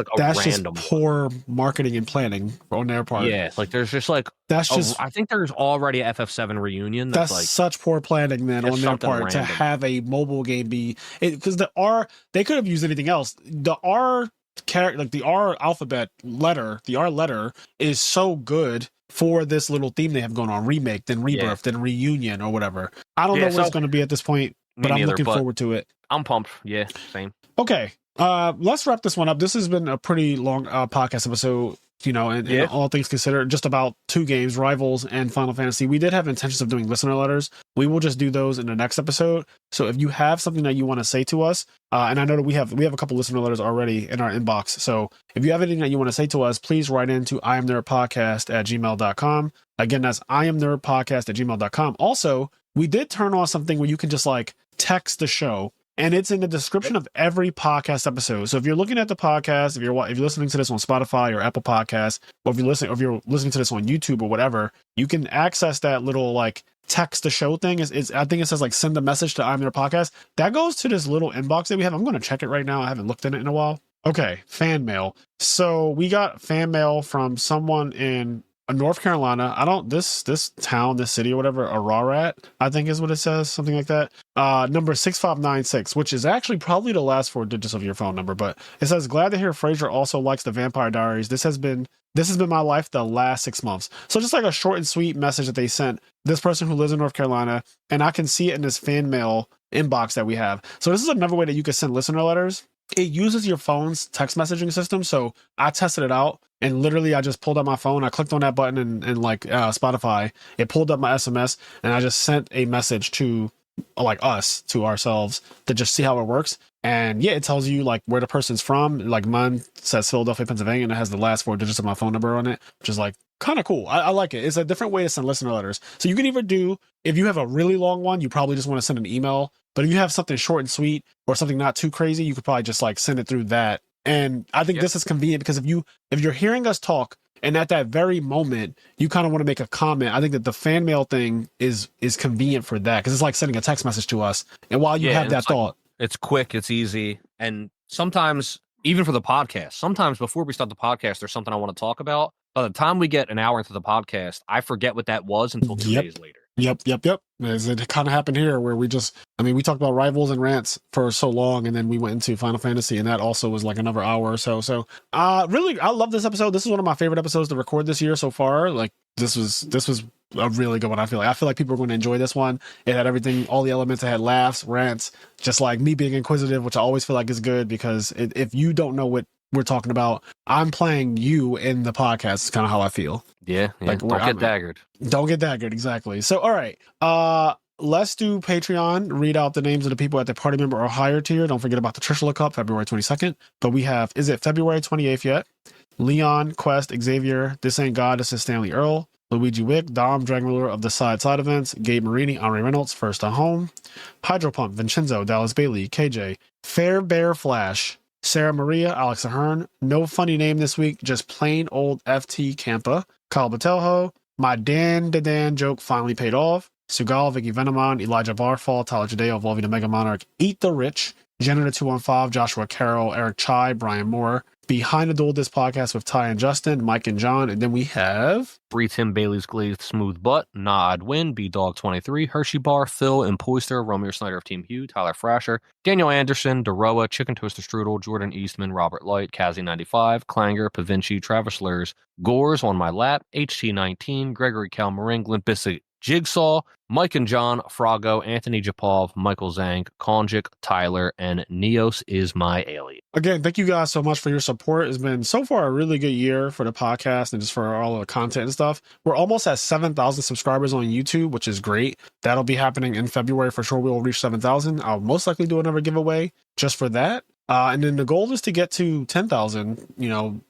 poor marketing and planning on their part. Yeah, like there's just like I think there's already a FF7 Reunion. That's like such poor planning, man, on their part random to have a mobile game be because the R, they could have used anything else. The R character, like the R alphabet letter, the R letter is so good for this little theme they have going on. Remake, then Rebirth, then Reunion, or whatever. I don't know what it's going to be at this point, but I'm looking forward to it. I'm pumped. Yeah, same. Okay, let's wrap this one up. This has been a pretty long podcast episode, you know, and all things considered, just about 2 games, Rivals and Final Fantasy. We did have intentions of doing listener letters. We will just do those in the next episode. So if you have something that you want to say to us, and I know that we have a couple listener letters already in our inbox. So if you have anything that you want to say to us, please write into imnerdpodcast@gmail.com. Again, that's imnerdpodcast@gmail.com. Also, we did turn on something where you can just like text the show, and it's in the description of every podcast episode. So if you're looking at the podcast, if you're listening to this on Spotify or Apple Podcasts, or if you're listening to this on YouTube or whatever, you can access that little like text the show thing. I think it says like send a message to I'm Their Podcast. That goes to this little inbox that we have. I'm going to check it right now. I haven't looked in it in a while. Okay, fan mail. So we got fan mail from someone in North Carolina. I don't this town, this city or whatever, Ararat, I think is what it says, something like that. Number 6596, which is actually probably the last 4 digits of your phone number, but it says, glad to hear Frazier also likes the Vampire Diaries. This has been my life the last 6 months. So just like a short and sweet message that they sent this person who lives in North Carolina, and I can see it in this fan mail inbox that we have. So this is another way that you can send listener letters. It uses your phone's text messaging system. So I tested it out, and literally I just pulled up my phone. I clicked on that button and like Spotify. It pulled up my SMS, and I just sent a message to like us, to ourselves, to just see how it works. And yeah, it tells you like where the person's from. Like mine says Philadelphia, Pennsylvania, and it has the last 4 digits of my phone number on it, which is like kind of cool. I like it. It's a different way to send listener letters. So you can either do, if you have a really long one, you probably just want to send an email. But if you have something short and sweet or something not too crazy, you could probably just like send it through that. And I think this is convenient because if you're hearing us talk and at that very moment you kind of want to make a comment, I think that the fan mail thing is convenient for that, because it's like sending a text message to us. And while you have that thought, it's quick, it's easy, and sometimes even for the podcast, sometimes before we start the podcast, there's something I want to talk about. By the time we get an hour into the podcast, I forget what that was until 2 days later. Yep. It kind of happened here where we talked about Rivals and Rants for so long, and then we went into Final Fantasy, and that also was like another hour or so. So really, I love this episode. This is one of my favorite episodes to record this year so far. Like this was a really good one. I feel like people are going to enjoy this one. It had everything, all the elements. It had laughs, rants, just like me being inquisitive, which I always feel like is good, because if you don't know what we're talking about, I'm playing you in the podcast. Is kind of how I feel. Yeah. Like, don't get daggered. Don't get daggered, exactly. So, all right. Let's do Patreon. Read out the names of the people at the party member or higher tier. Don't forget about the Trishula Cup, February 22nd. But we have, is it February 28th yet? Leon, Quest, Xavier, This Ain't God, This is Stanley Earl, Luigi Wick, Dom, Dragon Ruler of the Side Events, Gabe Marini, Henri Reynolds, First at Home, Hydropump, Vincenzo, Dallas Bailey, KJ, Fair Bear Flash, Sarah Maria, Alex Ahern, no funny name this week, just plain old FT Campa, Kyle Batelho, my Dan joke finally paid off, Sugal, Vicky Venomon, Elijah Barfall, Tyler Jadeo, Volving the Mega Monarch, Eat the Rich, Janitor 215, Joshua Carroll, Eric Chai, Brian Moore, Behind the Duel This Podcast with Ty and Justin, Mike and John, and then we have Bree Tim Bailey's Glazed Smooth Butt, Nod Win, B-Dog 23, Hershey Bar, Phil and Poister, Romeo Snyder of Team Hugh, Tyler Frasher, Daniel Anderson, Daroa, Chicken Toaster Strudel, Jordan Eastman, Robert Light, Kazi 95, Clanger, Pavinci, Travis Lurs, Gores on My Lap, HT19, Gregory Calmaring, Limp Bizkit, Jigsaw, Mike and John, Frago, Anthony Japov, Michael Zank, Konjik, Tyler, and Neos is my alien. Again, thank you guys so much for your support. It's been so far a really good year for the podcast and just for all of the content and stuff. We're almost at 7,000 subscribers on YouTube, which is great. That'll be happening in February for sure. We'll reach 7,000. I'll most likely do another giveaway just for that. And then the goal is to get to 10,000,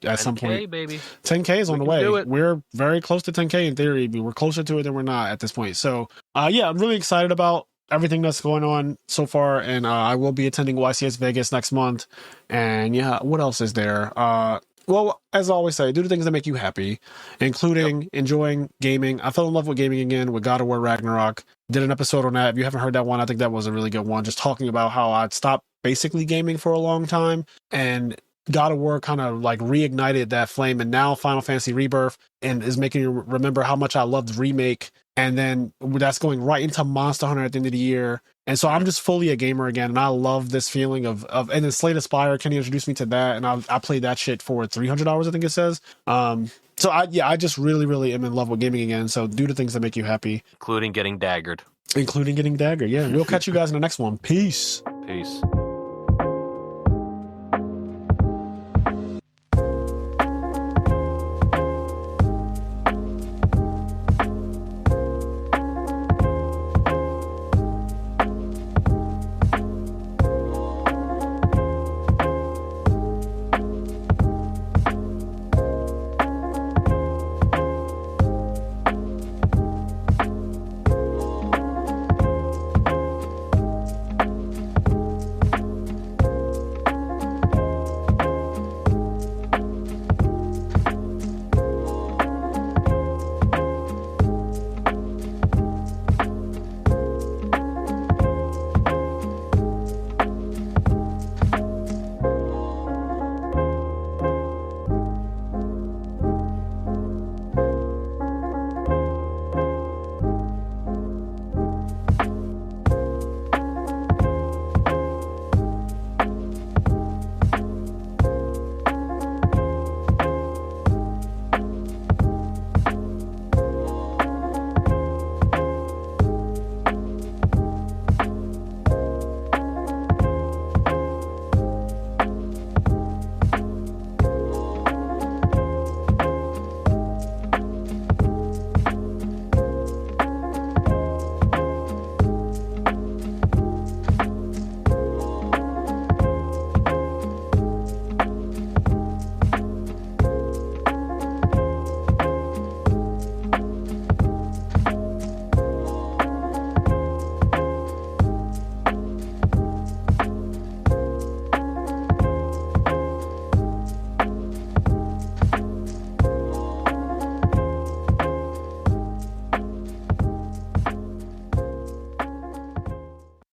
at some point. Baby. 10K is on the way. We're very close to 10K in theory. We're closer to it than we're not at this point. So, I'm really excited about everything that's going on so far. And I will be attending YCS Vegas next month. And what else is there? Well, as I always say, do the things that make you happy, including enjoying gaming. I fell in love with gaming again with God of War Ragnarok. Did an episode on that. If you haven't heard that one, I think that was a really good one. Just talking about how I'd stopped basically gaming for a long time, and God of War kind of like reignited that flame, and now Final Fantasy Rebirth and is making you remember how much I loved Remake, and then that's going right into Monster Hunter at the end of the year. And so I'm just fully a gamer again, and I love this feeling of and then Slay the Spire, Kenny introduced me to that, and I played that shit for 300 hours, I think it says. So I just really, really am in love with gaming again. So do the things that make you happy. Including getting daggered. Yeah. We'll catch you guys in the next one. Peace. Peace.